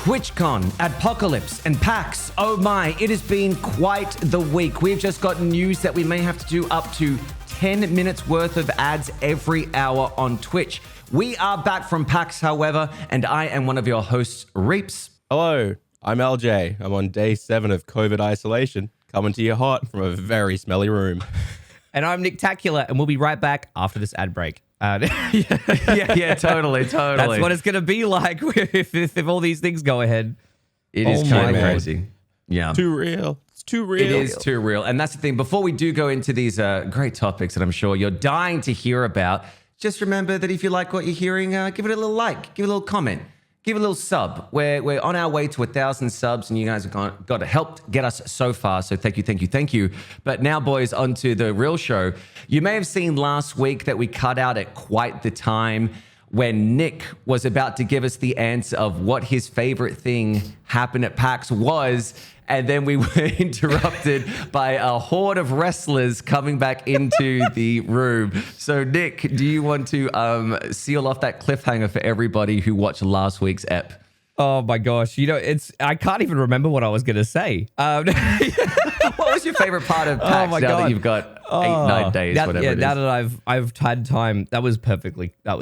TwitchCon, Adpocalypse, and PAX. Oh my, it has been quite the week. We've just got news that we may have to do up to 10 minutes worth of ads every hour on Twitch. We are back from PAX, however, and I am one of your hosts, Reapz. Hello, I'm Eljay. I'm on day 7 of COVID isolation, coming to you hot from a very smelly room. And I'm Nicktacular, and we'll be right back after this ad break. Yeah, totally. That's what it's going to be like if all these things go ahead. It is kind of crazy. Yeah. Too real. It's too real. It is too real. And that's the thing. Before we do go into these great topics that I'm sure you're dying to hear about, just remember that if you like what you're hearing, give it a little like, give it a little comment, give it a little sub. We're on our way to 1,000 subs, and you guys have got helped get us so far. So thank you. But now, boys, on to the real show. You may have seen last week that we cut out at quite the time when Nick was about to give us the answer of what his favorite thing happened at PAX was. And then we were interrupted by a horde of wrestlers coming back into the room. So, Nick, do you want to seal off that cliffhanger for everybody who watched last week's ep? Oh my gosh, I can't even remember what I was going to say. What was your favorite part of PAX now that you've got 8-9 days, whatever it is? Now that I've had time, that was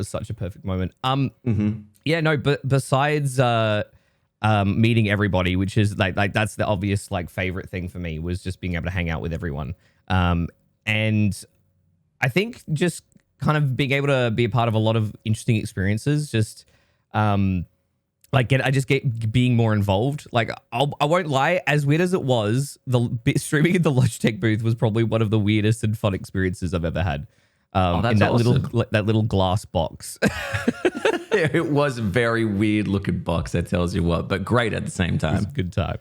such a perfect moment. But besides meeting everybody, which is like that's the obvious favorite thing for me, was just being able to hang out with everyone. And I think just kind of being able to be a part of a lot of interesting experiences, just I just get being more involved. I won't lie, as weird as it was, streaming in the Logitech booth was probably one of the weirdest and fun experiences I've ever had. In that awesome. little glass box. It was a very weird looking box, that tells you what, but great at the same time. It was a good time.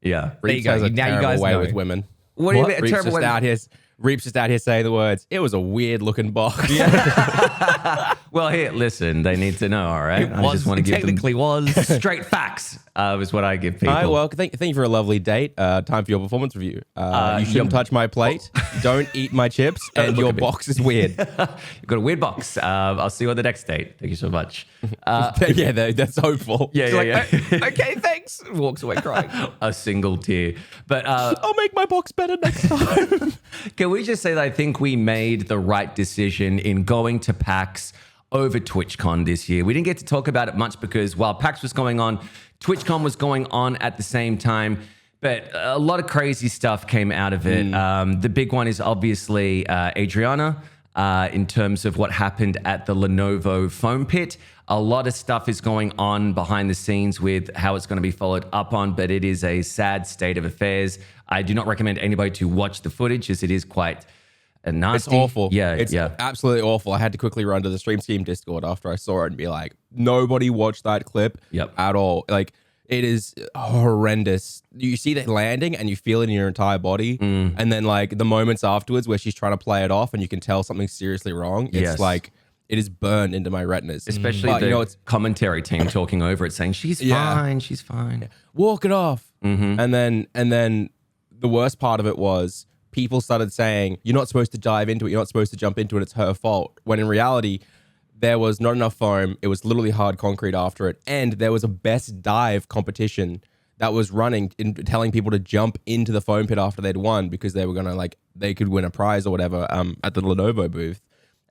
Yeah. There you go. Now you guys know with women. What do you mean? Reap's just out here saying the words, it was a weird looking box. Yeah. Well, here, listen, they need to know, all right? Technically was. Straight facts is what I give people. All right, well, thank you for a lovely date. Time for your performance review. You shouldn't touch my plate. Don't eat my chips. And your box is weird. You've got a weird box. I'll see you on the next date. Thank you so much. That's hopeful. Yeah. Okay, thanks. Walks away crying. A single tear. But I'll make my box better next time. Can we just say that I think we made the right decision in going to PAX over TwitchCon this year? We didn't get to talk about it much because while PAX was going on, TwitchCon was going on at the same time. But a lot of crazy stuff came out of it. The big one is obviously Adriana in terms of what happened at the Lenovo foam pit. A lot of stuff is going on behind the scenes with how it's going to be followed up on, but it is a sad state of affairs. I do not recommend anybody to watch the footage, as it is quite nasty. It's awful. It's absolutely awful. I had to quickly run to the Stream Scheme Discord after I saw it and be like, nobody watched that clip at all. It is horrendous. You see that landing and you feel it in your entire body. And then the moments afterwards where she's trying to play it off and you can tell something's seriously wrong. It's it is burned into my retinas. Especially the commentary team talking over it saying, she's fine. Yeah. Walk it off. And then the worst part of it was people started saying, you're not supposed to dive into it. You're not supposed to jump into it. It's her fault. When in reality, there was not enough foam. It was literally hard concrete after it. And there was a best dive competition that was running, telling people to jump into the foam pit after they'd won because they were going to they could win a prize or whatever at the Lenovo booth.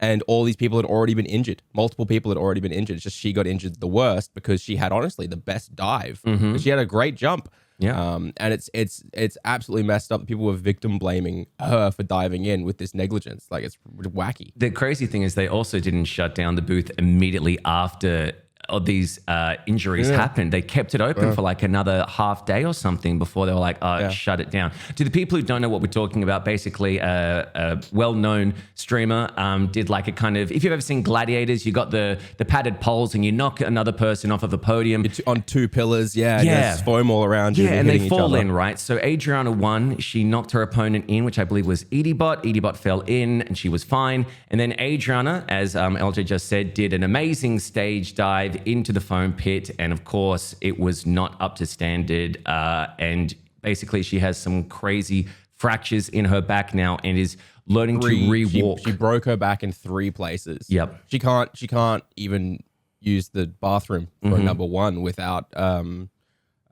And all these people had already been injured. Multiple people had already been injured. It's just she got injured the worst because she had honestly the best dive. She had a great jump. Yeah. And it's absolutely messed up. People were victim blaming her for diving in with this negligence. It's wacky. The crazy thing is they also didn't shut down the booth immediately after these injuries happened. They kept it open for another half day or something before they were shut it down. To the people who don't know what we're talking about, basically a well-known streamer did a kind of, if you've ever seen Gladiators, you got the padded poles and you knock another person off of a podium. It's on 2 pillars, and there's foam all around you. Yeah, and they fall in, right? So Adriana won. She knocked her opponent in, which I believe was Edibot. Edibot fell in and she was fine. And then Adriana, as Eljay just said, did an amazing stage dive into the foam pit, and of course it was not up to standard, and basically she has some crazy fractures in her back now and is learning to re-walk. She broke her back in 3 places. Yep. She can't even use the bathroom for number 1 without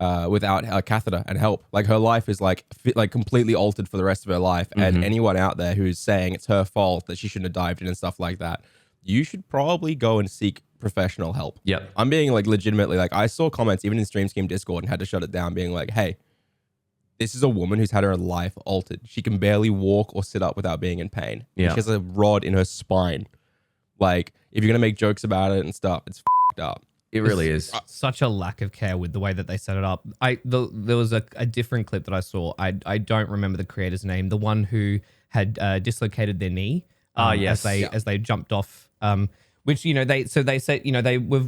without a catheter and help. Like her life is like completely altered for the rest of her life. And anyone out there who's saying it's her fault that she shouldn't have dived in and stuff like that, you should probably go and seek professional help. Yep. I'm being like legitimately like, I saw comments even in Stream Scheme Discord and had to shut it down being like, hey, this is a woman who's had her life altered. She can barely walk or sit up without being in pain. Yeah. She has a rod in her spine. Like, if you're going to make jokes about it and stuff, it's f***ed up. It really is. Such a lack of care with the way that they set it up. There was a different clip that I saw. I don't remember the creator's name. The one who had dislocated their knee. Yes. As they jumped off. Which they said they were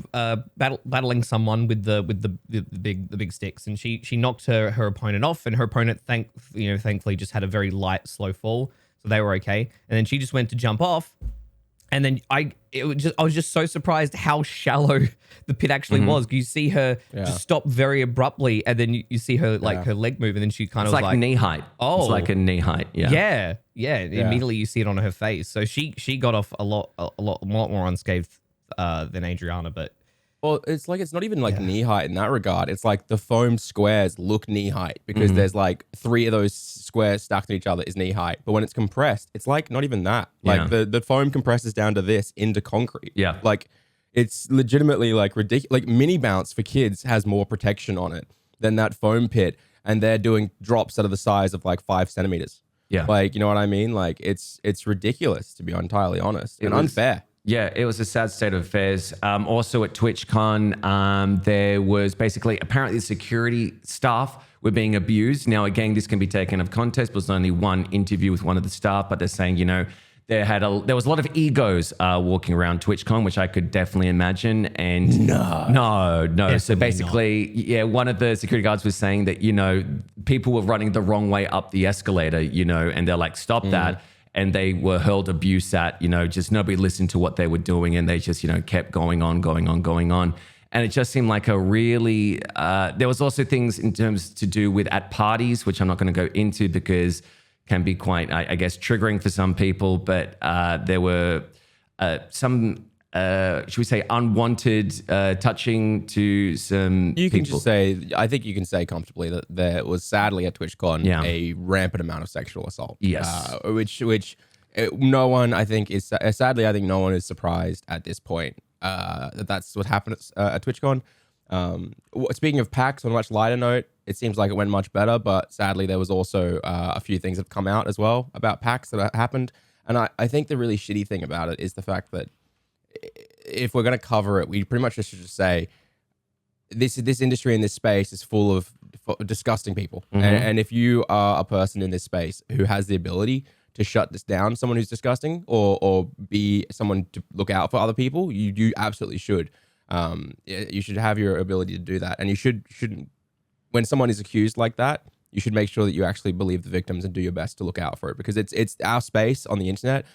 battling someone with the big sticks, and she knocked her opponent off, and her opponent thankfully just had a very light slow fall, so they were okay. And then she just went to jump off. And then I was just so surprised how shallow the pit actually was. You see her just stop very abruptly, and then you see her her leg move, and then she kind It's of like knee height. Oh, it's like a knee height. Yeah. Yeah. Immediately you see it on her face. So she got off a lot more unscathed than Adriana, but. Well, it's like it's not even like knee height in that regard. It's like the foam squares look knee height because there's like 3 of those squares stacked on each other is knee height. But when it's compressed, it's like not even that. Like the foam compresses down to this into concrete. Yeah. Like it's legitimately like ridiculous. Like mini bounce for kids has more protection on it than that foam pit, and they're doing drops that are the size of like 5 centimeters. Yeah. Like, you know what I mean? Like it's ridiculous, to be entirely honest, and unfair. Yeah, it was a sad state of affairs. Also at TwitchCon, there was basically apparently security staff were being abused. Now, again, this can be taken of context. There was only one interview with one of the staff, but they're saying, there was a lot of egos walking around TwitchCon, which I could definitely imagine. And no. So basically, one of the security guards was saying that, people were running the wrong way up the escalator, and they're like, stop that. And they were hurled abuse at, just nobody listened to what they were doing, and they just, kept going on. And it just seemed like a really, there was also things in terms to do with at parties, which I'm not going to go into because can be quite, I guess, triggering for some people. But there were some, should we say, unwanted touching to some You can people. just say, I think you can say comfortably that there was sadly at TwitchCon a rampant amount of sexual assault. Yes. Which no one, I think, is sadly, I think no one is surprised at this point that's what happened at TwitchCon. Speaking of PAX, on a much lighter note, it seems like it went much better, but sadly, there was also a few things that have come out as well about PAX that happened. And I think the really shitty thing about it is the fact that if we're going to cover it, we pretty much just should just say this industry in this space is full of disgusting people. And if you are a person in this space who has the ability to shut this down, someone who's disgusting, or be someone to look out for other people, you absolutely should. You should have your ability to do that. And you shouldn't, when someone is accused like that, you should make sure that you actually believe the victims and do your best to look out for it, because it's our space on the internet.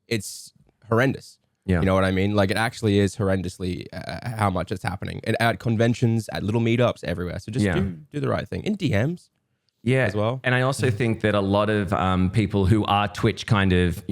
It's horrendous. Yeah. You know what I mean? Like, it actually is horrendously how much it's happening. And at conventions, at little meetups, everywhere. So just do the right thing. In DMs. Yeah, as well. And I also think that a lot of people who are Twitch kind of,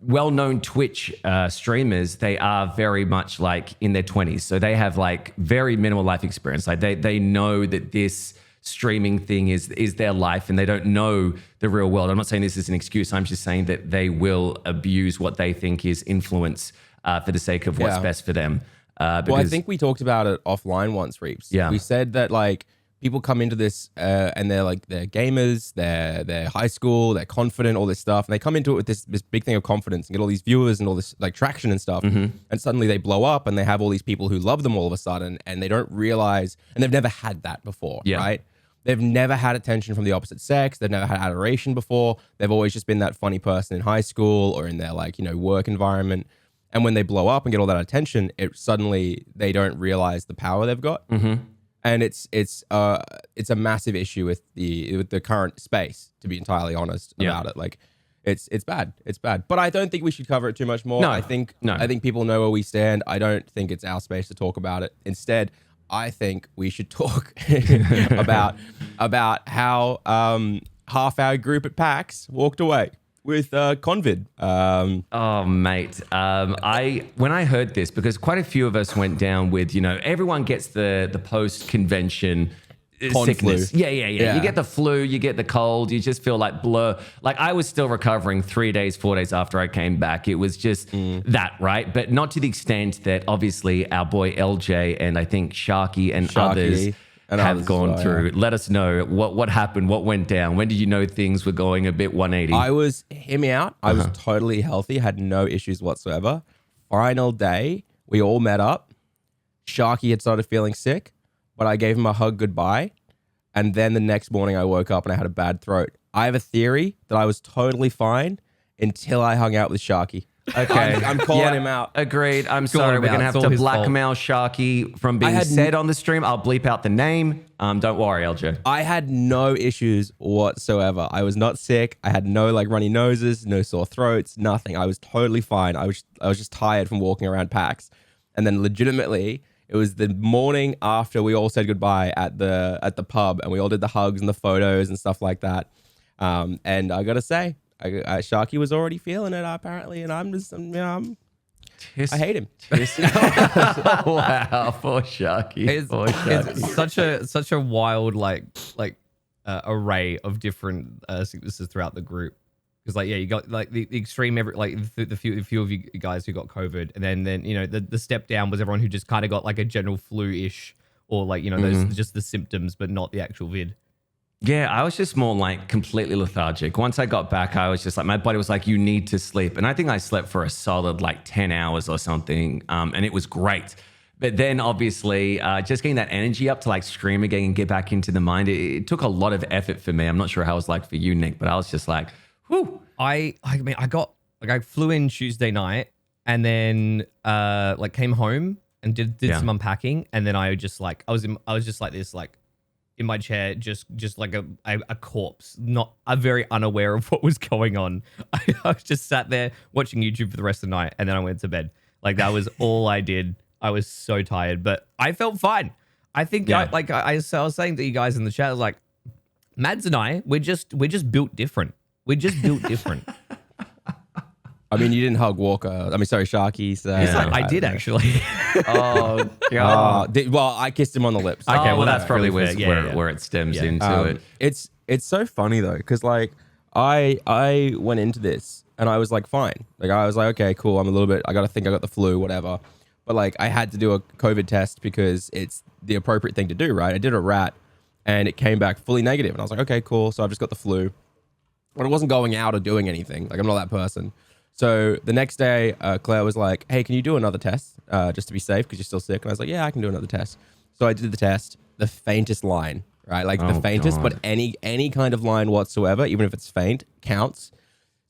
well-known Twitch streamers, they are very much like in their 20s. So they have like very minimal life experience. Like they know that this streaming thing is their life, and they don't know the real world. I'm not saying this is an excuse. I'm just saying that they will abuse what they think is influence for the sake of what's best for them. Well, I think we talked about it offline once, Reapz. Yeah. We said that like people come into this and they're gamers, they're high school, they're confident, all this stuff. And they come into it with this big thing of confidence and get all these viewers and all this like traction and stuff. And suddenly they blow up and they have all these people who love them all of a sudden, and they don't realize, and they've never had that before, right? They've never had attention from the opposite sex. They've never had adoration before. They've always just been that funny person in high school or in their work environment. And when they blow up and get all that attention, suddenly they don't realize the power they've got. And it's a massive issue with the current space, to be entirely honest about it. Like, it's bad. It's bad. But I don't think we should cover it too much more. I think people know where we stand. I don't think it's our space to talk about it. Instead, I think we should talk about how half our group at PAX walked away with Convid. Oh, mate. When I heard this, because quite a few of us went down with, everyone gets the post-convention sickness. flu. Yeah. Yeah. You get the flu, you get the cold, you just feel like blur. Like I was still recovering 3 days, 4 days after I came back. It was just that, right? But not to the extent that obviously our boy Eljay and I think Sharky and others have gone through. Yeah. Let us know what happened, what went down. When did you know things were going a bit 180? Hear me out. I was totally healthy, had no issues whatsoever. Final day, we all met up. Sharky had started feeling sick, but I gave him a hug goodbye. And then the next morning I woke up and I had a bad throat. I have a theory that I was totally fine until I hung out with Sharky. Okay. I'm calling him out. Agreed. I'm sorry. We're going to have to blackmail Sharky from being said on the stream. I'll bleep out the name. Don't worry, Eljay. I had no issues whatsoever. I was not sick. I had no like runny noses, no sore throats, nothing. I was totally fine. I was just tired from walking around PAX. And then legitimately, it was the morning after we all said goodbye at the pub and we all did the hugs and the photos and stuff like that. And I got to say, Sharky was already feeling it apparently, and I'm just, I hate him. Wow, poor Sharky. It's such a wild array of different sicknesses throughout the group. Because you got like the extreme, the few of you guys who got COVID, and then the step down was everyone who just kind of got like a general flu-ish or those just the symptoms, but not the actual vid. Yeah, I was just more like completely lethargic. Once I got back, I was just like, my body was like, you need to sleep. And I think I slept for a solid like 10 hours or something. And it was great. But then obviously just getting that energy up to like scream again and get back into the mind, it took a lot of effort for me. I'm not sure how it was like for you, Nick, but I was just like, whew. I flew in Tuesday night and then came home and did some unpacking. And then I was just like this, in my chair, just like a corpse, not very unaware of what was going on. I was just sat there watching YouTube for the rest of the night, and then I went to bed. Like that was all I did. I was so tired, but I felt fine. I think I was saying to you guys in the chat, I was like, Mads and I, we're just built different. We're just built different. I mean, you didn't hug Walker. Sharky. So I did actually. Oh god. Well, I kissed him on the lips. Okay, well that's probably where it stems into it. It's so funny though, because like I went into this and I was like fine. Like I was like, okay, cool. I gotta think I got the flu, whatever. But like I had to do a COVID test because it's the appropriate thing to do, right? I did a rat and it came back fully negative, and I was like, okay, cool. So I've just got the flu. But I wasn't going out or doing anything. Like I'm not that person. So the next day, Claire was like, hey, can you do another test just to be safe because you're still sick? And I was like, yeah, I can do another test. So I did the test, the faintest line, right? Like the faintest, but any kind of line whatsoever, even if it's faint, counts.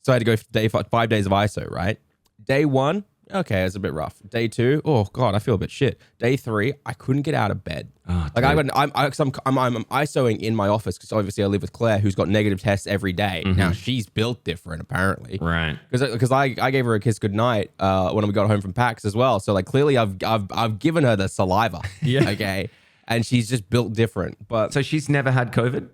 So I had to go 5 days of ISO, right? Day 1, okay, it's a bit rough. Day 2, oh God, I feel a bit shit. Day 3, I couldn't get out of bed. Like I'm ISOing in my office because obviously I live with Claire, who's got negative tests every day. Now she's built different, apparently, right? Because I gave her a kiss goodnight when we got home from PAX as well. So like clearly I've given her the saliva, okay, and she's just built different. But so she's never had COVID.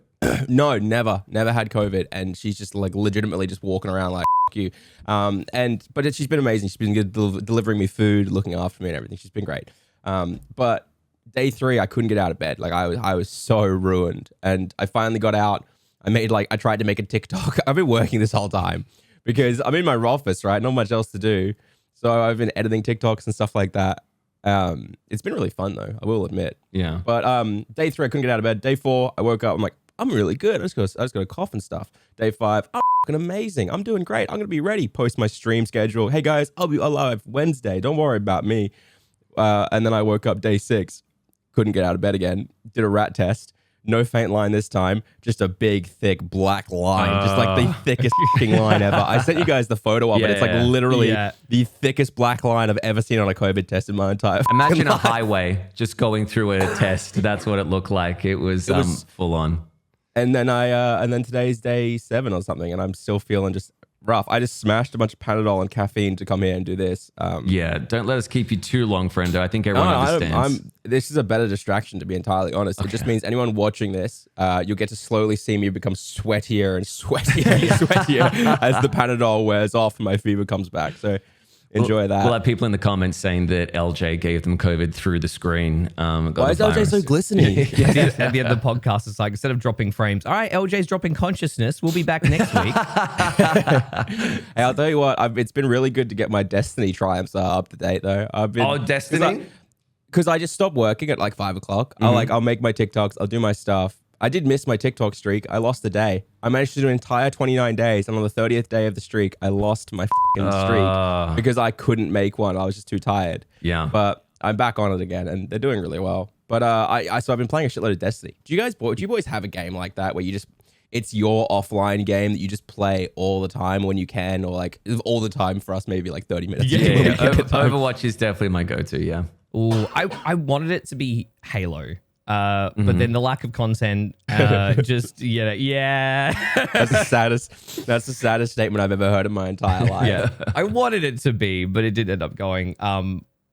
No, never had COVID, and she's just like legitimately just walking around like F you. But she's been amazing. She's been good, delivering me food, looking after me, and everything. She's been great. But day 3, I couldn't get out of bed. Like I was so ruined, and I finally got out. I tried to make a TikTok. I've been working this whole time because I'm in my office, right? Not much else to do, so I've been editing TikToks and stuff like that. It's been really fun though, I will admit. Yeah. But day 3, I couldn't get out of bed. Day 4, I woke up. I'm like, I'm really good. I just got a cough and stuff. Day 5, I'm fucking amazing. I'm doing great. I'm gonna be ready. Post my stream schedule. Hey guys, I'll be alive Wednesday. Don't worry about me. And then I woke up day 6, couldn't get out of bed again. Did a rat test. No faint line this time. Just a big, thick black line. Just like the thickest fucking line ever. I sent you guys the photo of it. It's like literally the thickest black line I've ever seen on a COVID test in my entire Imagine life. a highway just going through a test. That's what it looked like. It was full on. And then and then today's day 7 or something, and I'm still feeling just rough. I just smashed a bunch of Panadol and caffeine to come here and do this. Don't let us keep you too long, friendo. I think everyone understands. This is a better distraction, to be entirely honest. Okay. It just means anyone watching this, you'll get to slowly see me become sweatier and sweatier and sweatier as the Panadol wears off and my fever comes back. So enjoy that. We'll have people in the comments saying that Eljay gave them COVID through the screy. Why is Eljay so glistening? At the end of the podcast, it's like, instead of dropping frames, all right, LJ's dropping consciousness. We'll be back next week. Hey, I'll tell you what, it's been really good to get my Destiny triumphs up to date, though. Destiny? Because I just stopped working at like 5 o'clock. I'll make my TikToks, I'll do my stuff. I did miss my TikTok streak. I lost a day. I managed to do an entire 29 days, and on the 30th day of the streak, I lost my streak because I couldn't make one. I was just too tired. Yeah. But I'm back on it again, and they're doing really well. But so I've been playing a shitload of Destiny. Do you boys have a game like that where it's your offline game that you just play all the time when you can, or like all the time for us, maybe like 30 minutes? Yeah. Overwatch is definitely my go-to. Yeah. Ooh, I wanted it to be Halo. But then the lack of content, just yeah. That's the saddest statement I've ever heard in my entire life. Yeah, I wanted it to be, but it did end up going.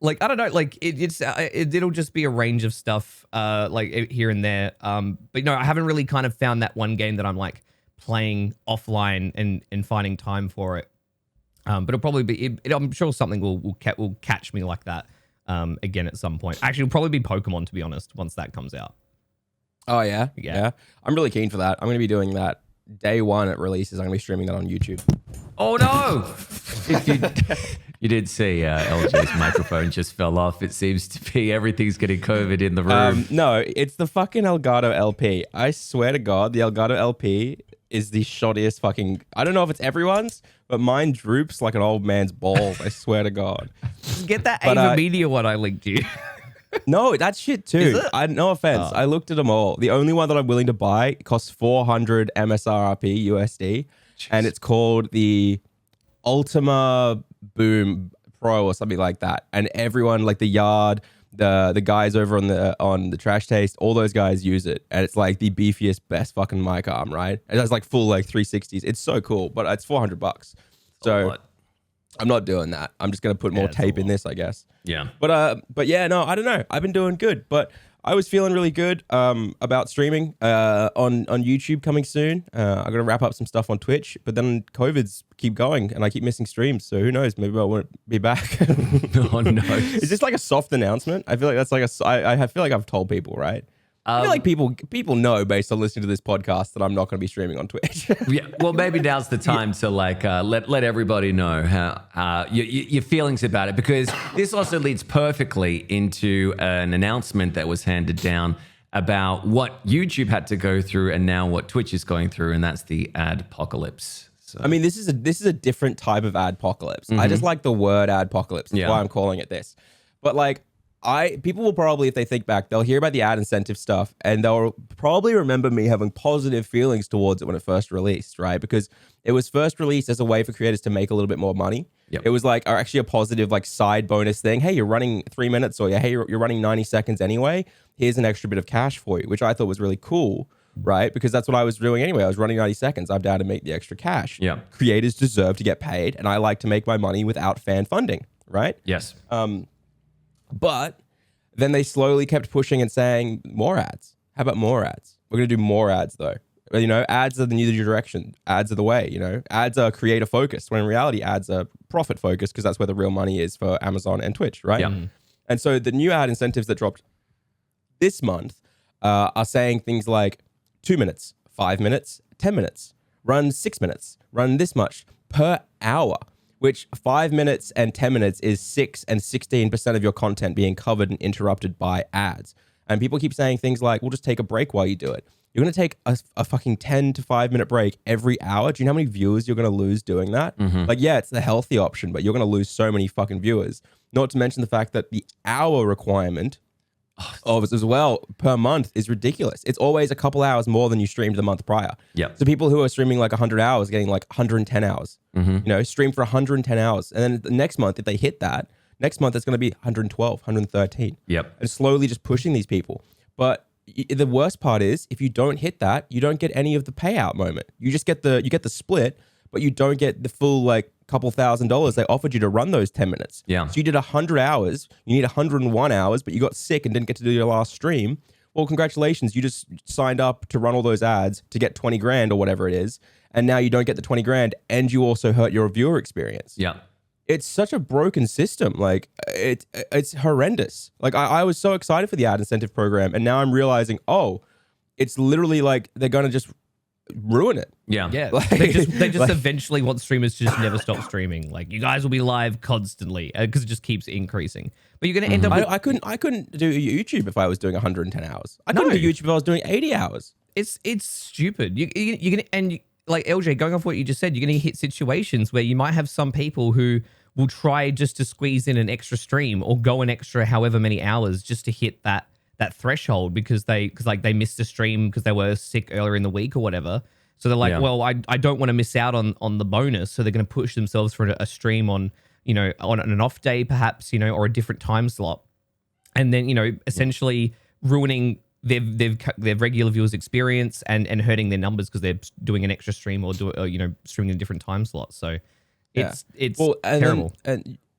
Like I don't know, like it'll just be a range of stuff, like here and there. But no, I haven't really kind of found that one game that I'm like playing offline and finding time for it. But it'll probably be. I'm sure something will catch me like that. Again at some point. Actually, it'll probably be Pokemon, to be honest, once that comes out. Oh, yeah? Yeah. I'm really keen for that. I'm going to be doing that day one at releases. I'm going to be streaming that on YouTube. Oh, no. You did see Eljay's microphone just fell off. It seems to be everything's getting COVID in the room. No, it's the fucking Elgato LP. I swear to God, the Elgato LP is the shottiest fucking... I don't know if it's everyone's, but mine droops like an old man's balls. I swear to God. Just get that Ava Media one I linked you. No, that's shit too. No offense. I looked at them all. The only one that I'm willing to buy costs 400 MSRP USD, and it's called the Ultima Boom Pro or something like that. And everyone, like the Yard, the guys over on the Trash Taste, all those guys use it, and it's like the beefiest, best fucking mic arm, right? It has like full like 360s. It's so cool, but it's $400. So I'm not doing that. I'm just gonna put more tape in this, I guess. Yeah. But yeah, no, I don't know. I've been doing good, but I was feeling really good about streaming on YouTube coming soon. I'm gonna wrap up some stuff on Twitch, but then COVID's keep going and I keep missing streams. So who knows? Maybe I won't be back. Oh no! Is this like a soft announcement? I feel like that's like I feel like I've told people, right? I feel like people know based on listening to this podcast that I'm not going to be streaming on Twitch. Yeah, well, maybe now's the time to like let everybody know how your feelings about it, because this also leads perfectly into an announcement that was handed down about what YouTube had to go through and now what Twitch is going through, and that's the adpocalypse. So. I mean, this is a different type of adpocalypse. I just like the word adpocalypse. That's why I'm calling it this. But like. People will probably, if they think back, they'll hear about the ad incentive stuff and they'll probably remember me having positive feelings towards it when it first released, right? Because it was first released as a way for creators to make a little bit more money. Yep. It was like actually a positive like side bonus thing. Hey, you're running 3 minutes, or hey, you're running 90 seconds anyway. Here's an extra bit of cash for you, which I thought was really cool, right? Because that's what I was doing anyway. I was running 90 seconds. I'm down to make the extra cash. Yeah. Creators deserve to get paid, and I like to make my money without fan funding, right? Yes. But then they slowly kept pushing and saying, more ads. How about more ads? We're going to do more ads, though. You know, ads are the new direction. Ads are the way, you know. Ads are creator focused, when in reality, ads are profit focused, because that's where the real money is for Amazon and Twitch, right? Yeah. And so the new ad incentives that dropped this month are saying things like 2 minutes, 5 minutes, 10 minutes, run 6 minutes, run this much per hour. Which 5 minutes and 10 minutes is 6 and 16% of your content being covered and interrupted by ads. And people keep saying things like, we'll just take a break while you do it. You're going to take a fucking 10 to 5 minute break every hour. Do you know how many viewers you're going to lose doing that? Like, yeah, it's the healthy option, but you're going to lose so many fucking viewers. Not to mention the fact that the hour requirement of as well per month is ridiculous. It's always a couple hours more than you streamed the month prior. Yeah. So people who are streaming like 100 hours getting like 110 hours. You know, stream for 110 hours. And then the next month, if they hit that, next month it's going to be 112, 113. Yep. And slowly just pushing these people. But the worst part is if you don't hit that, you don't get any of the payout moment. You just get the split, but you don't get the full like couple $1,000 they offered you to run those 10 minutes. Yeah. So you did 100 hours, you need 101 hours, but you got sick and didn't get to do your last stream. Well, congratulations. You just signed up to run all those ads to get 20 grand or whatever it is. And now you don't get the 20 grand and you also hurt your viewer experience. Yeah. it's such a broken system. Like it's horrendous. Like I was so excited for the ad incentive program, and now I'm realizing, oh, it's literally like they're gonna just ruin it. Yeah. Like, they just like- eventually want streamers to just never stop streaming. Like, you guys will be live constantly because it just keeps increasing. But you're going to end up with, I couldn't do YouTube if I was doing 110 hours. I couldn't do YouTube if I was doing 80 hours. it's stupid. You're going to, and like Eljay, going off what you just said, you're going to hit situations where you might have some people who will try just to squeeze in an extra stream or go an extra however many hours just to hit that threshold because they missed a stream because they were sick earlier in the week or whatever. So they're like, well, I don't want to miss out on the bonus. So they're going to push themselves for a stream on, on an off day, perhaps, or a different time slot. And then, essentially ruining their regular viewers' experience and hurting their numbers because they're doing an extra stream or streaming in a different time slot. So it's terrible.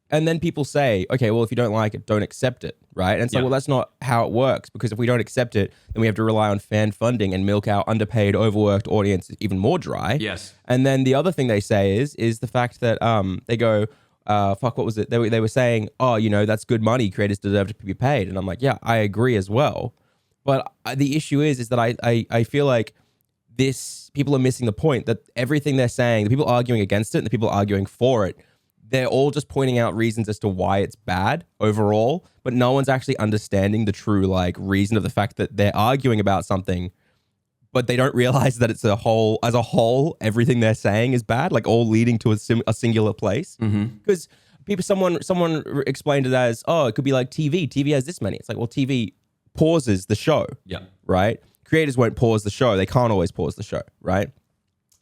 And then people say, okay, well, if you don't like it, don't accept it, right? And it's like, well, that's not how it works, because if we don't accept it, then we have to rely on fan funding and milk our underpaid, overworked audience even more dry. Yes. And then the other thing they say is the fact that they go, what was it? They were saying, oh, that's good money. Creators deserve to be paid. And I'm like, yeah, I agree as well. But the issue is that I feel like people are missing the point that everything they're saying, the people arguing against it and the people arguing for it, they're all just pointing out reasons as to why it's bad overall, but no one's actually understanding the true reason of the fact that they're arguing about something, but they don't realize that it's as a whole, everything they're saying is bad, all leading to a singular place. Because someone explained it as, oh, it could be like TV. TV has this many. It's like, well, TV pauses the show. Yeah. Right? Creators won't pause the show. They can't always pause the show, right?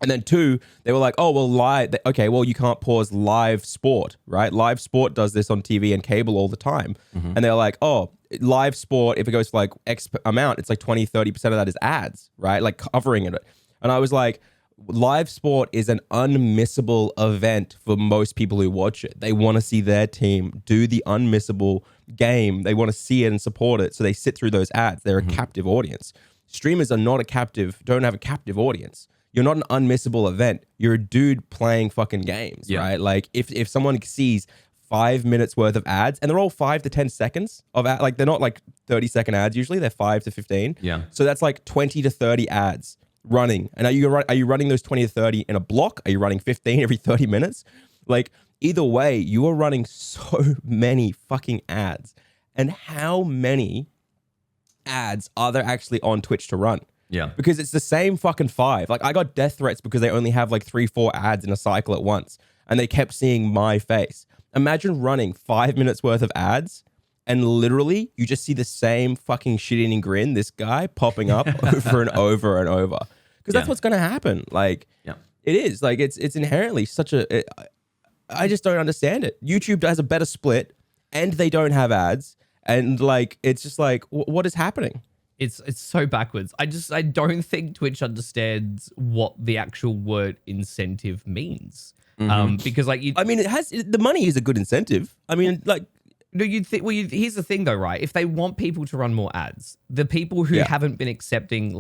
And then 2, they were like, oh, well, live. Okay, well, you can't pause live sport, right? Live sport does this on TV and cable all the time. And they're like, oh, live sport, if it goes for X amount, it's 20, 30% of that is ads, right? Covering it. And I was like, live sport is an unmissable event for most people who watch it. They want to see their team do the unmissable game. They want to see it and support it. So they sit through those ads. They're a captive audience. Streamers are not don't have a captive audience. You're not an unmissable event. You're a dude playing fucking games, right? If someone sees 5 minutes worth of ads, and they're all 5 to 10 seconds of ad, they're not 30-second ads usually. They're 5 to 15. Yeah. So that's 20 to 30 ads running. And are you running those 20 to 30 in a block? Are you running 15 every 30 minutes? Either way, you are running so many fucking ads. And how many ads are there actually on Twitch to run? Yeah. Because it's the same fucking 5. I got death threats because they only have 3-4 ads in a cycle at once. And they kept seeing my face. Imagine running 5 minutes worth of ads and literally you just see the same fucking shit-eating grin, this guy popping up over and over and over. Because that's what's going to happen. It is. It's inherently such a... I just don't understand it. YouTube has a better split and they don't have ads. And it's just what is happening? It's so backwards. I don't think Twitch understands what the actual word incentive means. Because it has the money is a good incentive. No, you'd think. Well, here's the thing, though, right? If they want people to run more ads, the people who haven't been accepting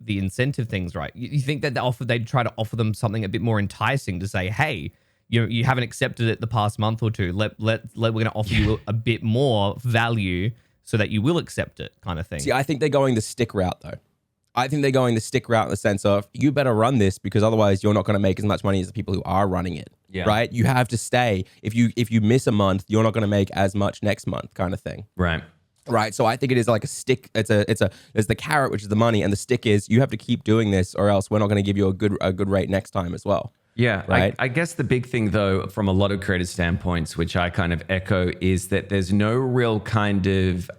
the incentive things, right? You think that they'd try to offer them something a bit more enticing to say, hey, you haven't accepted it the past month or two. We're going to offer you a bit more value so that you will accept it, kind of thing. See, I think they're going the stick route, though. I think they're going the stick route in the sense of you better run this because otherwise you're not going to make as much money as the people who are running it. Yeah. Right? You have to stay. If you miss a month, you're not going to make as much next month, kind of thing. Right. Right. So I think it is a stick. There's the carrot, which is the money, and the stick is you have to keep doing this, or else we're not going to give you a good rate next time as well. Yeah, right. I guess the big thing, though, from a lot of creative standpoints, which I kind of echo, is that there's no real kind of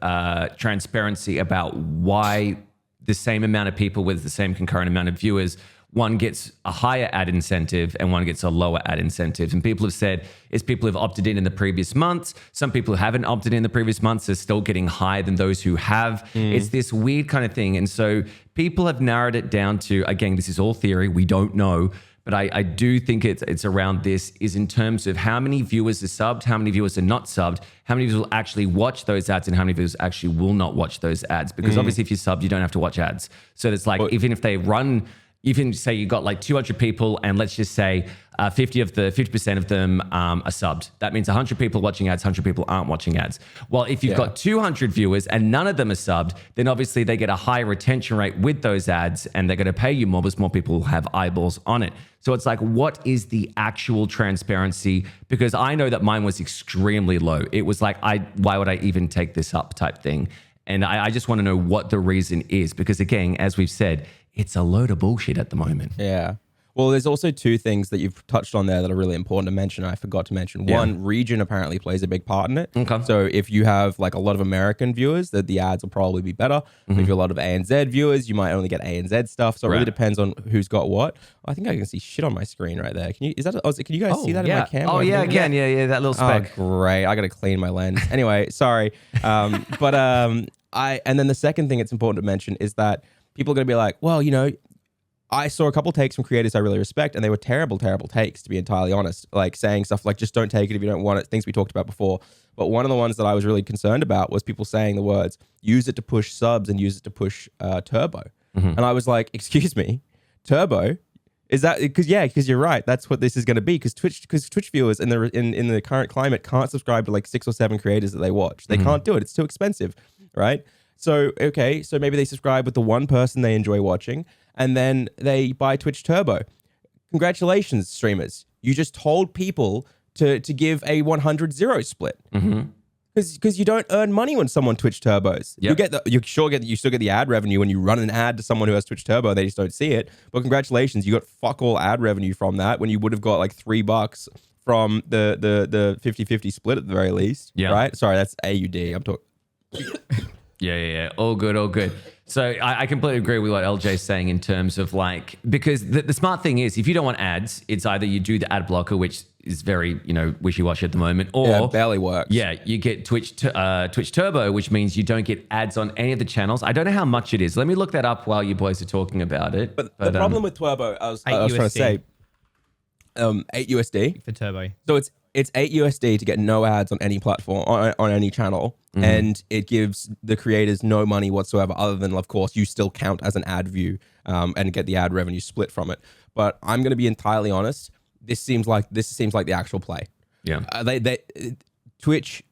transparency about why the same amount of people with the same concurrent amount of viewers, one gets a higher ad incentive and one gets a lower ad incentive. And people have said it's people who've opted in the previous months. Some people who haven't opted in the previous months are still getting higher than those who have. It's this weird kind of thing. And so people have narrowed it down to, again, this is all theory. We don't know. But I do think it's around this is in terms of how many viewers are subbed, how many viewers are not subbed, how many viewers will actually watch those ads, and how many viewers actually will not watch those ads. Because obviously if you're subbed, you don't have to watch ads. So it's even if they run, even say you got 200 people and let's just say 50% of them are subbed. That means 100 people watching ads, 100 people aren't watching ads. Well, if you've got 200 viewers and none of them are subbed, then obviously they get a higher retention rate with those ads, and they're going to pay you more because more people have eyeballs on it. So it's like, what is the actual transparency? Because I know that mine was extremely low. It was like, why would I even take this up type thing? And I just want to know what the reason is, because again, as we've said, it's a load of bullshit at the moment. Yeah. Well, there's also two things that you've touched on there that are really important to mention. I forgot to mention. Yeah. One, region apparently plays a big part in it. Okay. So if you have like a lot of American viewers, that the ads will probably be better. If you have a lot of ANZ viewers, you might only get ANZ stuff. So it really depends on who's got what. I think I can see shit on my screen right there. Can you? Is that? Can you guys see that in my camera? Oh yeah, again, yeah, that little speck. Oh, great. I got to clean my lens. Anyway, sorry. And then the second thing it's important to mention is that people are going to be like, well, you know, I saw a couple takes from creators I really respect, and they were terrible, terrible takes, to be entirely honest. Like saying stuff like, just don't take it if you don't want it, things we talked about before. But one of the ones that I was really concerned about was people saying the words, use it to push subs and use it to push turbo. And I was like, excuse me, turbo? Is that because you're right. That's what this is going to be, because Twitch viewers in the current climate can't subscribe to like 6 or 7 creators that they watch. They can't do it. It's too expensive, right? So maybe they subscribe with the one person they enjoy watching, and then they buy Twitch Turbo. Congratulations, streamers! You just told people to give a 100-0 split. Because you don't earn money when someone Twitch turbos. Yep. You still get the ad revenue when you run an ad to someone who has Twitch Turbo. They just don't see it. But congratulations, you got fuck all ad revenue from that, when you would have got like $3 from the 50-50 split at the very least. Yeah. Right. Sorry, that's AUD. I'm talking. Yeah. All good. So I completely agree with what Eljay's saying in terms of like, because the smart thing is, if you don't want ads, it's either you do the ad blocker, which is very, wishy-washy at the moment, or barely works. Yeah, you get Twitch Turbo, which means you don't get ads on any of the channels. I don't know how much it is. Let me look that up while you boys are talking about it. But the problem with Turbo, I was trying to say, $8 USD for turbo. So it's $8 USD to get no ads on any platform, on any channel, and it gives the creators no money whatsoever, other than, of course, you still count as an ad view and get the ad revenue split from it. But I'm going to be entirely honest. This seems like the actual play. Yeah, Twitch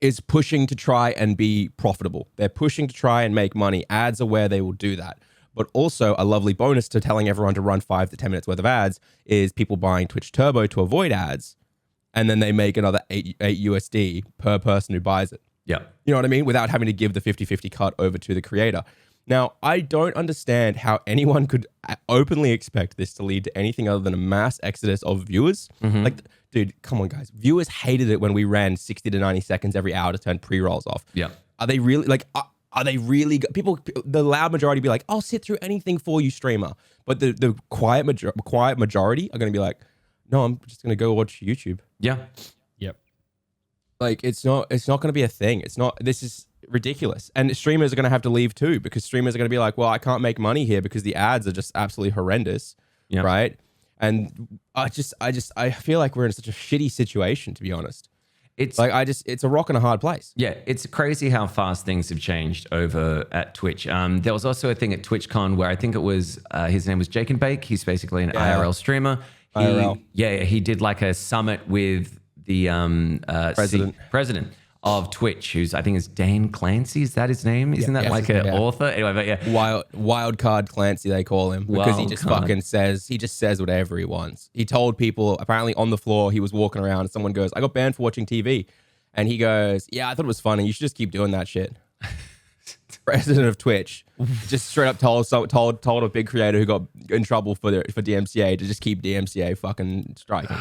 is pushing to try and be profitable. They're pushing to try and make money. Ads are where they will do that. But also a lovely bonus to telling everyone to run 5 to 10 minutes worth of ads is people buying Twitch Turbo to avoid ads. And then they make another 8 USD per person who buys it. Yeah. You know what I mean? Without having to give the 50-50 cut over to the creator. Now, I don't understand how anyone could openly expect this to lead to anything other than a mass exodus of viewers. Like, dude, come on, guys. Viewers hated it when we ran 60 to 90 seconds every hour to turn pre-rolls off. Yeah. Are they really, like, are they really, people, the loud majority be like, I'll sit through anything for you, streamer. But the quiet majority are going to be like, no, I'm just going to go watch YouTube. Yeah. Yep. Like, it's not going to be a thing. This is ridiculous. And streamers are going to have to leave too, because streamers are going to be like, well, I can't make money here because the ads are just absolutely horrendous. Yep. Right. And I feel like we're in such a shitty situation, to be honest. It's a rock and a hard place. Yeah, it's crazy how fast things have changed over at Twitch. There was also a thing at TwitchCon where I think it was, his name was Jake and Bake. He's basically an IRL streamer. He did like a summit with the president of Twitch, who's, I think is Dan Clancy. Is that his name? Isn't that like an author? Anyway, but yeah. Wild Card Clancy, they call him, because he just says whatever he wants. He told people, apparently on the floor, he was walking around and someone goes, I got banned for watching TV. And he goes, yeah, I thought it was funny. You should just keep doing that shit. President of Twitch just straight up told a big creator who got in trouble for DMCA to just keep DMCA fucking striking.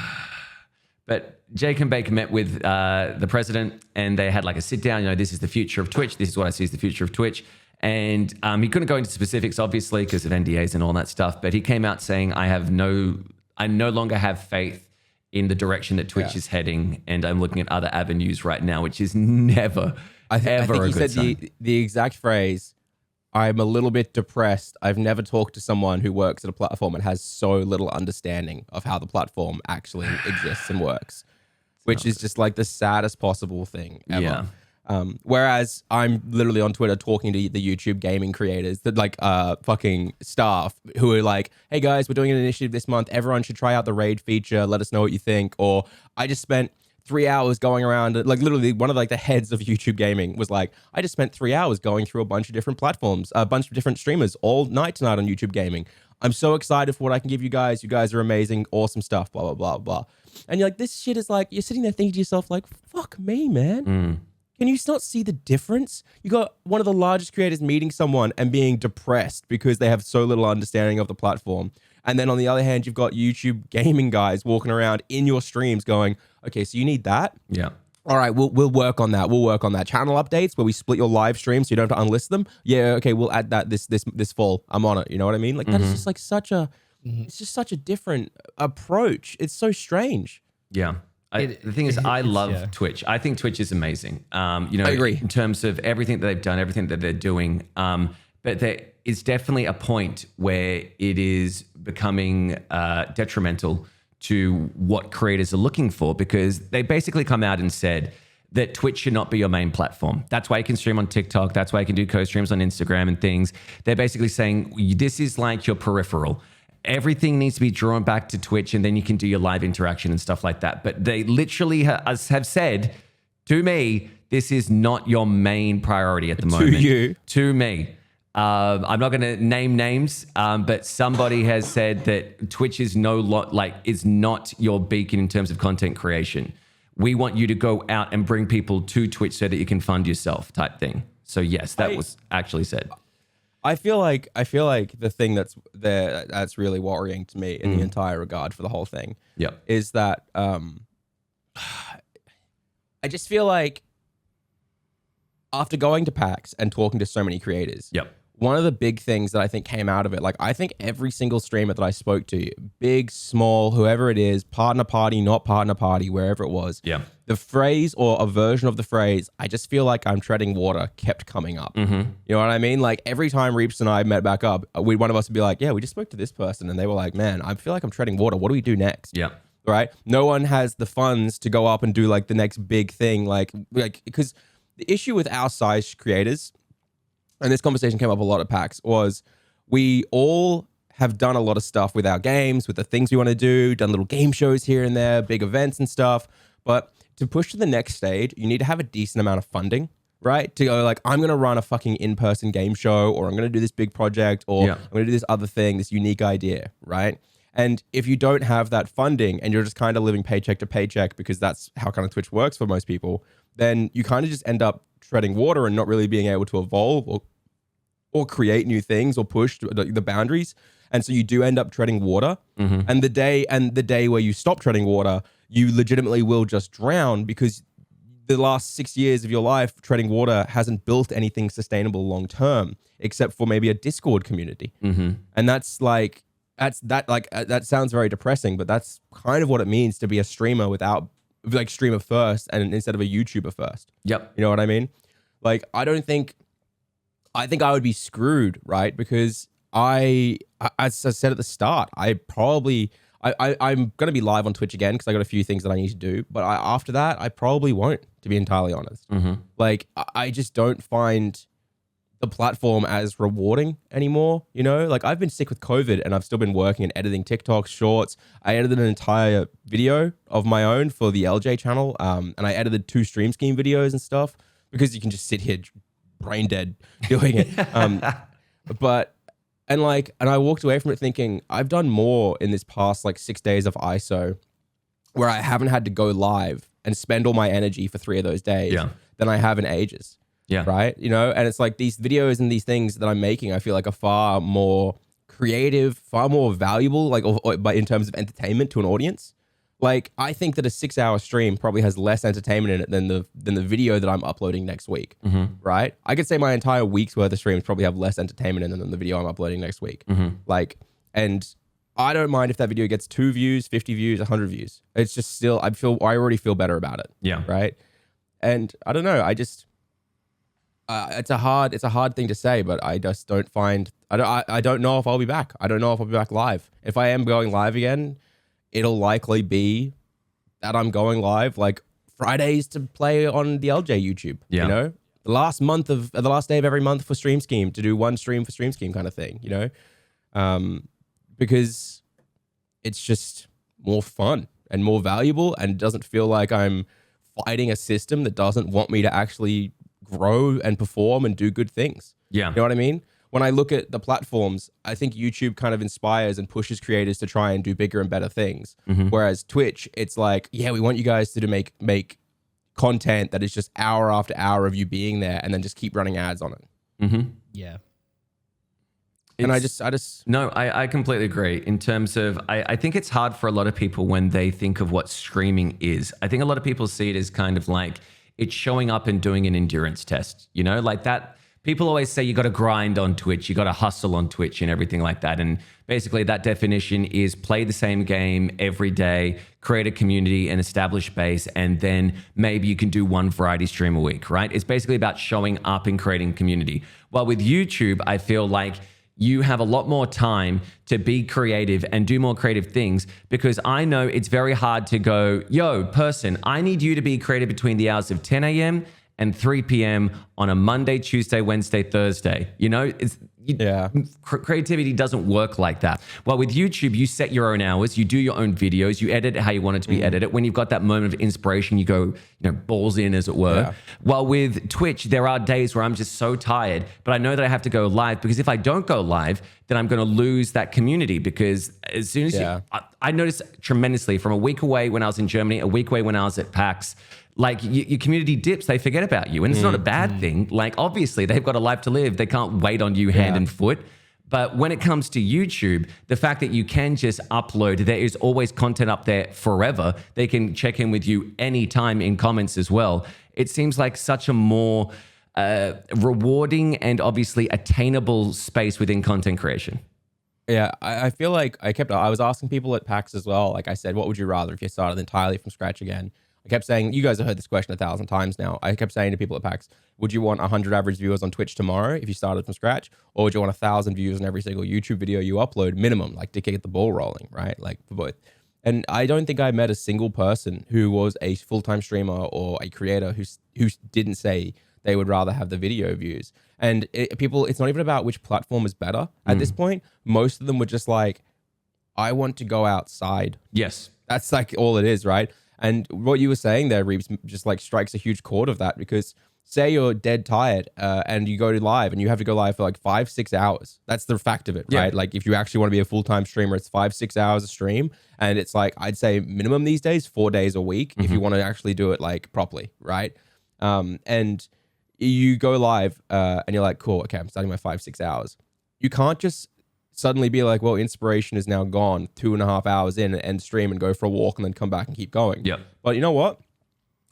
But Jake and Baker met with the president, and they had like a sit down. This is the future of Twitch. This is what I see as the future of Twitch. And he couldn't go into specifics, obviously, because of NDAs and all that stuff. But he came out saying, I no longer have faith in the direction that Twitch is heading, and I'm looking at other avenues right now, which is never, ever a good sign. He said the exact phrase, I'm a little bit depressed. I've never talked to someone who works at a platform and has so little understanding of how the platform actually exists and works, which is just like the saddest possible thing ever. Whereas I'm literally on Twitter talking to the YouTube gaming creators, that like fucking staff who are like, hey guys, we're doing an initiative this month. Everyone should try out the raid feature. Let us know what you think. Or I just spent 3 hours going around, like literally one of like the heads of YouTube gaming was like, I just spent 3 hours going through a bunch of different platforms, a bunch of different streamers all night tonight on YouTube gaming. I'm so excited for what I can give you guys. You guys are amazing, awesome stuff, blah, blah, blah, blah. And you're like, this shit is like, you're sitting there thinking to yourself like, fuck me, man. Can you not see the difference? You got one of the largest creators meeting someone and being depressed because they have so little understanding of the platform. And then on the other hand, you've got YouTube gaming guys walking around in your streams going, okay, so you need that? Yeah. All right, we'll work on that. We'll work on that. Channel updates where we split your live stream so you don't have to unlist them. Yeah, okay, we'll add that this fall. I'm on it. You know what I mean? Like that is just like it's just such a different approach. It's so strange. Yeah. The thing is, I love Twitch. I think Twitch is amazing. I agree. In terms of everything that they've done, everything that they're doing. But there is definitely a point where it is becoming detrimental to what creators are looking for, because they basically come out and said that Twitch should not be your main platform. That's why you can stream on TikTok. That's why you can do co-streams on Instagram and things. They're basically saying this is like your peripheral. Everything needs to be drawn back to Twitch, and then you can do your live interaction and stuff like that. But they literally have said to me, this is not your main priority at the moment. To me. I'm not going to name names, but somebody has said that Twitch is is not your beacon in terms of content creation. We want you to go out and bring people to Twitch so that you can fund yourself, type thing. So yes, that was actually said. I feel like the thing that's really worrying to me in the entire regard for the whole thing, is that I just feel like after going to PAX and talking to so many creators, one of the big things that I think came out of it, like I think every single streamer that I spoke to, big, small, whoever it is, partner party, not partner party, wherever it was, the phrase or a version of the phrase, I just feel like I'm treading water, kept coming up. You know what I mean? Like every time Reapz and I met back up, one of us would be like, yeah, we just spoke to this person. And they were like, man, I feel like I'm treading water. What do we do next? Right? No one has the funds to go up and do like the next big thing. Like because the issue with our size creators, and this conversation came up a lot at PAX, was we all have done a lot of stuff with our games, with the things we want to do, done little game shows here and there, big events and stuff. But to push to the next stage, you need to have a decent amount of funding, right? To go like, I'm going to run a fucking in-person game show, or I'm going to do this big project, or I'm going to do this other thing, this unique idea, right? And if you don't have that funding and you're just kind of living paycheck to paycheck, because that's how kind of Twitch works for most people, then you kind of just end up treading water and not really being able to evolve or create new things or push the boundaries. And so you do end up treading water. And the day where you stop treading water, you legitimately will just drown, because the last 6 years of your life treading water hasn't built anything sustainable long term, except for maybe a Discord community. And that sounds very depressing, but that's kind of what it means to be a streamer without like streamer first and instead of a YouTuber first. You know what I mean? Like, I think I would be screwed, right? Because as I said at the start, I'm going to be live on Twitch again because I got a few things that I need to do. But after that, I probably won't, to be entirely honest. Like, I just don't find the platform as rewarding anymore. You know, like I've been sick with COVID and I've still been working and editing TikTok shorts. I edited an entire video of my own for the Eljay channel. And I edited 2 stream scheme videos and stuff, because you can just sit here brain dead doing it. And I walked away from it thinking I've done more in this past like 6 days of ISO where I haven't had to go live and spend all my energy for 3 of those days than I have in ages. Right. You know, and it's like these videos and these things that I'm making, I feel like are far more creative, far more valuable, like but in terms of entertainment to an audience. Like, I think that a 6-hour stream probably has less entertainment in it than the video that I'm uploading next week, right? I could say my entire week's worth of streams probably have less entertainment in them than the video I'm uploading next week. Like, and I don't mind if that video gets 2 views, 50 views, 100 views. It's just still, I already feel better about it. Right. And I don't know. I just, it's a hard thing to say, but I just don't find, I don't know if I'll be back. I don't know if I'll be back live. If I am going live again, it'll likely be that I'm going live like Fridays to play on the Eljay YouTube. Yeah. You know, the last day of every month for Stream Scheme to do one stream for Stream Scheme kind of thing. You know, because it's just more fun and more valuable, and doesn't feel like I'm fighting a system that doesn't want me to actually grow and perform and do good things. Yeah. You know what I mean? When I look at the platforms, I think YouTube kind of inspires and pushes creators to try and do bigger and better things. Whereas Twitch, it's like, yeah, we want you guys to make content that is just hour after hour of you being there, and then just keep running ads on it. Yeah. And I just No, I completely agree. In terms of, I think it's hard for a lot of people when they think of what streaming is. I think a lot of people see it as kind of like it's showing up and doing an endurance test, you know, like that. People always say you got to grind on Twitch, you got to hustle on Twitch and everything like that. And basically that definition is play the same game every day, create a community and establish base, and then maybe you can do one variety stream a week, right? It's basically about showing up and creating community. While with YouTube, I feel like you have a lot more time to be creative and do more creative things, because I know it's very hard to go, yo, person, I need you to be creative between the hours of 10 a.m. and 3 p.m. on a Monday, Tuesday, Wednesday, Thursday. You know, creativity doesn't work like that. Well, with YouTube, you set your own hours, you do your own videos, you edit it how you want it to be edited. When you've got that moment of inspiration, you go, you know, balls in, as it were. Yeah. While with Twitch, there are days where I'm just so tired, but I know that I have to go live, because if I don't go live, then I'm going to lose that community. Because as soon as I noticed tremendously from a week away when I was in Germany, a week away when I was at PAX, like your community dips, they forget about you. And it's not a bad thing. Like, obviously they've got a life to live. They can't wait on you hand and foot. But when it comes to YouTube, the fact that you can just upload, there is always content up there forever. They can check in with you anytime in comments as well. It seems like such a more rewarding and obviously attainable space within content creation. Yeah, I feel like I was asking people at PAX as well. Like I said, what would you rather if you started entirely from scratch again? I kept saying, you guys have heard this question 1,000 times now. I kept saying to people at PAX, would you want 100 average viewers on Twitch tomorrow if you started from scratch? Or would you want 1,000 views on every single YouTube video you upload minimum, like to get the ball rolling, right? Like for both. And I don't think I met a single person who was a full-time streamer or a creator who didn't say they would rather have the video views. And it's not even about which platform is better. At this point, most of them were just like, I want to go outside. Yes. That's like all it is, right? And what you were saying there, Reapz, just like strikes a huge chord of that, because say you're dead tired and you go to live and you have to go live for like 5-6 hours. That's the fact of it, right? Like if you actually want to be a full-time streamer, it's 5-6 hours a stream. And it's like, I'd say minimum these days, 4 days a week if you want to actually do it like properly, right? And you go live and you're like, cool, okay, I'm starting my 5-6 hours. You can't just suddenly be like, well, inspiration is now gone 2.5 hours in and end stream and go for a walk and then come back and keep going. Yeah. But you know what?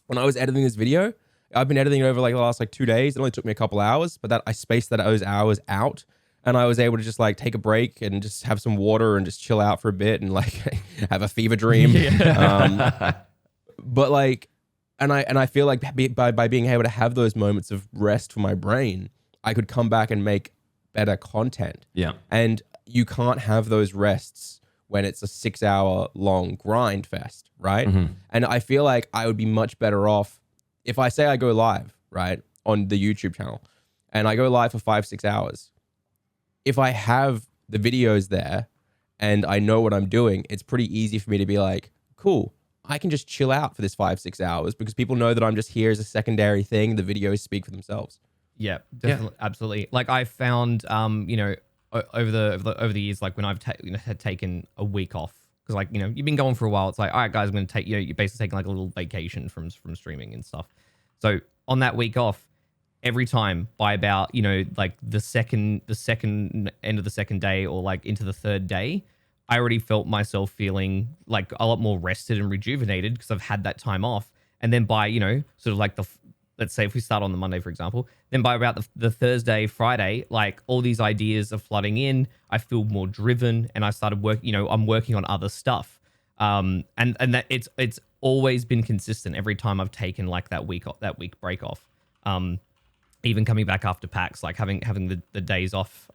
When I was editing this video, I've been editing it over like the last like 2 days. It only took me a couple hours, but that I spaced those hours out, and I was able to just like take a break and just have some water and just chill out for a bit and like have a fever dream. But like, and I feel like by being able to have those moments of rest for my brain, I could come back and make better content. Yeah. And you can't have those rests when it's a 6-hour long grind fest, right? And I feel like I would be much better off if I say I go live, right, on the YouTube channel, and I go live for 5-6 hours. If I have the videos there and I know what I'm doing, it's pretty easy for me to be like, cool, I can just chill out for this 5-6 hours because people know that I'm just here as a secondary thing. The videos speak for themselves. Yeah, definitely, absolutely. Like I found, you know, over the years, like when I've had taken a week off, because like, you know, you've been going for a while. It's like, all right, guys, I'm going to take, you know, you're basically taking like a little vacation from streaming and stuff. So on that week off, every time by about, you know, like the second end of the second day or like into the third day, I already felt myself feeling like a lot more rested and rejuvenated because I've had that time off. And then by, you know, sort of like let's say if we start on the Monday, for example, then by about the Thursday, Friday, like all these ideas are flooding in. I feel more driven and I started I'm working on other stuff. And that it's always been consistent every time I've taken like that week break off. Even coming back after PAX, like having the days off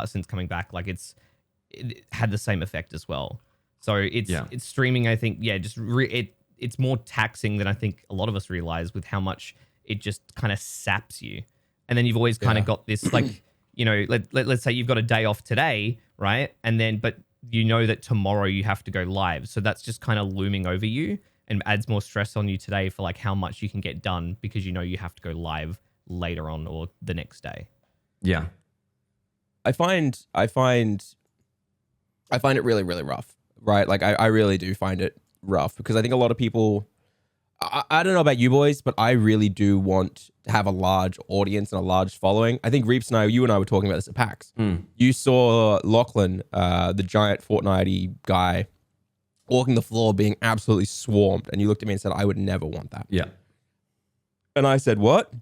since coming back, like it had the same effect as well. So it's streaming, I think, it's more taxing than I think a lot of us realize with how much it just kind of saps you. And then you've always kind of got this, like, you know, let's say you've got a day off today, right? And then, but you know that tomorrow you have to go live. So that's just kind of looming over you and adds more stress on you today for like how much you can get done because you know you have to go live later on or the next day. Yeah. I find it really, really rough, right? Like I really do find it rough because I think a lot of people, I don't know about you boys, but I really do want to have a large audience and a large following. I think Reapz and you and I were talking about this at PAX. You saw Lachlan, the giant Fortnite guy, walking the floor being absolutely swarmed. And you looked at me and said, I would never want that. Yeah. And I said, what?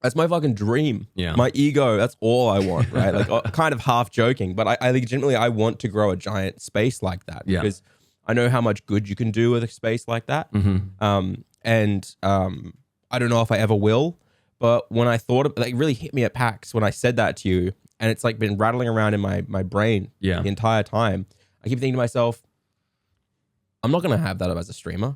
That's my fucking dream. Yeah. My ego, that's all I want, right? Like kind of half joking, but I legitimately, I want to grow a giant space like that because I know how much good you can do with a space like that. I don't know if I ever will, but when I thought of, like, it really hit me at PAX when I said that to you, and it's like been rattling around in my brain the entire time. I keep thinking to myself, I'm not going to have that as a streamer.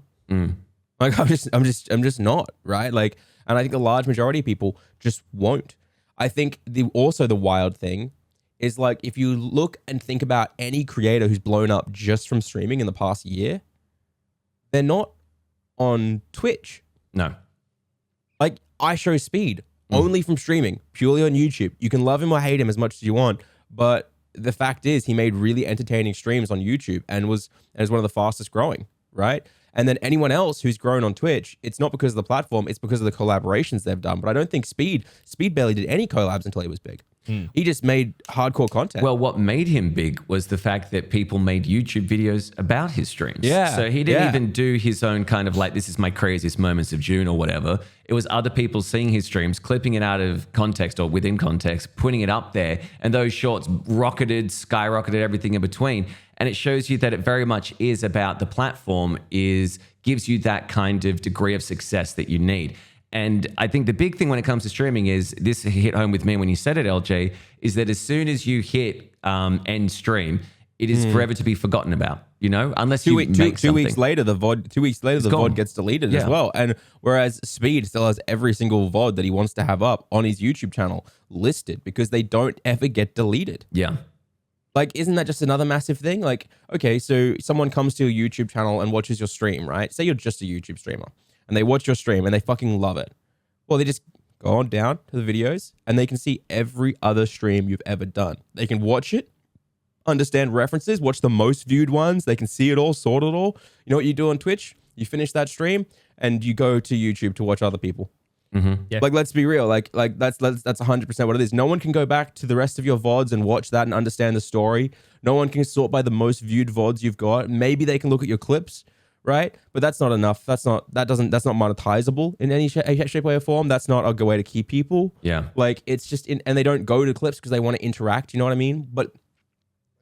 Like I'm just not, right? Like, and I think the large majority of people just won't. I think also the wild thing is, like, if you look and think about any creator who's blown up just from streaming in the past year, they're not on Twitch. No. Like, I show Speed only from streaming, purely on YouTube. You can love him or hate him as much as you want, but the fact is he made really entertaining streams on YouTube and is one of the fastest growing, right? And then anyone else who's grown on Twitch, it's not because of the platform, it's because of the collaborations they've done. But I don't think Speed barely did any collabs until he was big. He just made hardcore content. Well, what made him big was the fact that people made YouTube videos about his streams. Yeah. So he didn't even do his own kind of like, this is my craziest moments of June or whatever. It was other people seeing his streams, clipping it out of context or within context, putting it up there. And those shorts skyrocketed, everything in between. And it shows you that it very much is about the platform, gives you that kind of degree of success that you need. And I think the big thing when it comes to streaming is, this hit home with me when you said it, Eljay, is that as soon as you hit end stream, it is forever to be forgotten about, you know, unless you make something. 2 weeks later, the VOD gets deleted as well. And whereas Speed still has every single VOD that he wants to have up on his YouTube channel listed because they don't ever get deleted. Yeah. Like, isn't that just another massive thing? Like, okay, so someone comes to your YouTube channel and watches your stream, right? Say you're just a YouTube streamer and they watch your stream and they fucking love it. Well, they just go on down to the videos and they can see every other stream you've ever done. They can watch it, understand references, watch the most viewed ones. They can see it all, sort it all. You know what you do on Twitch? You finish that stream and you go to YouTube to watch other people. Yeah. Like, let's be real. Like that's 100% what it is. No one can go back to the rest of your VODs and watch that and understand the story. No one can sort by the most viewed VODs you've got. Maybe they can look at your clips, right? But that's not enough. That's not monetizable in any shape, way, or form. That's not a good way to keep people. Yeah. Like, it's just and they don't go to clips because they want to interact. You know what I mean? But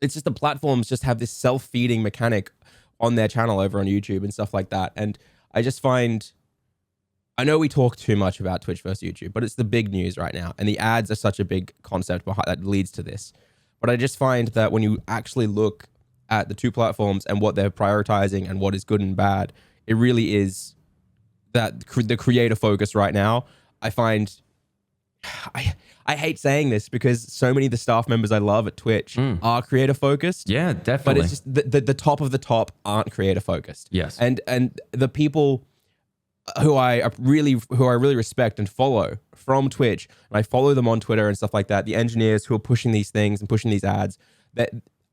it's just the platforms just have this self-feeding mechanic on their channel over on YouTube and stuff like that. And I just find, I know we talk too much about Twitch versus YouTube, but it's the big news right now. And the ads are such a big concept behind that leads to this. But I just find that when you actually look at the two platforms and what they're prioritizing and what is good and bad, it really is that the creator focus right now. I find, I hate saying this because so many of the staff members I love at Twitch are creator focused. Yeah, definitely. But it's just the top of the top aren't creator focused. Yes. And the people who I really respect and follow from Twitch, and I follow them on Twitter and stuff like that, the engineers who are pushing these things and pushing these ads, that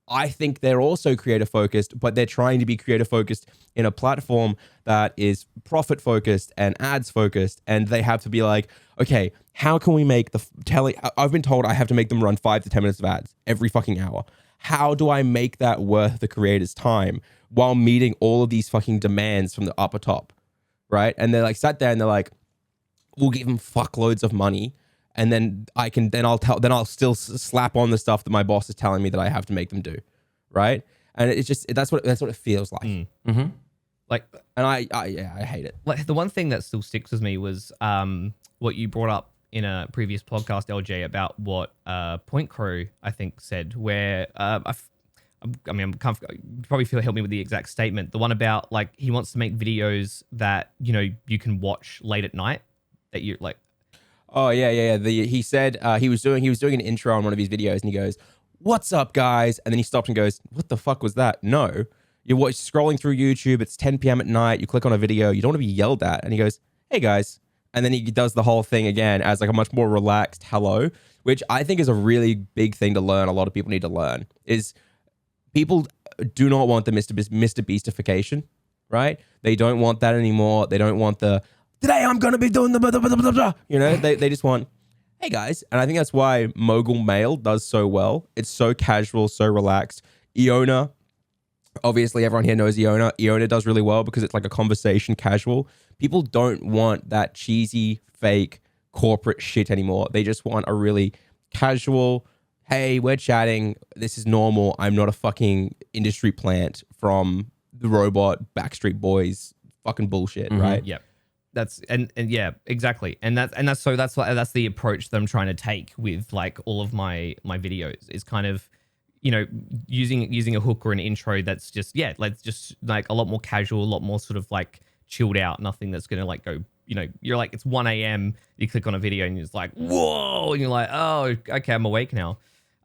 I think they're also creator focused, but they're trying to be creator focused in a platform that is profit focused and ads focused. And they have to be like, okay, how can we make I've been told I have to make them run 5 to 10 minutes of ads every fucking hour. How do I make that worth the creator's time while meeting all of these fucking demands from the upper top? Right? And they're like sat there and they're like, we'll give them fuckloads of money. And then I'll still slap on the stuff that my boss is telling me that I have to make them do, right? And it's just that's what it feels like. Mm-hmm. Like, and I hate it. Like, the one thing that still sticks with me was what you brought up in a previous podcast, Eljay, about what Point Crow I think said, where I I'm comfortable. You probably feel help me with the exact statement. The one about like he wants to make videos that you can watch late at night. That you like. Oh yeah. He said he was doing an intro on one of his videos, and he goes, "What's up, guys?" And then he stopped and goes, "What the fuck was that?" No, you're scrolling through YouTube. It's 10 p.m. at night. You click on a video. You don't want to be yelled at. And he goes, "Hey guys," and then he does the whole thing again as like a much more relaxed hello, which I think is a really big thing to learn. A lot of people need to learn is people do not want the Mr. Beastification, right? They don't want that anymore. They don't want the today I'm gonna be doing the blah, blah, blah, blah, blah. They just want, hey guys. And I think that's why Mogul Mail does so well. It's so casual, so relaxed. Iona, obviously everyone here knows Iona. Iona does really well because it's like a conversation casual. People don't want that cheesy, fake corporate shit anymore. They just want a really casual, hey, we're chatting. This is normal. I'm not a fucking industry plant from the robot Backstreet Boys fucking bullshit, right? Yep. That's and yeah, exactly. And that's the approach that I'm trying to take with like all of my videos is kind of, using a hook or an intro that's just like a lot more casual, a lot more sort of like chilled out, nothing that's gonna like go, you're like it's 1 a.m. You click on a video and you're just like, whoa, and you're like, oh, okay, I'm awake now.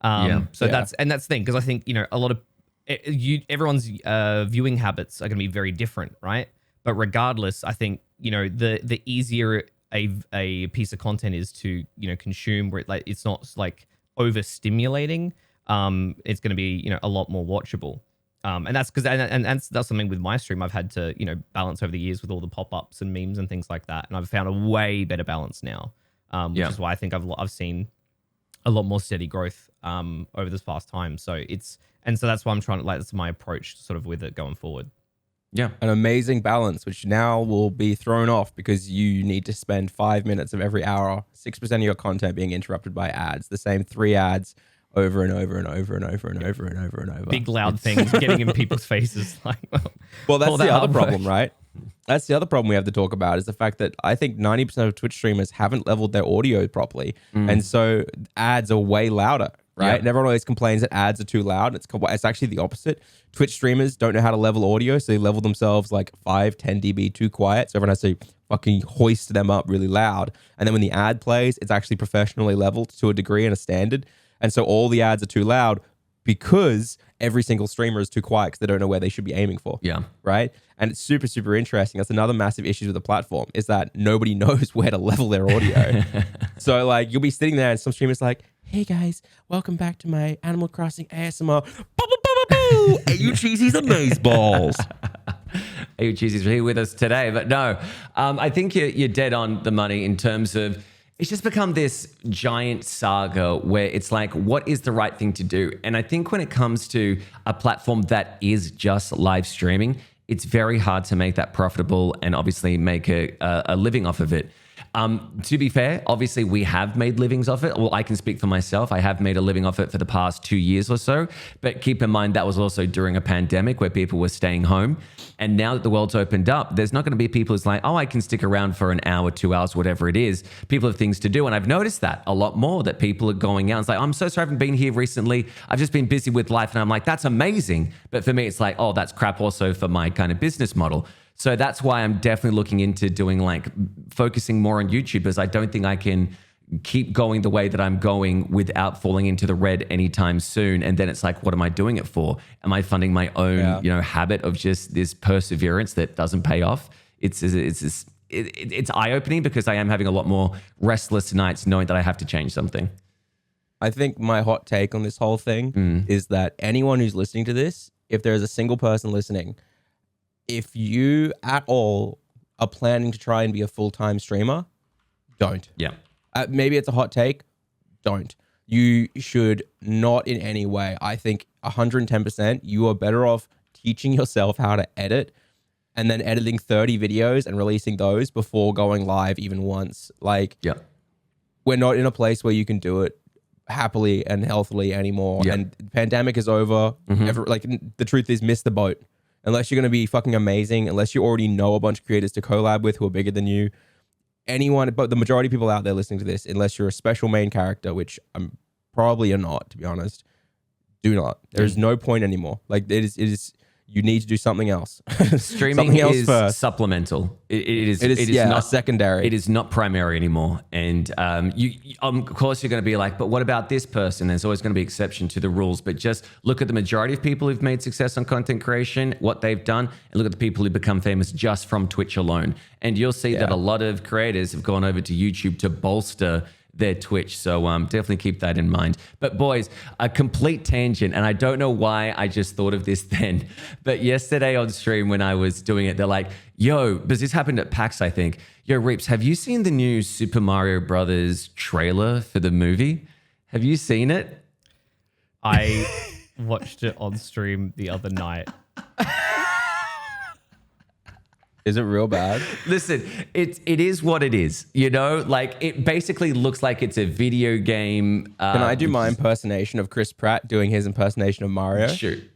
That's the thing, because I think a lot of everyone's viewing habits are gonna be very different, right? But regardless, I think the easier a piece of content is to consume, where it's not like overstimulating. It's going to be a lot more watchable. And that's because that's something with my stream I've had to balance over the years with all the pop-ups and memes and things like that. And I've found a way better balance now, which is why I think I've seen a lot more steady growth over this past time. So that's why I'm trying to that's my approach sort of with it going forward. Yeah. An amazing balance, which now will be thrown off because you need to spend 5 minutes of every hour, 6% of your content being interrupted by ads, the same 3 ads over and over and over and over and over and over and over. Big loud things getting in people's faces. Well, that's the other problem, right? That's the other problem we have to talk about is the fact that I think 90% of Twitch streamers haven't leveled their audio properly. And so ads are way louder, right? Yeah. And everyone always complains that ads are too loud. It's actually the opposite. Twitch streamers don't know how to level audio, so they level themselves like 5-10 dB too quiet. So everyone has to fucking hoist them up really loud. And then when the ad plays, it's actually professionally leveled to a degree and a standard. And so all the ads are too loud because every single streamer is too quiet because they don't know where they should be aiming for. Yeah. Right? And it's super, super interesting. That's another massive issue with the platform is that nobody knows where to level their audio. So like you'll be sitting there and some streamer's like, hey guys, welcome back to my Animal Crossing ASMR. Hey, you cheesies amazeballs. Hey, you cheesies are here with us today. But no, I think you're dead on the money in terms of it's just become this giant saga where it's like, what is the right thing to do? And I think when it comes to a platform that is just live streaming, it's very hard to make that profitable and obviously make a living off of it. To be fair, obviously we have made livings off it. Well, I can speak for myself. I have made a living off it for the past 2 years or so. But keep in mind that was also during a pandemic where people were staying home. And now that the world's opened up, there's not going to be people who's like, oh, I can stick around for an hour, 2 hours, whatever it is. People have things to do. And I've noticed that a lot more, that people are going out. It's like, I'm so sorry I haven't been here recently. I've just been busy with life. And I'm like, that's amazing. But for me, it's like, oh, that's crap also for my kind of business model. So that's why I'm definitely looking into doing like focusing more on YouTubers. I don't think I can keep going the way that I'm going without falling into the red anytime soon. And then it's like, what am I doing it for? Am I funding my own, habit of just this perseverance that doesn't pay off? It's eye-opening because I am having a lot more restless nights knowing that I have to change something. I think my hot take on this whole thing is that anyone who's listening to this, if there's a single person listening, if you at all are planning to try and be a full-time streamer, don't. Yeah. Maybe it's a hot take. Don't. You should not in any way. I think 110%, you are better off teaching yourself how to edit and then editing 30 videos and releasing those before going live even once. Like, we're not in a place where you can do it happily and healthily anymore. And the pandemic is over. The truth is, miss the boat. Unless you're going to be fucking amazing, unless you already know a bunch of creators to collab with who are bigger than you, anyone, but the majority of people out there listening to this, unless you're a special main character, which I'm probably not, to be honest, Do not. There is no point anymore. Like it is. You need to do something else. Streaming something else is first. supplemental. It is not secondary. It is not primary anymore. And of course, you're going to be like, but what about this person? There's always going to be exception to the rules. But just look at the majority of people who've made success on content creation, what they've done, and look at the people who become famous just from Twitch alone. And you'll see that a lot of creators have gone over to YouTube to bolster their Twitch. So definitely keep that in mind. But boys, a complete tangent, and I don't know why I just thought of this then, but yesterday on stream when I was doing it, they're like, yo, because this happened at PAX, I think. Yo, Reapz, have you seen the new Super Mario Brothers trailer for the movie? Have you seen it? I watched it on stream the other night. Is it real bad? Listen, it is what it is, you know? Like, it basically looks like it's a video game. Can I do my impersonation of Chris Pratt doing his impersonation of Mario? Shoot.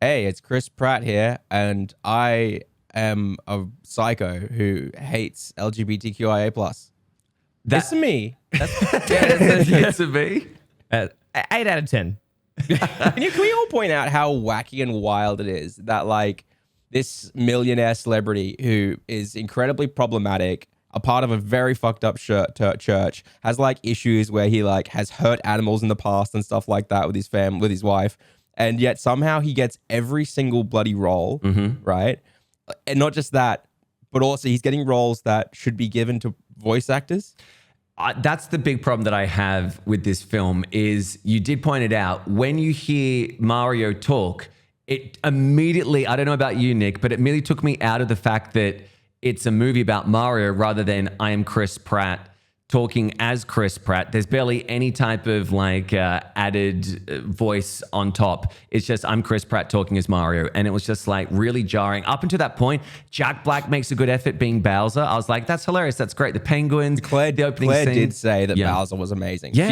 Hey, it's Chris Pratt here, and I am a psycho who hates LGBTQIA+. That's me. It's a me. 8 out of 10. Can we all point out how wacky and wild it is that like this millionaire celebrity who is incredibly problematic, a part of a very fucked up church, has like issues where he like has hurt animals in the past and stuff like that with his with his wife, and yet somehow he gets every single bloody role, right? And not just that, but also he's getting roles that should be given to voice actors. That's the big problem that I have with this film is you did point it out. When you hear Mario talk, it immediately, I don't know about you, Nick, but it immediately took me out of the fact that it's a movie about Mario rather than I am Chris Pratt talking as Chris Pratt. There's barely any type of like added voice on top. It's just I'm Chris Pratt talking as Mario. And it was just like really jarring. Up until that point, Jack Black makes a good effort being Bowser. I was like, that's hilarious. That's great. The penguins, the opening scene. Did say that Bowser was amazing. Yeah.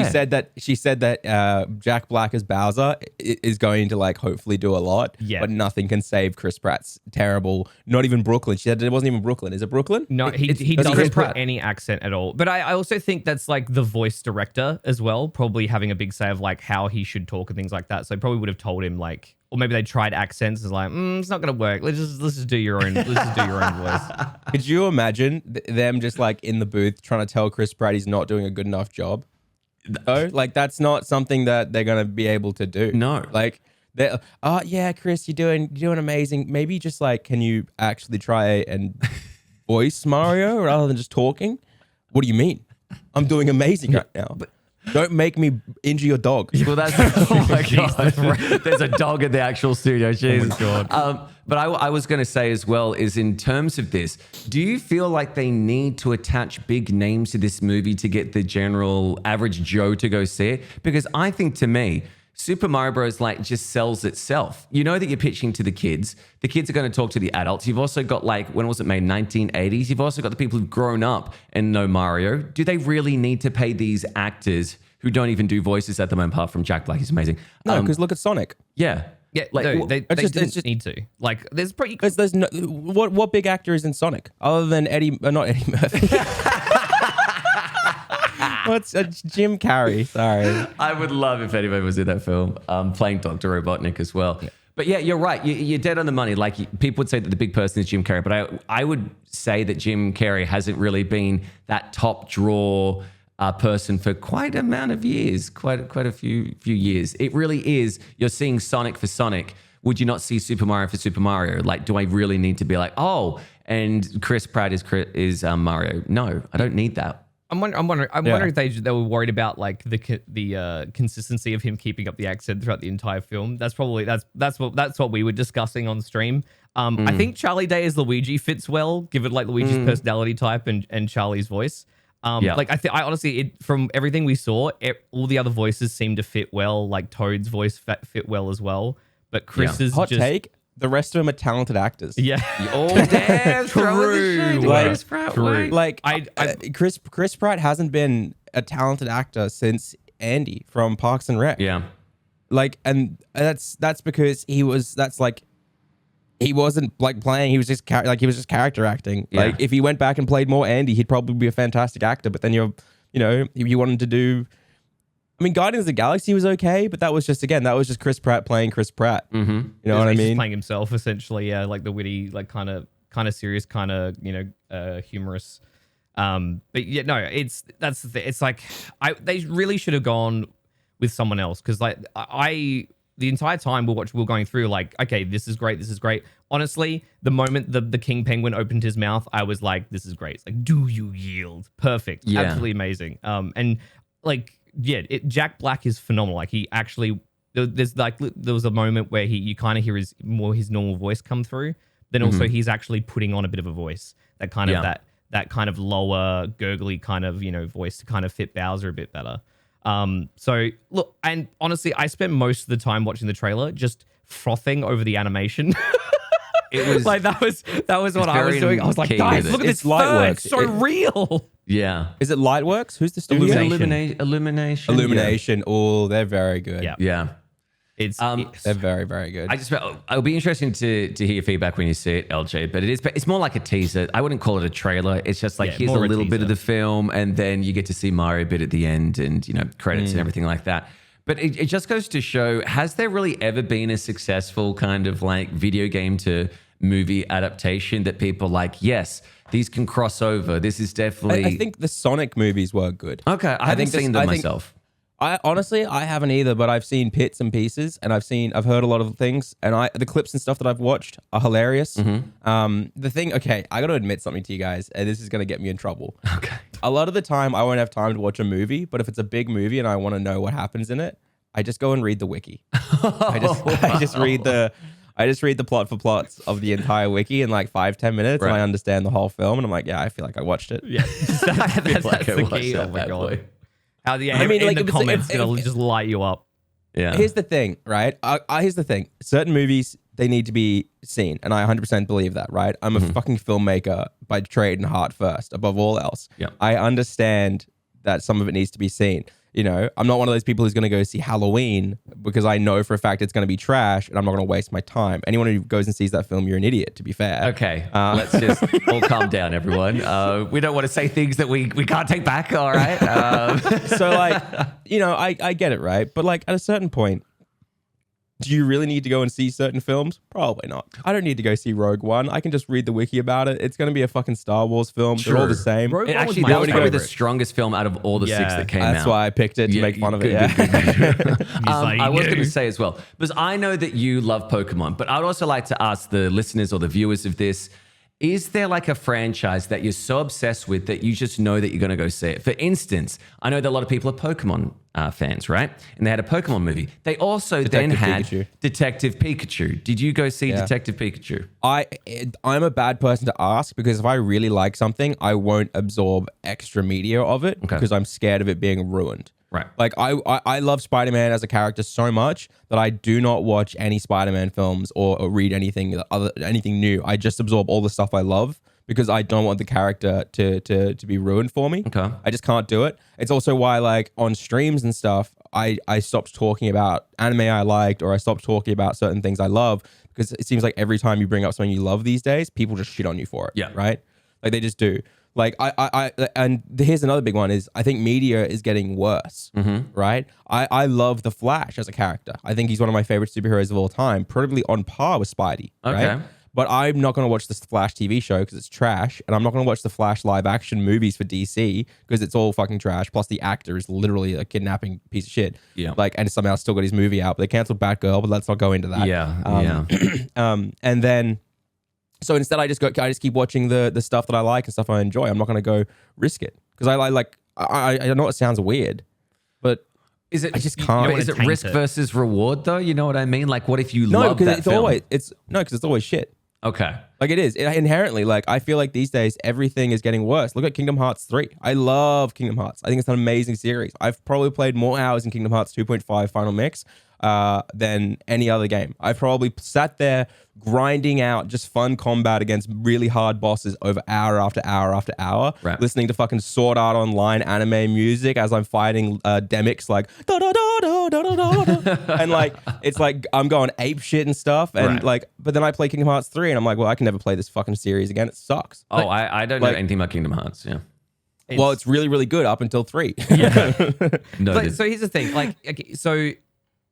She said that Jack Black as Bowser is going to like hopefully do a lot, but nothing can save Chris Pratt's terrible, not even Brooklyn. She said it wasn't even Brooklyn. Is it Brooklyn? No, he doesn't put any accent at all. But I also think that's like the voice director as well, probably having a big say of like how he should talk and things like that. So they probably would have told him like, or maybe they tried accents. It's like, it's not gonna work. Let's just do your own. Let's just do your own voice. Could you imagine them just like in the booth trying to tell Chris Pratt he's not doing a good enough job? No, like that's not something that they're gonna be able to do. No, like. Oh yeah, Chris, you're doing amazing. Maybe just like, can you actually try and voice Mario rather than just talking? What do you mean? I'm doing amazing right now. But don't make me injure your dog. Well, that's oh my god. There's a dog in the actual studio. Jeez. Oh my god. But I was going to say as well is in terms of this, do you feel like they need to attach big names to this movie to get the general average Joe to go see it? Because I think to me, Super Mario Bros. Like just sells itself. You know that you're pitching to the kids. The kids are going to talk to the adults. You've also got like, when was it made? 1980s. You've also got the people who've grown up and know Mario. Do they really need to pay these actors who don't even do voices at the moment, apart from Jack Black? He's amazing. No, because look at Sonic. Yeah. Yeah, like no, they didn't need to. Like, there's pretty. Because there's no what big actor is in Sonic other than not Eddie Murphy. What's Jim Carrey? Sorry. I would love if anybody was in that film, playing Dr. Robotnik as well. Yeah. But yeah, you're right. You're dead on the money. Like people would say that the big person is Jim Carrey, but I would say that Jim Carrey hasn't really been that top draw person for quite an amount of years, quite a few years. It really is. You're seeing Sonic for Sonic. Would you not see Super Mario for Super Mario? Like, do I really need to be like, oh, and Chris Pratt is Mario? No, I don't need that. I'm wondering if they were worried about like the consistency of him keeping up the accent throughout the entire film. That's what we were discussing on stream. I think Charlie Day as Luigi fits well, given like Luigi's personality type and Charlie's voice. Like I honestly, from everything we saw, all the other voices seem to fit well. Like Toad's voice fit well as well, but Chris's hot take. The rest of them are talented actors. Yeah. Oh, damn. True. Like Chris Pratt hasn't been a talented actor since Andy from Parks and Rec. Yeah. Like, and that's because he wasn't like playing. He was just character acting. Yeah. Like if he went back and played more Andy, he'd probably be a fantastic actor. But then you wanted to do I mean, Guardians of the Galaxy was okay, but that was just Chris Pratt playing Chris Pratt. You know what I He's mean? just playing himself essentially. Yeah, like the witty, like kind of serious, kind of humorous. But yeah, no, that's the thing. It's like they really should have gone with someone else because like the entire time we're going through like, okay, this is great. Honestly, the moment the King Penguin opened his mouth, I was like, this is great. It's like, do you yield? Perfect. Yeah. Absolutely amazing. And like, yeah, Jack Black is phenomenal. Like he actually, there was a moment where you kind of hear his normal voice come through. Then also he's actually putting on a bit of a voice that kind of that kind of lower gurgly kind of, voice to kind of fit Bowser a bit better. So look, and honestly, I spent most of the time watching the trailer just frothing over the animation. It was like that was what I was doing. I was like, guys, look at this fur. It's so real. Yeah. Is it Lightworks? Who's the studio? Illumination. Illumination. Oh, they're very good. Yeah. They're very, very good. It'll be interesting to hear your feedback when you see it, LJ. But it's more like a teaser. I wouldn't call it a trailer. It's just like here's a little bit of the film, and then you get to see Mario a bit at the end, and credits and everything like that. But it just goes to show: has there really ever been a successful kind of like video game to movie adaptation that people like? Yes, these can cross over. This is definitely. I think the Sonic movies were good. Okay, I haven't seen them myself. I haven't either, but I've seen bits and pieces, and I've heard a lot of things, and the clips and stuff that I've watched are hilarious. The thing, okay, I got to admit something to you guys, and this is gonna get me in trouble. Okay. A lot of the time, I won't have time to watch a movie, but if it's a big movie and I want to know what happens in it, I just go and read the wiki. I just read the plot for plots of the entire wiki in like 5-10 minutes, and I understand the whole film, and I'm like, yeah, I feel like I watched it. Yeah, that's the key. Oh my god. I mean, in the comments, it'll just light you up. Yeah. Here's the thing, right? Here's the thing. Certain movies, they need to be seen, and I 100% believe that, right? I'm a fucking filmmaker by trade and heart first, above all else. Yeah. I understand that some of it needs to be seen. I'm not one of those people who's going to go see Halloween because I know for a fact it's going to be trash and I'm not going to waste my time. Anyone who goes and sees that film, you're an idiot, to be fair. Okay, let's just all calm down, everyone. We don't want to say things that we can't take back, all right? So, like, I get it, right? But, like, at a certain point, do you really need to go and see certain films? Probably not. I don't need to go see Rogue One. I can just read the wiki about it. It's going to be a fucking Star Wars film. They're all the same. That was probably the strongest film out of all the 6 that came out. That's why I picked it to make fun of it. I was going to say as well, because I know that you love Pokemon, but I'd also like to ask the listeners or the viewers of this, is there like a franchise that you're so obsessed with that you just know that you're going to go see it? For instance, I know that a lot of people are Pokemon fans, right? And they had a Pokemon movie. They also then had Detective Pikachu. Did you go see Detective Pikachu? I'm a bad person to ask because if I really like something, I won't absorb extra media of it because I'm scared of it being ruined. Right. Like I love Spider-Man as a character so much that I do not watch any Spider-Man films or read anything new. I just absorb all the stuff I love because I don't want the character to be ruined for me. Okay. I just can't do it. It's also why, like, on streams and stuff, I stopped talking about anime I liked or I stopped talking about certain things I love because it seems like every time you bring up something you love these days, people just shit on you for it. Yeah. Right? Like, they just do. Like, here's another big one is I think media is getting worse, right? I love The Flash as a character. I think he's one of my favorite superheroes of all time, probably on par with Spidey, right? But I'm not going to watch the Flash TV show because it's trash, and I'm not going to watch the Flash live action movies for DC because it's all fucking trash. Plus, the actor is literally a kidnapping piece of shit. Yeah. Like, and somehow still got his movie out. But they canceled Batgirl, but let's not go into that. And then. So instead, I just keep watching the stuff that I like and stuff I enjoy. I'm not going to go risk it because I know it sounds weird, but is it? I just can't. Is it risk versus reward though? You know what I mean? Like, what if you love that film? Because it's always shit. Okay. Like it is inherently. Like I feel like these days everything is getting worse. Look at Kingdom Hearts 3. I love Kingdom Hearts. I think it's an amazing series. I've probably played more hours in Kingdom Hearts 2.5 Final Mix than any other game. I've probably sat there grinding out just fun combat against really hard bosses over hour after hour after hour, listening to fucking Sword Art Online anime music as I'm fighting Demics like da da da da da da da, and like it's like I'm going ape shit and stuff, and like, but then I play Kingdom Hearts 3 and I'm like, well, I can never play this fucking series again. It sucks. Oh, I don't know anything about Kingdom Hearts. Yeah. Well, it's really, really good up until 3. No, But, so here's the thing, like, okay, so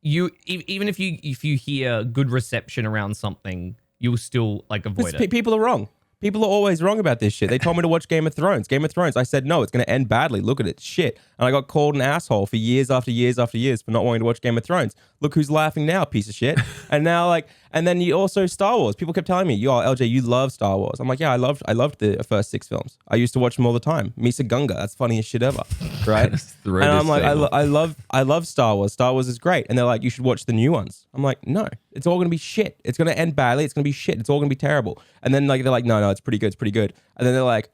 even if you hear good reception around something, you'll still like avoid it. People are wrong. People are always wrong about this shit. They told me to watch Game of Thrones. Game of Thrones. I said, no, it's going to end badly. Look at it. Shit. And I got called an asshole for years after years after years for not wanting to watch Game of Thrones. Look who's laughing now, piece of shit. And now, like, and then you also Star Wars. People kept telling me, yo, Eljay, you love Star Wars. I'm like, yeah, I loved the first 6 films. I used to watch them all the time. Misa Gunga. That's funniest shit ever. Right? And I'm like, I love Star Wars. Star Wars is great. And they're like, you should watch the new ones. I'm like, no, it's all going to be shit. It's going to end badly. It's going to be shit. It's all going to be terrible. And then like, they're like, no, it's pretty good. It's pretty good. And then they're like,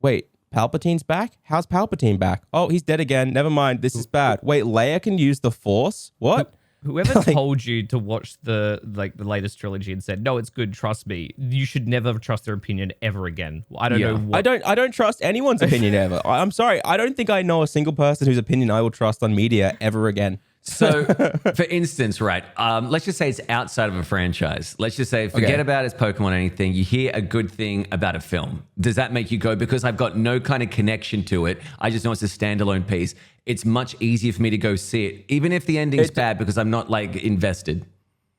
wait, Palpatine's back? How's Palpatine back? Oh, he's dead again. Never mind. This is bad. Wait, Leia can use the Force? What? Whoever told you to watch the latest trilogy and said, no, it's good, trust me, you should never trust their opinion ever again. I don't know what. I don't trust anyone's opinion ever. I'm sorry. I don't think I know a single person whose opinion I will trust on media ever again. So, for instance, right, let's just say it's outside of a franchise. Let's just say, forget about it's Pokemon or anything. You hear a good thing about a film. Does that make you go, because I've got no kind of connection to it, I just know it's a standalone piece, it's much easier for me to go see it, even if the ending's bad, because I'm not, like, invested?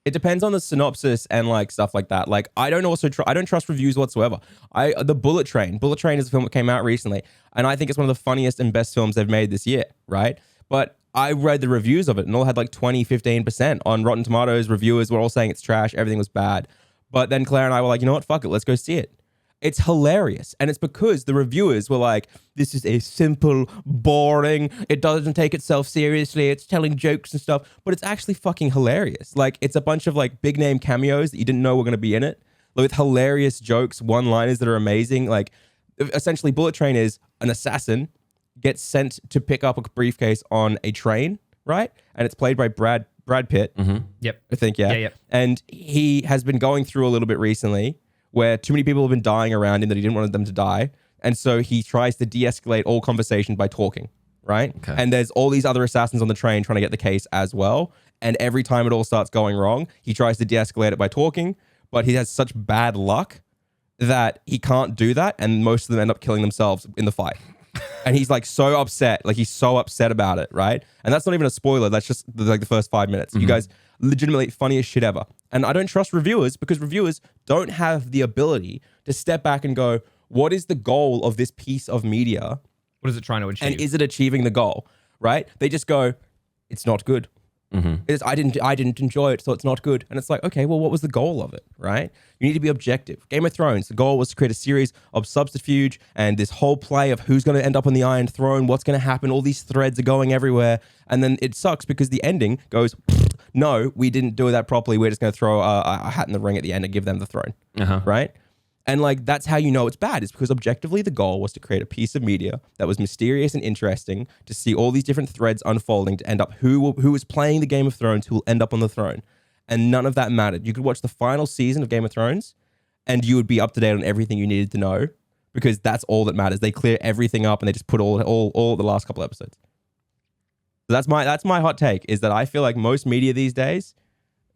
It depends on the synopsis and like stuff like that. Like I don't trust reviews whatsoever. The Bullet Train is a film that came out recently, and I think it's one of the funniest and best films they've made this year, right? But I read the reviews of it and all had like 20-15% on Rotten Tomatoes. Reviewers were all saying it's trash, everything was bad. But then Claire and I were like, you know what, fuck it, let's go see it. It's hilarious. And it's because the reviewers were like, this is a simple, boring, it doesn't take itself seriously, it's telling jokes and stuff, but it's actually fucking hilarious. Like, it's a bunch of like big name cameos that you didn't know were going to be in it, with hilarious jokes, one-liners that are amazing. Like, essentially, Bullet Train is an assassin gets sent to pick up a briefcase on a train, right? And it's played by Brad Pitt. Mm-hmm. Yep. I think, yeah. Yeah. And he has been going through a little bit recently where too many people have been dying around him that he didn't want them to die. And so he tries to de-escalate all conversation by talking, right? Okay. And there's all these other assassins on the train trying to get the case as well. And every time it all starts going wrong, he tries to de-escalate it by talking, but he has such bad luck that he can't do that. And most of them end up killing themselves in the fight. And he's like so upset. Like he's so upset about it, right? And that's not even a spoiler. That's just like the first 5 minutes. Mm-hmm. You guys, legitimately funniest shit ever. And I don't trust reviewers because reviewers don't have the ability to step back and go, what is the goal of this piece of media? What is it trying to achieve? And is it achieving the goal, right? They just go, it's not good. Mm-hmm. I didn't enjoy it, so it's not good. And it's like, okay, well, what was the goal of it, right? You need to be objective. Game of Thrones, the goal was to create a series of subterfuge and this whole play of who's going to end up on the Iron Throne, what's going to happen, all these threads are going everywhere. And then it sucks because the ending goes, no, we didn't do that properly. We're just going to throw a hat in the ring at the end and give them the throne, right? And like, that's how you know it's bad. It's because objectively the goal was to create a piece of media that was mysterious and interesting, to see all these different threads unfolding to end up who is playing the Game of Thrones, who will end up on the throne. And none of that mattered. You could watch the final season of Game of Thrones and you would be up to date on everything you needed to know because that's all that matters. They clear everything up and they just put all the last couple episodes. So that's my hot take, is that I feel like most media these days,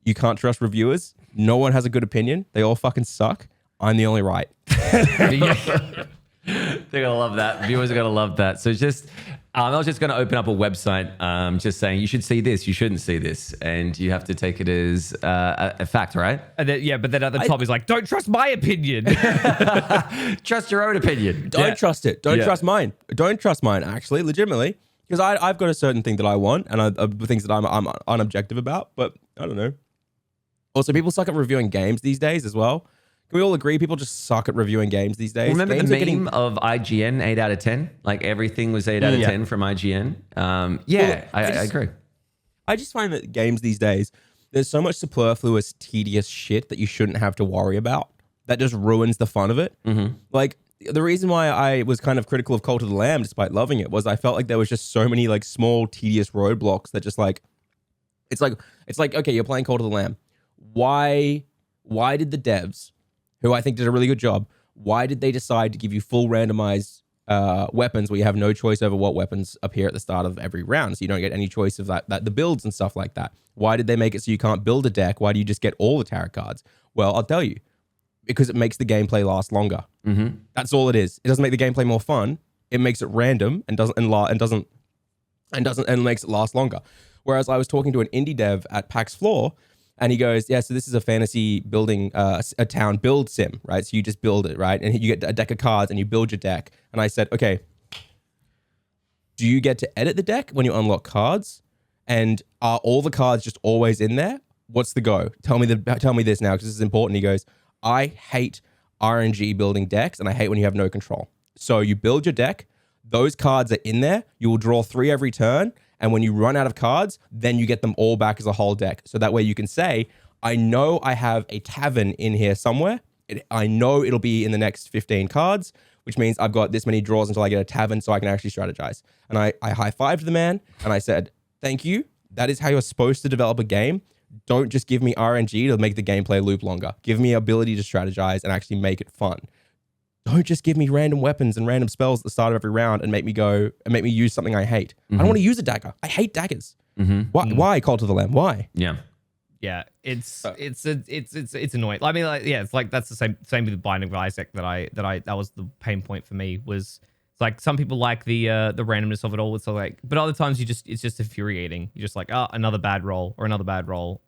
you can't trust reviewers. No one has a good opinion. They all fucking suck. I'm the only right. They're gonna love that. Viewers are gonna love that. So just, I was just gonna open up a website, just saying you should see this, you shouldn't see this, and you have to take it as a fact, right? And then, but then at the top is like, don't trust my opinion. Trust your own opinion. Don't trust it. Don't trust mine. Don't trust mine. Actually, legitimately, because I've got a certain thing that I want, and things that I'm unobjective about. But I don't know. Also, people suck at reviewing games these days as well. Can we all agree people just suck at reviewing games these days? Remember games the meme of IGN 8 out of 10? Like everything was 8 out of 10 from IGN. I agree. I just find that games these days, there's so much superfluous, tedious shit that you shouldn't have to worry about. That just ruins the fun of it. Mm-hmm. Like the reason why I was kind of critical of Cult of the Lamb, despite loving it, was I felt like there was just so many like small, tedious roadblocks that just like, it's like okay, you're playing Cult of the Lamb. Why did the devs, who I think did a really good job, why did they decide to give you full randomized weapons where you have no choice over what weapons appear at the start of every round? So you don't get any choice of that the builds and stuff like that. Why did they make it so you can't build a deck? Why do you just get all the tarot cards? Well, I'll tell you, because it makes the gameplay last longer. Mm-hmm. That's all it is. It doesn't make the gameplay more fun. it makes it random and makes it last longer. Whereas I was talking to an indie dev at PAX Floor, and he goes, yeah, so this is a fantasy building, a town build sim, right? So you just build it, right? And you get a deck of cards and you build your deck. And I said, okay, do you get to edit the deck when you unlock cards? And are all the cards just always in there? What's the go? Tell me this now, because this is important. He goes, I hate RNG building decks, and I hate when you have no control. So you build your deck, those cards are in there, you will draw 3 every turn, and when you run out of cards, then you get them all back as a whole deck. So that way you can say, I know I have a tavern in here somewhere. I know it'll be in the next 15 cards, which means I've got this many draws until I get a tavern so I can actually strategize. And I high-fived the man, and I said, thank you. That is how you're supposed to develop a game. Don't just give me RNG to make the gameplay loop longer. Give me ability to strategize and actually make it fun. Don't just give me random weapons and random spells at the start of every round and make me use something I hate. I don't want to use a dagger. I hate daggers. Why Cult of the Lamb? Why? Yeah, it's annoying. I mean, like, yeah, it's like that's the same with Binding of Isaac that was the pain point for me. Was it's like some people like the randomness of it all. It's like, but other times it's just infuriating. You're just like, oh, another bad roll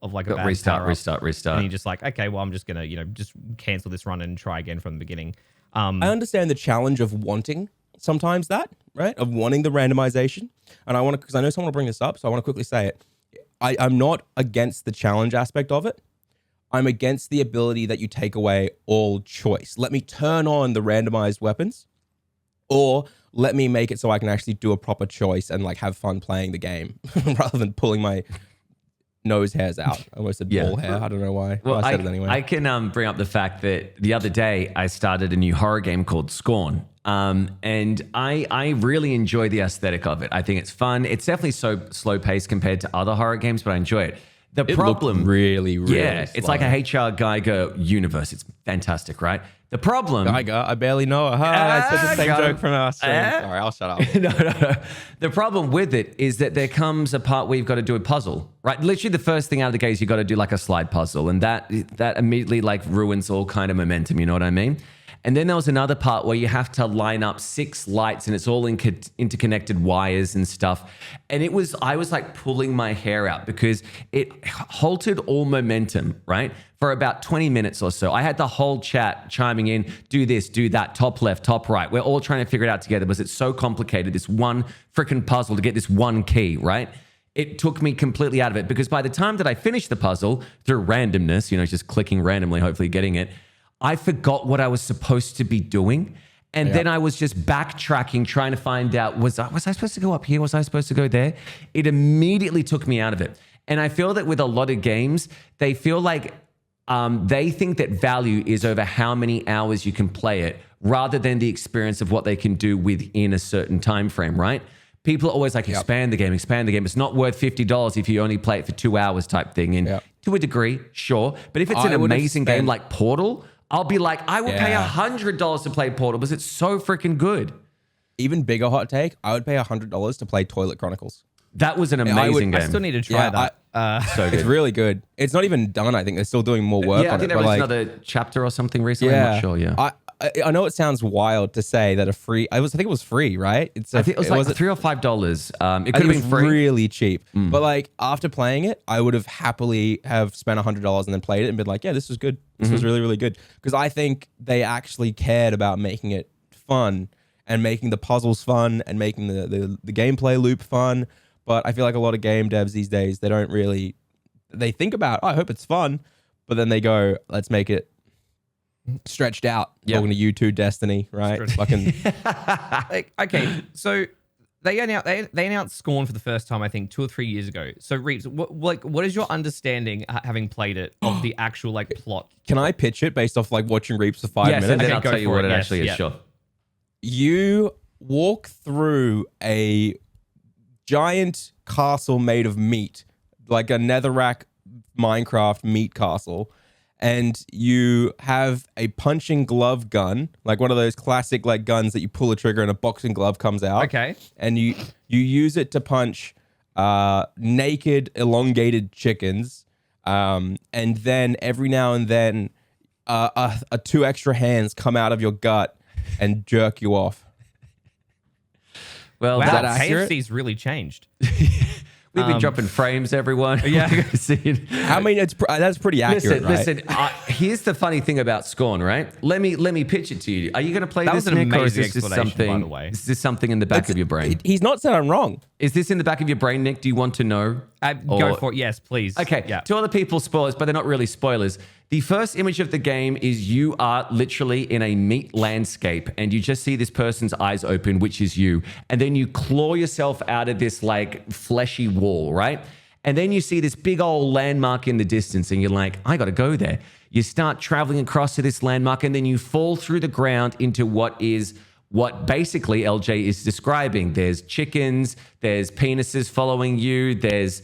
of like a bad restart. And you're just like, okay, well, I'm just gonna just cancel this run and try again from the beginning. I understand the challenge of wanting sometimes that, right? Of wanting the randomization. And I want to, because I know someone will bring this up, so I want to quickly say it. I'm not against the challenge aspect of it. I'm against the ability that you take away all choice. Let me turn on the randomized weapons, or let me make it so I can actually do a proper choice and like have fun playing the game rather than pulling my nose hairs out. I almost said ball hair. I don't know why. Well, I said it anyway. I can bring up the fact that the other day I started a new horror game called Scorn. And I really enjoy the aesthetic of it. I think it's fun. It's definitely so slow paced compared to other horror games, but I enjoy it. The problem, looked really yeah, slow. it's like a H.R. Geiger universe. It's fantastic, right? The problem, Geiger, I barely know her. I said the same joke from our stream. Sorry, I'll shut up. No. The problem with it is that there comes a part where you've got to do a puzzle, right? Literally, the first thing out of the gate is you got to do like a slide puzzle, and that immediately like ruins all kind of momentum. You know what I mean? And then there was another part where you have to line up 6 lights and it's all interconnected wires and stuff. And I was like pulling my hair out because it halted all momentum, right? For about 20 minutes or so. I had the whole chat chiming in, do this, do that, top left, top right. We're all trying to figure it out together because it's so complicated, this one freaking puzzle to get this one key, right? It took me completely out of it because by the time that I finished the puzzle through randomness, just clicking randomly, hopefully getting it, I forgot what I was supposed to be doing. And then I was just backtracking, trying to find out, was I supposed to go up here? Was I supposed to go there? It immediately took me out of it. And I feel that with a lot of games, they feel like they think that value is over how many hours you can play it rather than the experience of what they can do within a certain time frame, right? People are always like, expand the game. It's not worth $50 if you only play it for 2 hours type thing. And to a degree, sure. But if it's an amazing game like Portal, I'll be like, I will pay $100 to play Portal because it's so freaking good. Even bigger hot take, I would pay $100 to play Toilet Chronicles. That was an amazing game. I still need to try that. So good. It's really good. It's not even done. I think they're still doing more work on it. Yeah, I think there was another chapter or something recently. Yeah, I'm not sure, yeah. I know it sounds wild to say that I think it was free, right? I think it was like $3 or $5. It could have been free. Really cheap. But like after playing it, I would have happily have spent $100 and then played it and been like, yeah, this was good. This was really, really good. Because I think they actually cared about making it fun and making the puzzles fun and making the gameplay loop fun. But I feel like a lot of game devs these days, they think about, I hope it's fun. But then they go, let's make it stretched out. Talking to you two, Destiny, right? Fucking okay, so they announced Scorn for the first time, I think 2 or 3 years ago. So Reapz, what is your understanding, having played it, of the actual like plot? Can I pitch it based off like watching Reapz for 5 minutes? And then I'll tell you what it actually is. Sure. You walk through a giant castle made of meat, like a netherrack Minecraft meat castle. And you have a punching glove gun, like one of those classic like guns that you pull a trigger and a boxing glove comes out. Okay. And you use it to punch naked, elongated chickens. And then every now and then 2 extra hands come out of your gut and jerk you off. Well, Wow, that accurate? KFC's really changed. we've been dropping frames, everyone. Yeah. I mean, that's pretty accurate, right? Listen. Here's the funny thing about Scorn, right? Let me pitch it to you. Are you going to play That this, was an Nick, or is amazing this just explanation, something? by the way. Is this something in the back of your brain? He's not said I'm wrong. Is this in the back of your brain, Nick? Do you want to know? Go for it. Yes, please. Okay. Yeah. To other people, spoilers, but they're not really spoilers. The first image of the game is you are literally in a meat landscape and you just see this person's eyes open, which is you. And then you claw yourself out of this like fleshy wall, right? And then you see this big old landmark in the distance and you're like, I got to go there. You start traveling across to this landmark and then you fall through the ground into what basically Eljay is describing. There's chickens, there's penises following you, there's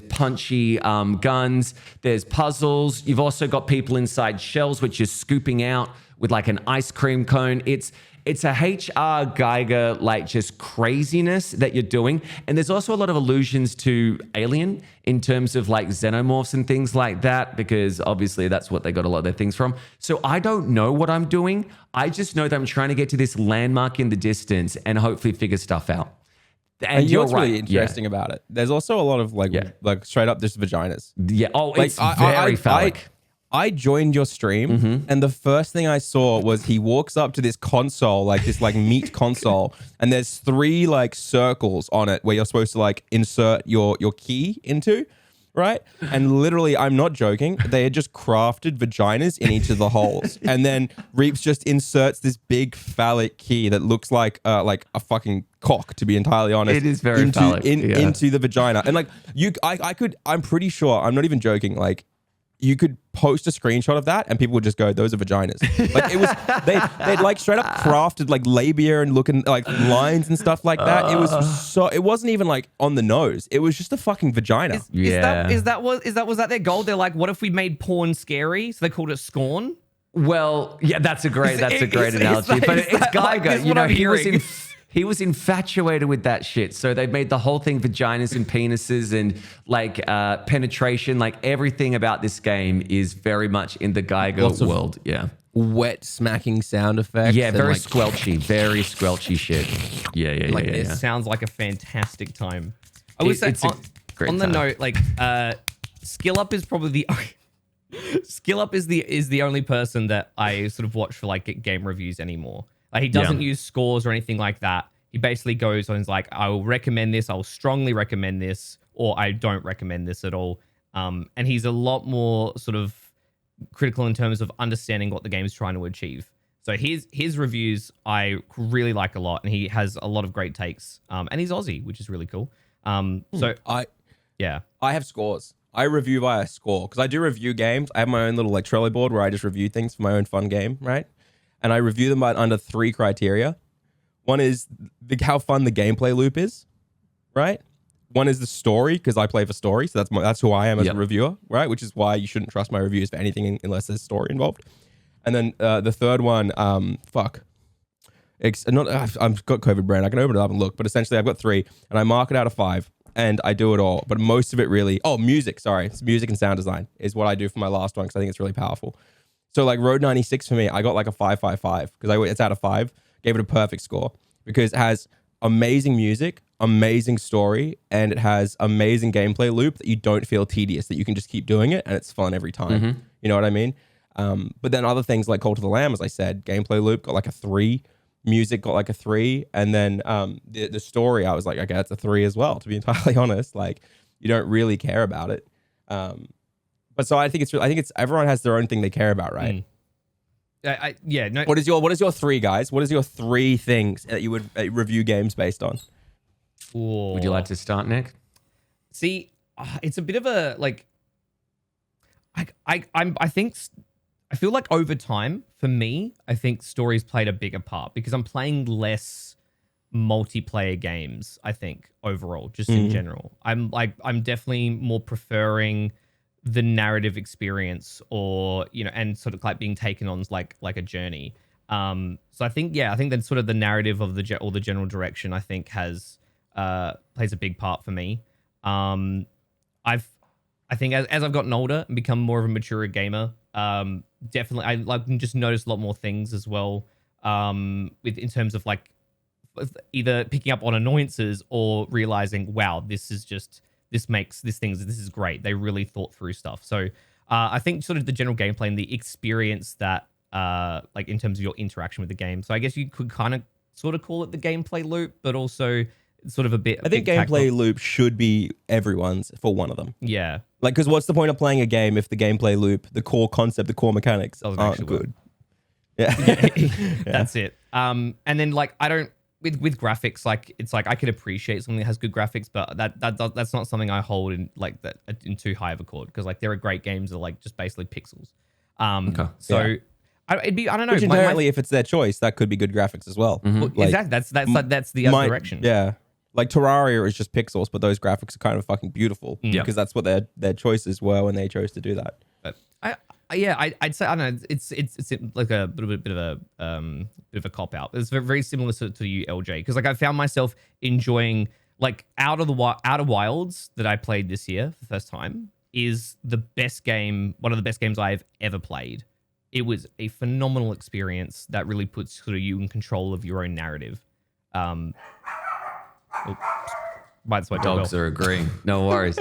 punchy guns, there's puzzles. You've also got people inside shells, which is scooping out with like an ice cream cone. It's a HR Geiger, like just craziness that you're doing. And there's also a lot of allusions to Alien in terms of like xenomorphs and things like that, because obviously that's what they got a lot of their things from. So I don't know what I'm doing. I just know that I'm trying to get to this landmark in the distance and hopefully figure stuff out. And you know you're what's right. really interesting about it? There's also a lot of like straight up just vaginas. Yeah. Oh, Like, it's very phallic. I joined your stream and the first thing I saw was he walks up to this console, like this like meat console, and there's 3 like circles on it where you're supposed to like insert your key into, right? And literally, I'm not joking, they had just crafted vaginas in each of the holes. And then Reapz just inserts this big phallic key that looks like a fucking cock, to be entirely honest. It is very phallic. Into the vagina. And like I'm pretty sure, I'm not even joking, like you could post a screenshot of that and people would just go, those are vaginas. Like it was, they'd like straight up crafted like labia and looking like lines and stuff like that. It wasn't even like on the nose. It was just a fucking vagina. Was that their goal? They're like, what if we made porn scary? So they called it Scorn? Well, yeah, that's a great analogy. But it's Geiger. You know, he was infatuated with that shit. So they made the whole thing vaginas and penises and like penetration. Like everything about this game is very much in the Geiger world. Yeah. Wet smacking sound effects. Yeah, very like, squelchy shit. Yeah. It sounds like a fantastic time. I would say It's a great on the time. note, like Skill Up is probably the Skill Up is the only person that I sort of watch for like game reviews anymore. Like he doesn't use scores or anything like that. He basically goes on and is like, I will recommend this, I'll strongly recommend this, or I don't recommend this at all. And he's a lot more sort of critical in terms of understanding what the game is trying to achieve. So his reviews I really like a lot, and he has a lot of great takes. And he's Aussie, which is really cool. So I have scores. I review via score because I do review games. I have my own little like Trello board where I just review things for my own fun game, right? And I review them under 3 criteria. One is how fun the gameplay loop is, right? One is the story, because I play for story, so that's who I am as a reviewer, right? Which is why you shouldn't trust my reviews for anything unless there's story involved. And then the third one, I've got COVID brain. I can open it up and look, but essentially I've got 3, and I mark it out of 5, and I do it all. But most of it really, music. Sorry, it's music and sound design is what I do for my last one because I think it's really powerful. So like Road 96 for me, I got like a 5.55 because it's out of 5. Gave it a perfect score because it has amazing music, amazing story, and it has amazing gameplay loop that you don't feel tedious, that you can just keep doing it and it's fun every time. You know what I mean? But then other things like Call to the Lamb, as I said, gameplay loop got like a 3, music got like a 3, and then the story, I was like, okay, that's a 3 as well, to be entirely honest. Like you don't really care about it. But so I think it's everyone has their own thing they care about, right? No. What is your 3, guys? What is your 3 things that you would review games based on? Would you like to start, Nick? See, it's a bit of a like. I feel like over time for me, I think stories played a bigger part because I'm playing less multiplayer games. I think overall, just in general, I'm definitely more preferring the narrative experience, or and sort of like being taken on like a journey. So I think that sort of the narrative of the general direction I think has plays a big part for me. I think as I've gotten older and become more of a mature gamer, definitely I just noticed a lot more things as well. In terms of like either picking up on annoyances or realizing, wow, this is great. They really thought through stuff. So I think sort of the general gameplay and the experience that like in terms of your interaction with the game. So I guess you could kind of sort of call it the gameplay loop, but also sort of a bit. I think gameplay loop should be everyone's for one of them. Yeah. Like, because what's the point of playing a game if the gameplay loop, the core concept, the core mechanics aren't good? Yeah. That's it. And then like I don't with graphics, like it's like I could appreciate something that has good graphics, but that's not something I hold in like that in too high of a chord, because like there are great games that are like just basically pixels. So it'd be, I don't know. Which inherently, if it's their choice, that could be good graphics as well. Like, exactly. That's the other direction. Yeah. Like Terraria is just pixels, but those graphics are kind of fucking beautiful because that's what their choices were when they chose to do that. But I'd say, I don't know, it's like a bit of a cop out. It's very similar to you, Eljay, because like I found myself enjoying like Outer Wilds that I played this year for the first time is the best game, one of the best games I've ever played. It was a phenomenal experience that really puts sort of you in control of your own narrative. Dogs are agreeing. No worries.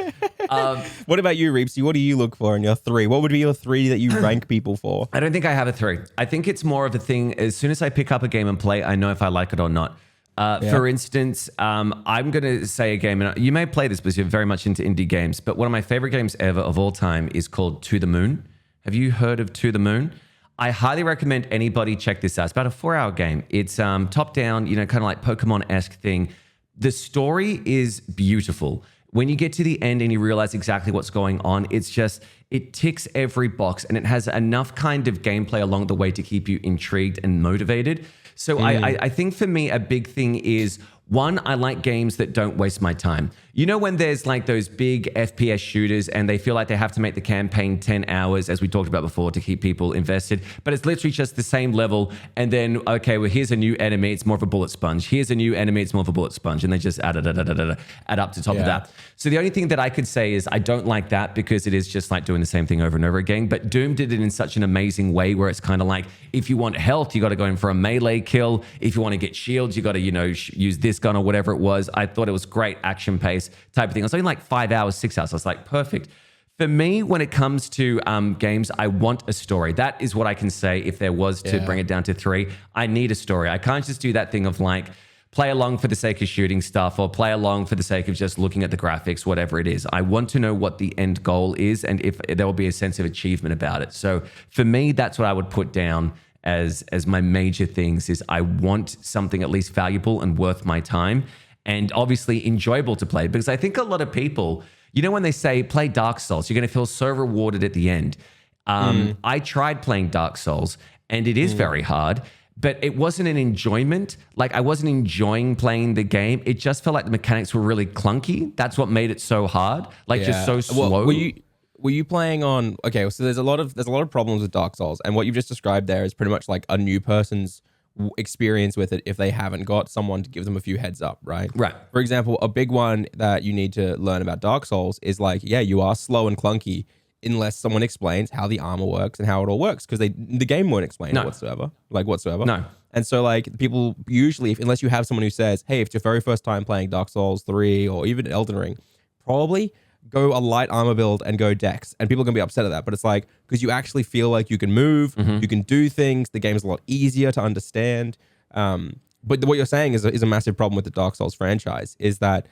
What about you, Reapsy? What do you look for in your 3? What would be your 3 that you rank people for? I don't think I have a 3. I think it's more of a thing. As soon as I pick up a game and play, I know if I like it or not. For instance, I'm going to say a game, and you may play this because you're very much into indie games, but one of my favorite games ever of all time is called To the Moon. Have you heard of To the Moon? I highly recommend anybody check this out. It's about a 4-hour game. It's top-down, kind of like Pokemon-esque thing. The story is beautiful. When you get to the end and you realize exactly what's going on, it ticks every box, and it has enough kind of gameplay along the way to keep you intrigued and motivated. So I think for me, a big thing is, one, I like games that don't waste my time. You know when there's like those big FPS shooters and they feel like they have to make the campaign 10 hours, as we talked about before, to keep people invested, but it's literally just the same level. And then, okay, well, here's a new enemy. It's more of a bullet sponge. Here's a new enemy. It's more of a bullet sponge. And they just add up to top of that. So the only thing that I could say is I don't like that, because it is just like doing the same thing over and over again. But Doom did it in such an amazing way where it's kind of like, if you want health, you got to go in for a melee kill. If you want to get shields, you got to, use this gun or whatever it was. I thought it was great action pace type of thing. I was only like 5 hours, 6 hours. I was like, perfect. For me, when it comes to games, I want a story. That is what I can say. If there was to bring it down to 3, I need a story. I can't just do that thing of like play along for the sake of shooting stuff or play along for the sake of just looking at the graphics, whatever it is. I want to know what the end goal is and if there will be a sense of achievement about it. So for me, that's what I would put down as my major things is I want something at least valuable and worth my time, and obviously enjoyable to play. Because I think a lot of people, when they say play Dark Souls, you're going to feel so rewarded at the end. I tried playing Dark Souls, and it is very hard, but it wasn't an enjoyment. Like I wasn't enjoying playing the game. It just felt like the mechanics were really clunky. That's what made it so hard. Just so slow. Well, were you playing on? Okay, so there's a lot of problems with Dark Souls, and what you've just described there is pretty much like a new person's experience with it if they haven't got someone to give them a few heads up, right? Right. For example, a big one that you need to learn about Dark Souls is like, you are slow and clunky unless someone explains how the armor works and how it all works, because the game won't explain it whatsoever. No. And so like people usually, unless you have someone who says, hey, if it's your very first time playing Dark Souls 3 or even Elden Ring, probably go a light armor build and go Dex, and people are gonna be upset at that. But it's like, because you actually feel like you can move, you can do things. The game's a lot easier to understand. But what you're saying is a massive problem with the Dark Souls franchise is that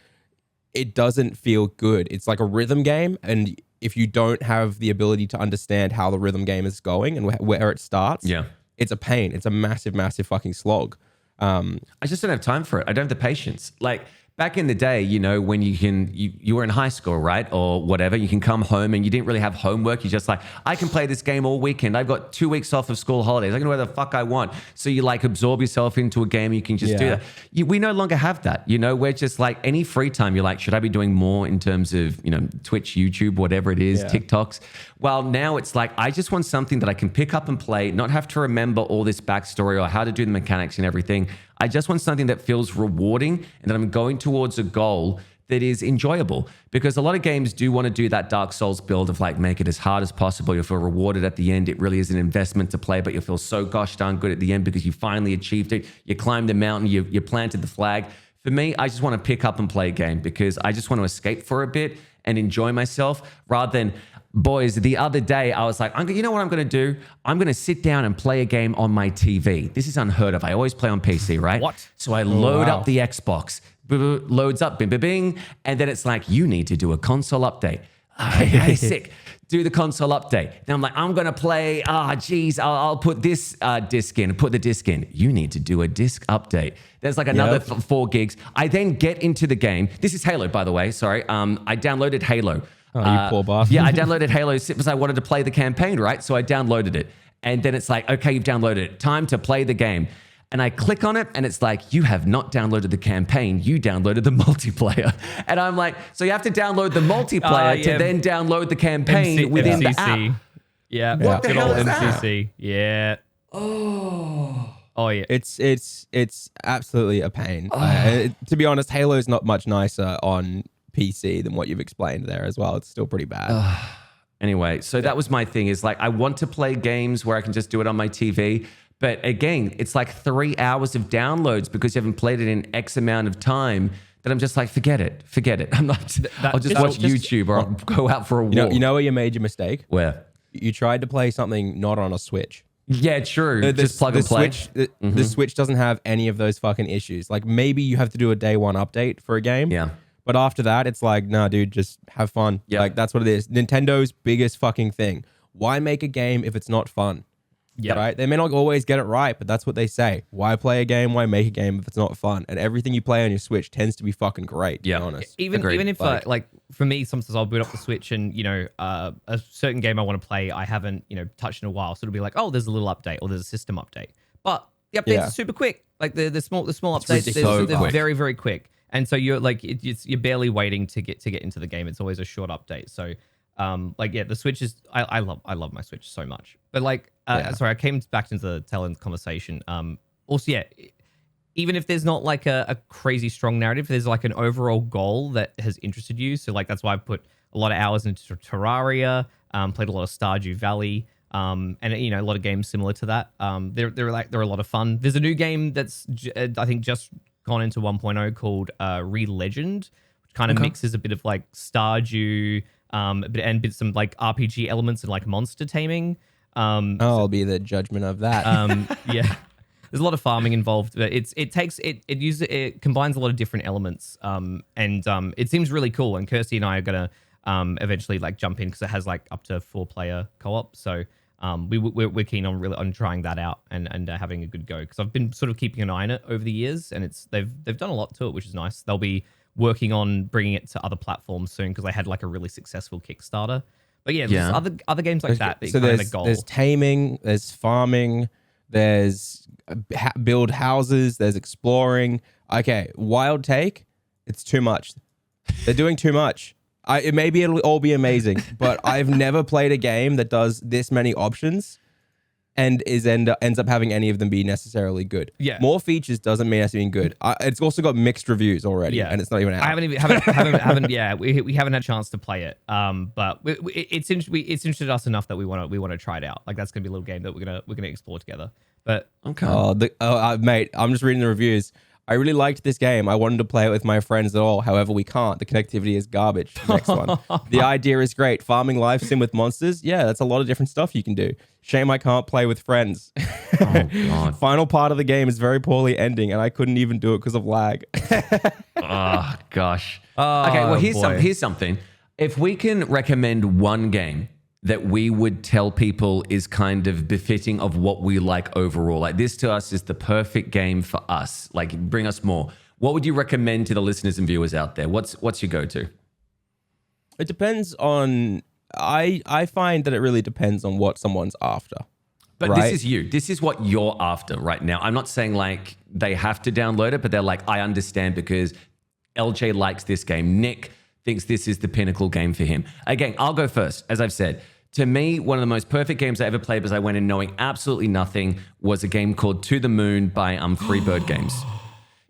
it doesn't feel good. It's like a rhythm game, and if you don't have the ability to understand how the rhythm game is going and where it starts, it's a pain. It's a massive, massive fucking slog. I just don't have time for it. I don't have the patience. Like back in the day, when you were in high school, right? Or whatever, you can come home and you didn't really have homework. You're just like, I can play this game all weekend. I've got 2 weeks off of school holidays. I can do whatever the fuck I want. So you like absorb yourself into a game. You can just do that. We no longer have that. We're just like any free time. You're like, should I be doing more in terms of, Twitch, YouTube, whatever it is, TikToks? Well, now it's like, I just want something that I can pick up and play, not have to remember all this backstory or how to do the mechanics and everything. I just want something that feels rewarding and that I'm going towards a goal that is enjoyable, because a lot of games do want to do that Dark Souls build of like make it as hard as possible. You'll feel rewarded at the end. It really is an investment to play, but you'll feel so gosh darn good at the end because you finally achieved it. You climbed the mountain, you planted the flag. For me, I just want to pick up and play a game because I just want to escape for a bit and enjoy myself rather than, boys, the other day I was like, you know what I'm going to do? I'm going to sit down and play a game on my TV. This is unheard of. I always play on PC, right? What? So I load up the Xbox. Loads up, bing, bing, bing. And then it's like, you need to do a console update. Hey, sick. Do the console update. Then I'm like, I'm going to play, I'll put this disc in, put the disc in. You need to do a disc update. There's like another 4 gigs. I then get into the game. This is Halo, by the way. Sorry. I downloaded Halo. Oh, you poor bastard. Yeah, I downloaded Halo because I wanted to play the campaign, right? So I downloaded it. And then it's like, okay, you've downloaded it. Time to play the game. And I click on it and it's like, you have not downloaded the campaign. You downloaded the multiplayer. And I'm like, so you have to download the multiplayer to then download the campaign within the app. Yeah. What the hell is that? MCC. Yeah. Oh yeah. It's absolutely a pain. To be honest, Halo's not much nicer on PC than what you've explained there as well. It's still pretty bad. Anyway, so that was my thing is like, I want to play games where I can just do it on my TV. But again, it's like 3 hours of downloads because you haven't played it in X amount of time that I'm just like, forget it. I'm not, I'll just watch YouTube or I'll go out for a walk. You know where you made your mistake? Where? You tried to play something not on a Switch. Yeah, true. Just plug and play. The Switch doesn't have any of those fucking issues. Like maybe you have to do a day one update for a game. Yeah. But after that, it's like, nah, dude, just have fun. Yep. Like that's what it is. Nintendo's biggest fucking thing. Why make a game if it's not fun? Yeah. Right? They may not always get it right, but that's what they say. Why play a game? Why make a game if it's not fun? And everything you play on your Switch tends to be fucking great, to be honest. Even if like for me, sometimes I'll boot up the Switch and a certain game I want to play, I haven't touched in a while, so it'll be like, oh, there's a little update or there's a system update, but the updates are super quick. Like the small updates, they're very very quick, and so you're like you're barely waiting to get into the game. It's always a short update. So the Switch is I love my Switch so much, but sorry, I came back into the tail end conversation. Also, yeah, even if there's not like a crazy strong narrative, there's like an overall goal that has interested you. So like that's why I've put a lot of hours into Terraria, played a lot of Stardew Valley, and a lot of games similar to that. They're a lot of fun. There's a new game that's I think just gone into 1.0 called Re-Legend, which kind of mixes a bit of like Stardew, and some like RPG elements and like monster taming. I'll be the judgment of that. Yeah, there's a lot of farming involved, but it combines a lot of different elements, and it seems really cool. And Kirsty and I are gonna eventually like jump in because it has like up to 4-player co-op. So we're keen on trying that out and having a good go, because I've been sort of keeping an eye on it over the years, and they've done a lot to it, which is nice. They'll be working on bringing it to other platforms soon because they had like a really successful Kickstarter. But yeah, there's other games like that. So there's taming, there's farming, there's build houses, there's exploring. Okay, wild take, it's too much. They're doing too much. Maybe it'll all be amazing, but I've never played a game that does this many options and ends up having any of them be necessarily good. Yeah, more features doesn't mean it's being good. It's also got mixed reviews already. Yeah, and it's not even out. I haven't yeah, we haven't had a chance to play it. But it's interested us enough that we want to try it out. Like that's gonna be a little game that we're gonna explore together. But okay, mate, I'm just reading the reviews. I really liked this game. I wanted to play it with my friends at all. However, we can't. The connectivity is garbage. Next one. The idea is great. Farming live sim with monsters. Yeah, that's a lot of different stuff you can do. Shame I can't play with friends. Oh, God. Final part of the game is very poorly ending, and I couldn't even do it because of lag. Oh, gosh. Okay, well, here's something. If we can recommend one game that we would tell people is kind of befitting of what we like overall, like this to us is the perfect game for us, like bring us more, what would you recommend to the listeners and viewers out there? What's your go-to? It depends on, I find that it really depends on what someone's after. But right? This is you. This is what you're after right now. I'm not saying like they have to download it, but they're like, I understand because Eljay likes this game. Nick thinks this is the pinnacle game for him. Again, I'll go first. As I've said, to me, one of the most perfect games I ever played, because I went in knowing absolutely nothing, was a game called To the Moon by Freebird Games.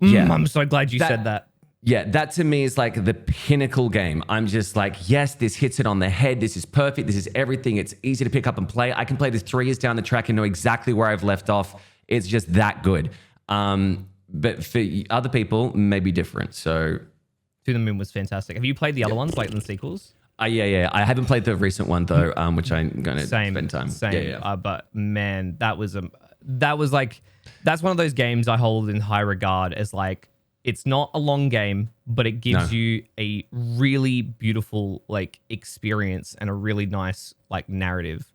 Yeah, I'm so glad you said that. Yeah, that to me is like the pinnacle game. I'm just like, yes, this hits it on the head. This is perfect. This is everything. It's easy to pick up and play. I can play this 3 years down the track and know exactly where I've left off. It's just that good. But for other people, maybe different. So, To the Moon was fantastic. Have you played the other ones, like the sequels? yeah. I haven't played the recent one though, which I'm gonna spend time. Same. Yeah. But man, that was like, that's one of those games I hold in high regard as like, it's not a long game, but it gives you a really beautiful like experience and a really nice like narrative.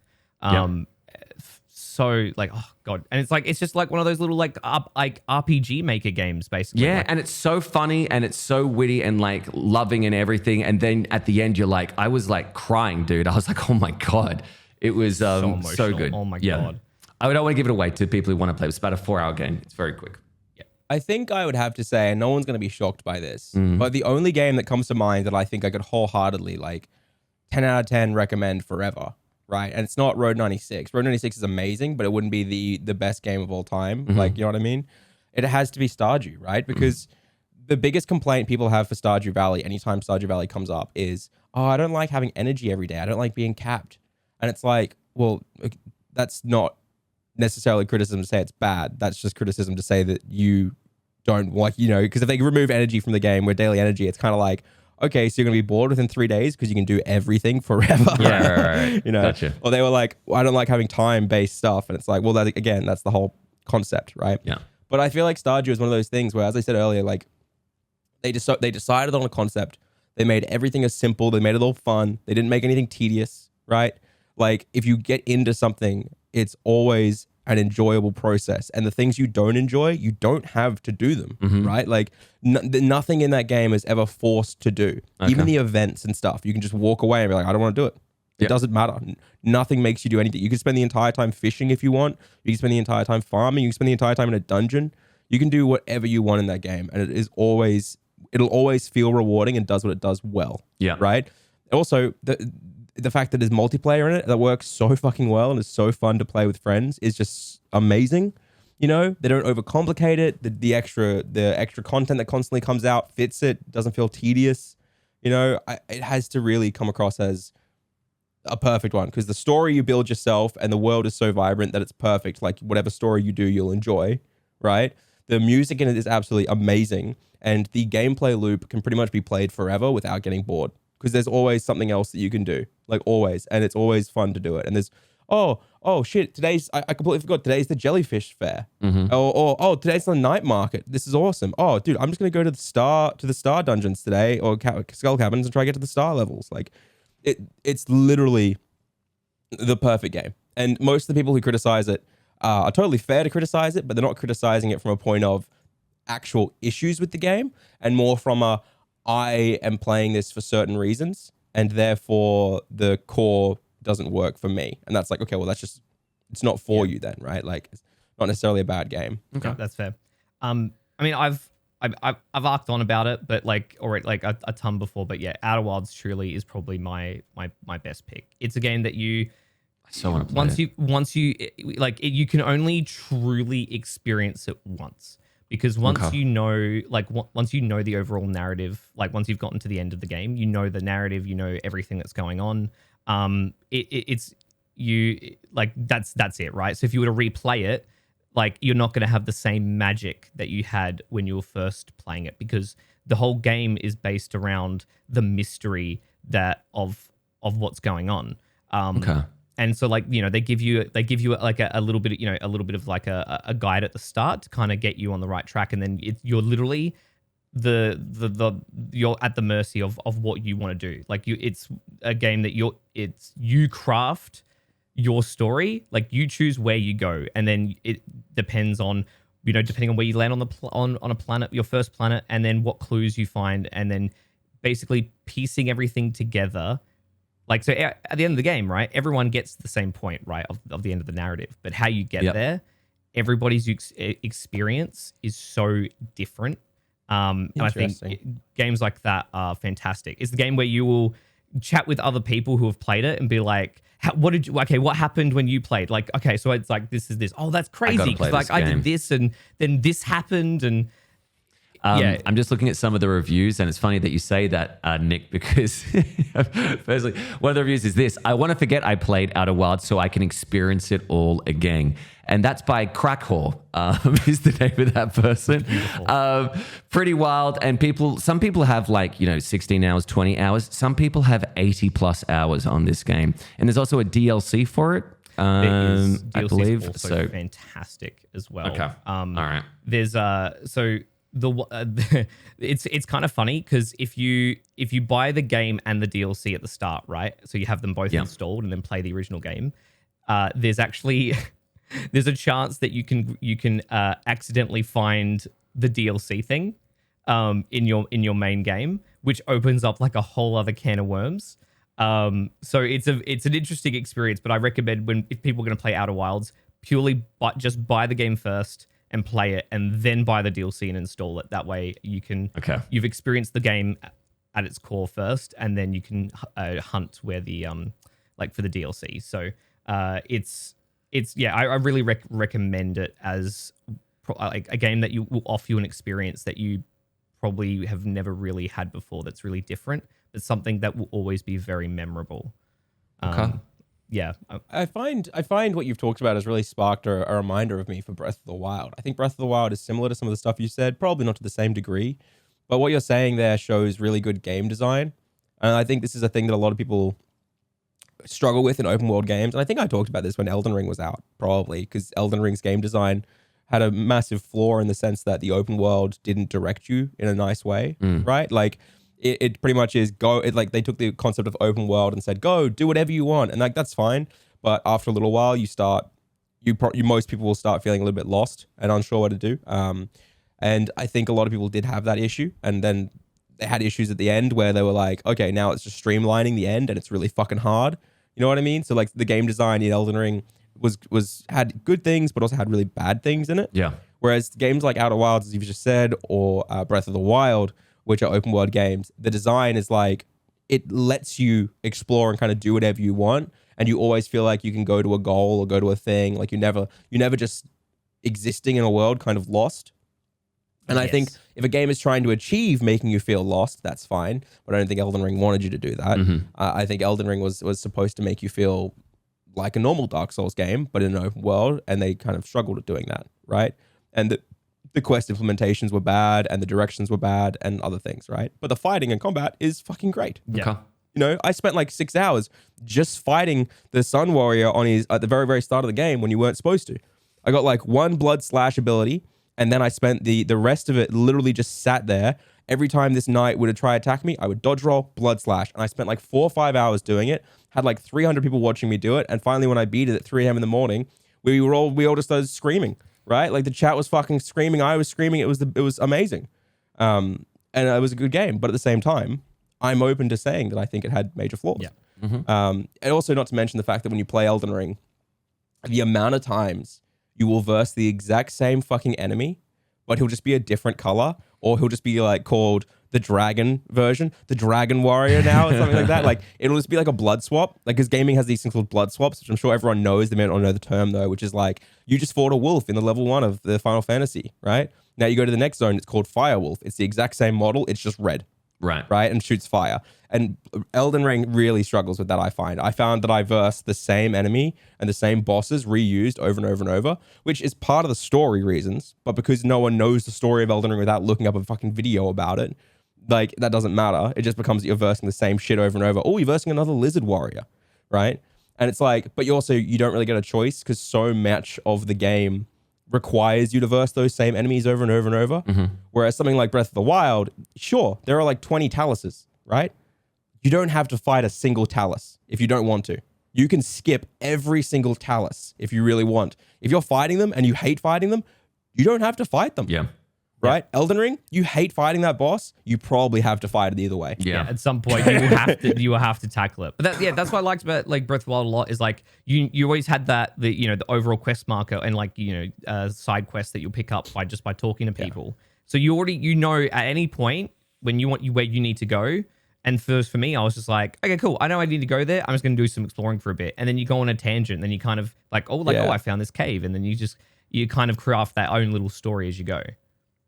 So like, oh god, and it's just like one of those little like RPG maker games basically. Yeah, like, and it's so funny and it's so witty and like loving and everything. And then at the end, you're like, I was like crying, dude. I was like, oh my god, it was so good. Oh my god. I don't want to give it away to people who want to play. It's about a 4-hour game. It's very quick. I think I would have to say, and no one's going to be shocked by this, but the only game that comes to mind that I think I could wholeheartedly like 10 out of 10 recommend forever, right? And it's not Road 96. Road 96 is amazing, but it wouldn't be the best game of all time. Like, you know what I mean? It has to be Stardew, right? Because the biggest complaint people have for Stardew Valley, anytime Stardew Valley comes up, is, oh, I don't like having energy every day. I don't like being capped. And it's like, well, that's not necessarily criticism to say it's bad. That's just criticism to say that you don't like, you know, because if they remove energy from the game with daily energy, it's kind of like, okay, so you're gonna be bored within 3 days because you can do everything forever. Yeah, right. You know, Gotcha. Or they were like, well, I don't like having time-based stuff, and it's like, well, that again, that's the whole concept, right? Yeah. But I feel like Stardew is one of those things where, as I said earlier, like they decided on a concept, they made everything as simple, they made it all fun, they didn't make anything tedious, right? Like if you get into something, it's always an enjoyable process, and the things you don't enjoy, you don't have to do them, right? Like nothing in that game is ever forced to do. Even the events and stuff, you can just walk away and be like, I don't want to do it. It doesn't matter. Nothing makes you do anything. You can spend the entire time fishing if you want. You can spend the entire time farming. You can spend the entire time in a dungeon. You can do whatever you want in that game, and it'll always feel rewarding and does what it does well. Yeah. Right. Also, the fact that there's multiplayer in it that works so fucking well and is so fun to play with friends is just amazing. You know, they don't overcomplicate it. The extra content that constantly comes out fits it. Doesn't feel tedious. You know, it has to really come across as a perfect one, because the story you build yourself and the world is so vibrant that it's perfect. Like whatever story you do, you'll enjoy, right? The music in it is absolutely amazing, and the gameplay loop can pretty much be played forever without getting bored, because there's always something else that you can do, like always, and it's always fun to do it. And there's oh shit, I completely forgot, today's the jellyfish fair. Oh, today's the night market. This is awesome. Oh dude, I'm just gonna go to the star dungeons today, or skull cabins, and try to get to the star levels. Like it's literally the perfect game. And most of the people who criticize it are totally fair to criticize it, but they're not criticizing it from a point of actual issues with the game, and more from I am playing this for certain reasons, and therefore the core doesn't work for me. And that's like, okay, well, it's not for you then, right? Like, it's not necessarily a bad game. Okay, that's fair. I mean, I've arced on about it, but like, or like a ton before. But yeah, Outer Wilds truly is probably my best pick. It's a game that you so want to play. Once you like it, you can only truly experience it once. Because once you know, like once you know the overall narrative, like once you've gotten to the end of the game, you know the narrative, you know everything that's going on. It's you like that's it, right? So if you were to replay it, like you're not going to have the same magic that you had when you were first playing it, because the whole game is based around the mystery of what's going on. And so, like, you know, they give you like a little bit, you know, a little bit of like a guide at the start to kind of get you on the right track, and then you're literally you're at the mercy of what you want to do. Like it's a game that you craft your story, like you choose where you go, and then it depends on, you know, depending on where you land on a planet, your first planet, and then what clues you find, and then basically piecing everything together. Like, so at the end of the game, right, everyone gets the same point, right, of the end of the narrative. But how you get there, everybody's experience is so different. And I think games like that are fantastic. It's the game where you will chat with other people who have played it and be like, what happened when you played? Like, okay, so it's like, this is this. Oh, that's crazy. Because like I did this and then this happened. And I'm just looking at some of the reviews, and it's funny that you say that, Nick, because firstly, one of the reviews is this: I want to forget I played Outer Wilds so I can experience it all again. And that's by Crackhor, is the name of that person. Pretty wild. And some people have 16 hours, 20 hours. Some people have 80 plus hours on this game. And there's also a DLC for it. I believe also fantastic as well. Okay. All right. There's it's kind of funny because if you buy the game and the DLC at the start, right? So you have them both installed and then play the original game. There's actually there's a chance that you can accidentally find the DLC thing in your main game, which opens up like a whole other can of worms. So it's an interesting experience, but I recommend if people are going to play Outer Wilds, just buy the game first and play it, and then buy the DLC and install it. That way you've experienced the game at its core first, and then you can hunt where the for the DLC. So I really recommend it as a game that will offer you an experience that you probably have never really had before. That's really different, but something that will always be very memorable. Yeah, I find what you've talked about has really sparked a reminder of me for Breath of the Wild. I think Breath of the Wild is similar to some of the stuff you said, probably not to the same degree, but what you're saying there shows really good game design. And I think this is a thing that a lot of people struggle with in open world games. And I think I talked about this when Elden Ring was out, probably, because Elden Ring's game design had a massive flaw in the sense that the open world didn't direct you in a nice way, right? Like, it pretty much is they took the concept of open world and said, go do whatever you want. And that's fine. But after a little while, most people will start feeling a little bit lost and unsure what to do. And I think a lot of people did have that issue. And then they had issues at the end where they were like, okay, now it's just streamlining the end and it's really fucking hard. You know what I mean? So like the game design in Elden Ring had good things, but also had really bad things in it. Yeah. Whereas games like Outer Wilds, as you've just said, or Breath of the Wild, which are open world games, the design is like, it lets you explore and kind of do whatever you want. And you always feel like you can go to a goal or go to a thing. Like you're never just existing in a world kind of lost. And I think if a game is trying to achieve making you feel lost, that's fine. But I don't think Elden Ring wanted you to do that. I think Elden Ring was supposed to make you feel like a normal Dark Souls game, but in an open world. And they kind of struggled at doing that, right? And the quest implementations were bad and the directions were bad and other things, right? But the fighting and combat is fucking great. Yeah. Okay. You know, I spent like 6 hours just fighting the Sun Warrior at the very, very start of the game when you weren't supposed to. I got like one blood slash ability, and then I spent the rest of it literally just sat there. Every time this knight would try attack me, I would dodge roll, blood slash. And I spent like 4 or 5 hours doing it, had like 300 people watching me do it. And finally, when I beat it at 3 a.m. in the morning, we all just started screaming. Right? Like the chat was fucking screaming. I was screaming. It was amazing. And it was a good game. But at the same time, I'm open to saying that I think it had major flaws. Yeah. And also not to mention the fact that when you play Elden Ring, the amount of times you will verse the exact same fucking enemy, but he'll just be a different color, or he'll just be like called the dragon version, the dragon warrior now, or something like that. Like it'll just be like a blood swap. Like because gaming has these things called blood swaps, which I'm sure everyone knows. They may not know the term though, which is like you just fought a wolf in the level 1 of the Final Fantasy, right? Now you go to the next zone, it's called Fire Wolf. It's the exact same model, it's just red. Right? And shoots fire. And Elden Ring really struggles with that, I find. I found that I versed the same enemy and the same bosses reused over and over and over, which is part of the story reasons, but because no one knows the story of Elden Ring without looking up a fucking video about it, like that doesn't matter. It just becomes that you're versing the same shit over and over. Oh, you're versing another lizard warrior, right? And it's like, but you don't really get a choice because so much of the game requires you to verse those same enemies over and over and over. Whereas something like Breath of the Wild, sure, there are like 20 Taluses, right? You don't have to fight a single Talus if you don't want to. You can skip every single Talus if you really want. If you're fighting them and you hate fighting them, you don't have to fight them. Yeah. Right? Yeah. Elden Ring, you hate fighting that boss, you probably have to fight it either way. Yeah. At some point you will have to tackle it. But that's what I liked about like Breath of the Wild a lot is like you always had the overall quest marker and like side quests that you'll pick up by talking to people. So you already at any point when where you need to go. And first for me, I was just like, okay, cool. I know I need to go there. I'm just going to do some exploring for a bit. And then you go on a tangent. And then you kind of like, I found this cave. And then you kind of craft that own little story as you go.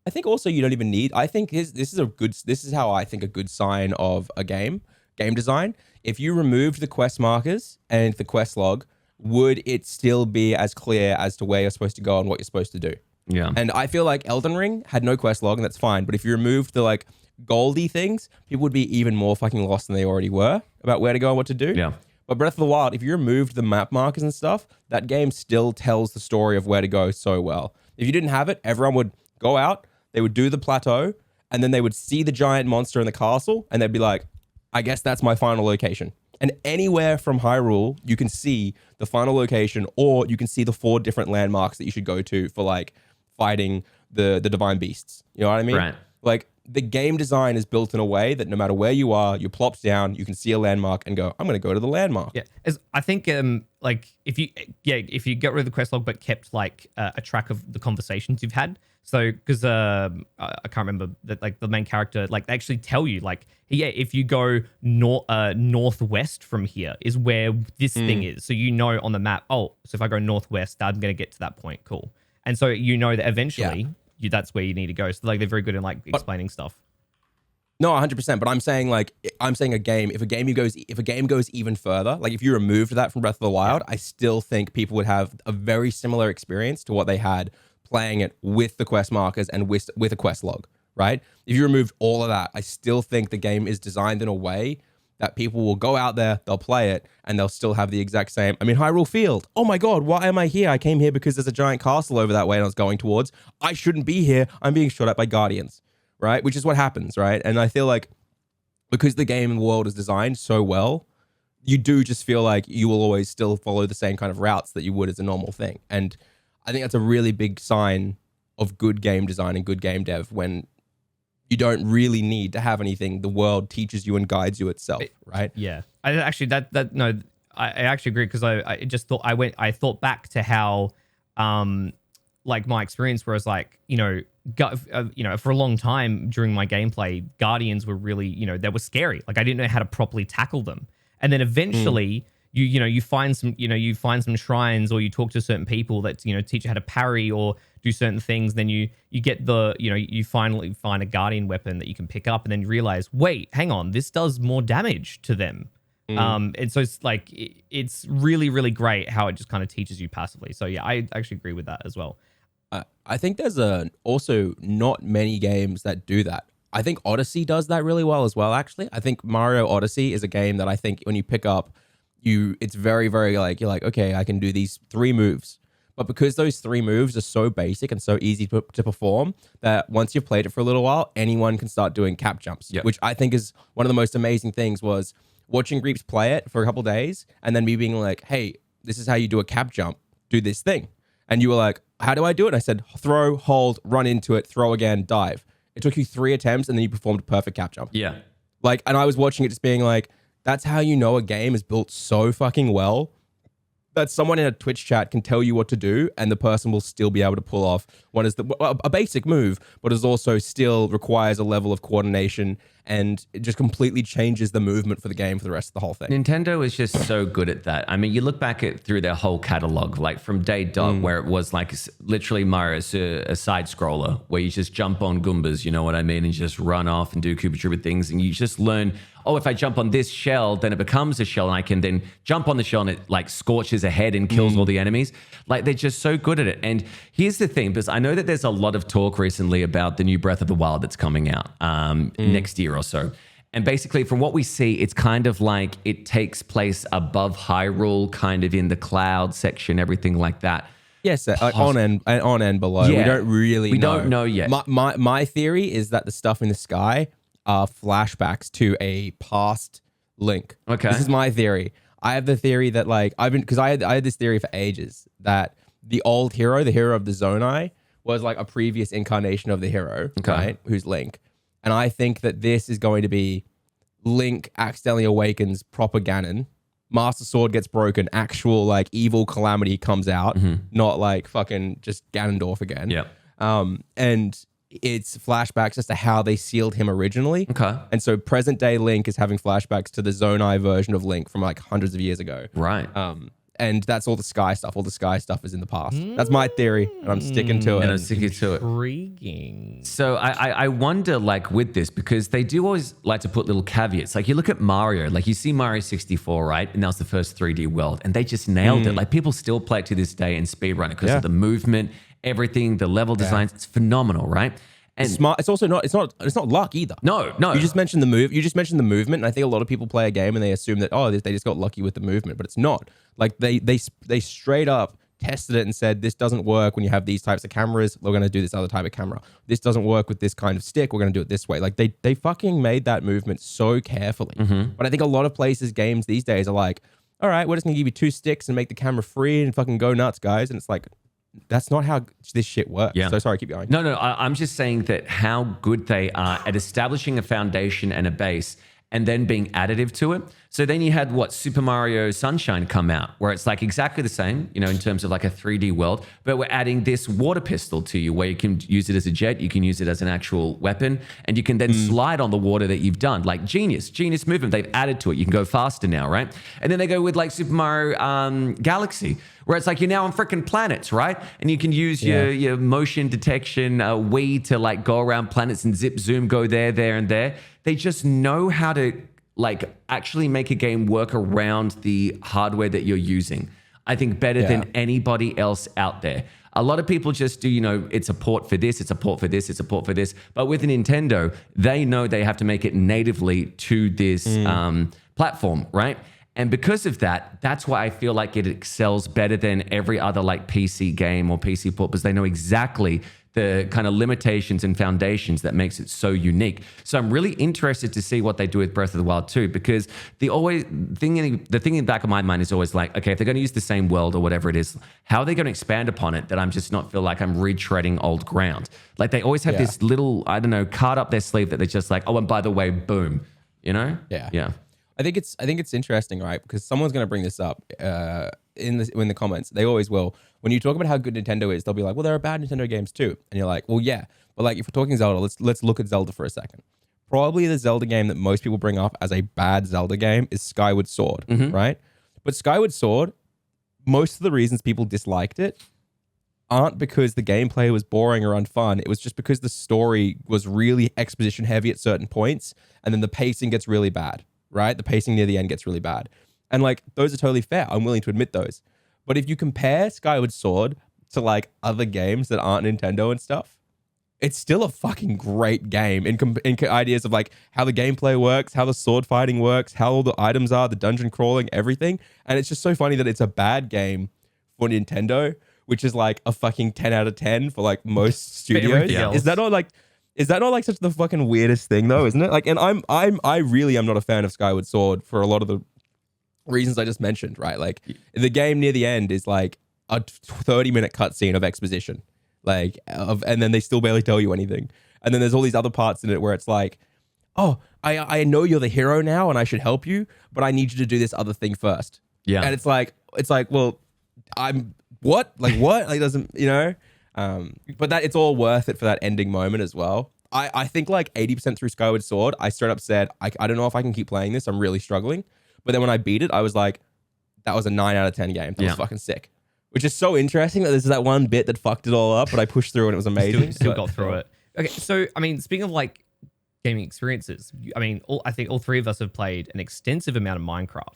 I think also you don't even need. I think this is how I think a good sign of a game design. If you removed the quest markers and the quest log, would it still be as clear as to where you're supposed to go and what you're supposed to do? Yeah. And I feel like Elden Ring had no quest log, and that's fine. But if you removed the like goldy things, people would be even more fucking lost than they already were about where to go and what to do. Yeah. But Breath of the Wild, if you removed the map markers and stuff, that game still tells the story of where to go so well. If you didn't have it, everyone would go out, they would do the plateau, and then they would see the giant monster in the castle, and they'd be like, I guess that's my final location. And anywhere from Hyrule, you can see the final location, or you can see the 4 different landmarks that you should go to for like fighting the divine beasts. You know what I mean? Right. Like the game design is built in a way that no matter where you are, you plop down, you can see a landmark and go, I'm going to go to the landmark. Yeah, I think like if you get rid of the quest log but kept like a track of the conversations you've had. So because I can't remember that, like the main character, like they actually tell you like, yeah, if you go northwest from here is where this thing is. So you know on the map, oh, so if I go northwest, I'm going to get to that point. Cool. And so you know that eventually that's where you need to go. So like they're very good in like explaining stuff. No, 100%. But I'm saying a game. If a game goes even further, like if you removed that from Breath of the Wild, I still think people would have a very similar experience to what they had playing it with the quest markers and with a quest log. Right? If you removed all of that, I still think the game is designed in a way that people will go out there, they'll play it, and they'll still have the exact same. I mean, Hyrule Field. Oh my God, why am I here? I came here because there's a giant castle over that way and I was going towards. I shouldn't be here. I'm being shot at by guardians, right? Which is what happens, right? And I feel like because the game and the world is designed so well, you do just feel like you will always still follow the same kind of routes that you would as a normal thing. And I think that's a really big sign of good game design and good game dev when you don't really need to have anything. The world teaches you and guides you itself, right? Yeah, I actually I actually agree because I just thought I thought back to how like my experience where it's like for a long time during my gameplay, guardians were really they were scary. Like I didn't know how to properly tackle them, and then eventually. You find some shrines or you talk to certain people that teach you how to parry or do certain things. Then you get you finally find a guardian weapon that you can pick up, and then you realize, wait, hang on, this does more damage to them. And so it's like it's really, really great how it just kind of teaches you passively. So yeah, I actually agree with that as well. I think there's also not many games that do that. I think Odyssey does that really well as well. Actually, I think Mario Odyssey is a game that I think when you pick up. It's very, very like, you're like, okay, I can do these 3 moves. But because those 3 moves are so basic and so easy to perform that once you've played it for a little while, anyone can start doing cap jumps, which I think is one of the most amazing things was watching Reapz play it for a couple days and then me being like, hey, this is how you do a cap jump, do this thing. And you were like, how do I do it? And I said, throw, hold, run into it, throw again, dive. It took you 3 attempts and then you performed a perfect cap jump. Yeah. Like, and I was watching it just being like, that's how you know a game is built so fucking well that someone in a Twitch chat can tell you what to do and the person will still be able to pull off what is a basic move, but is also still requires a level of coordination and it just completely changes the movement for the game for the rest of the whole thing. Nintendo is just so good at that. I mean, you look back through their whole catalog, like from day dot, where it was like literally Mario's a side scroller where you just jump on Goombas, you know what I mean? And you just run off and do Koopa Troopa things. And you just learn, oh, if I jump on this shell, then it becomes a shell and I can then jump on the shell and it like scorches ahead and kills all the enemies. Like they're just so good at it. And here's the thing, because I know that there's a lot of talk recently about the new Breath of the Wild that's coming out next year or so. And basically from what we see, it's kind of like it takes place above Hyrule, kind of in the cloud section, everything like that. Yes, on and below. Yeah. We don't really know. We don't know yet. My theory is that the stuff in the sky are flashbacks to a past Link. Okay. This is my theory. I have the theory that like because I had this theory for ages that the old hero, the hero of the Zonai, was like a previous incarnation of the hero, right? Who's Link. And I think that this is going to be Link accidentally awakens proper Ganon. Master Sword gets broken. Actual like evil calamity comes out, not like fucking just Ganondorf again. Yeah. And it's flashbacks as to how they sealed him originally. Okay. And so present day Link is having flashbacks to the Zonai version of Link from like hundreds of years ago. Right. And that's all the Sky stuff. All the Sky stuff is in the past. That's my theory, and I'm sticking to it. And I'm sticking to it. Intriguing. So I wonder, like, with this, because they do always like to put little caveats. Like, you look at Mario, like, you see Mario 64, right? And that was the first 3D world, and they just nailed it. Like, people still play it to this day and speedrun it because of the movement, everything, the level designs. It's phenomenal, right? And Smart. It's also not. It's not luck either. No. You just mentioned the move. You just mentioned the movement, and I think a lot of people play a game and they assume that they just got lucky with the movement, but it's not. Like they straight up tested it and said this doesn't work when you have these types of cameras. We're going to do this other type of camera. This doesn't work with this kind of stick. We're going to do it this way. Like they fucking made that movement so carefully. But I think a lot of places, games these days are like, all right, we're just going to give you 2 sticks and make the camera free and fucking go nuts, guys. And it's like, that's not how this shit works. Yeah. So sorry, keep going. No, I'm just saying that how good they are at establishing a foundation and a base and then being additive to it. So then you had Super Mario Sunshine come out, where it's like exactly the same, you know, in terms of like a 3D world, but we're adding this water pistol to you where you can use it as a jet, you can use it as an actual weapon, and you can then slide on the water that you've done. Like genius movement. They've added to it. You can go faster now, right? And then they go with like Super Mario Galaxy, where it's like you're now on freaking planets, right? And you can use your motion detection Wii to like go around planets and zip, zoom, go there, and there. They just know how to like actually make a game work around the hardware that you're using. I think better than anybody else out there. A lot of people just do, you know, it's a port for this, it's a port for this, it's a port for this. But with Nintendo, they know they have to make it natively to this platform, right? And because of that, that's why I feel like it excels better than every other like PC game or PC port, because they know exactly the kind of limitations and foundations that makes it so unique. So I'm really interested to see what they do with Breath of the Wild 2, because the thing in the back of my mind is always like, okay, if they're going to use the same world or whatever it is, how are they going to expand upon it that I'm just not feel like I'm retreading old ground? Like they always have this little, I don't know, card up their sleeve that they're just like, oh, and by the way, boom, you know? Yeah. I think it's interesting, right? Because someone's going to bring this up in the comments. They always will. When you talk about how good Nintendo is, they'll be like, "Well, there are bad Nintendo games too," and you're like, "Well, yeah." But like, if we're talking Zelda, let's look at Zelda for a second. Probably the Zelda game that most people bring up as a bad Zelda game is Skyward Sword, right? But Skyward Sword, most of the reasons people disliked it aren't because the gameplay was boring or unfun. It was just because the story was really exposition heavy at certain points, and then the pacing gets really bad. Right? The pacing near the end gets really bad. And like, those are totally fair. I'm willing to admit those. But if you compare Skyward Sword to like other games that aren't Nintendo and stuff, it's still a fucking great game in ideas of like how the gameplay works, how the sword fighting works, how all the items are, the dungeon crawling, everything. And it's just so funny that it's a bad game for Nintendo, which is like a fucking 10 out of 10 for like most studios. Is that not like such the fucking weirdest thing though, isn't it? Like, and I really am not a fan of Skyward Sword for a lot of the reasons I just mentioned, right? Like the game near the end is like a 30-minute cutscene of exposition, like, and then they still barely tell you anything. And then there's all these other parts in it where it's like, oh, I know you're the hero now and I should help you, but I need you to do this other thing first. Yeah. And it's like, well, I'm what? Like what? Like doesn't, you know? But that it's all worth it for that ending moment as well. I think like 80% through Skyward Sword, I straight up said, I don't know if I can keep playing this. I'm really struggling. But then when I beat it, I was like, that was a 9 out of 10 game. That was fucking sick. Which is so interesting that there's that one bit that fucked it all up, but I pushed through and it was amazing. Still got through it. Okay, so I mean, speaking of like gaming experiences, I mean, I think all three of us have played an extensive amount of Minecraft.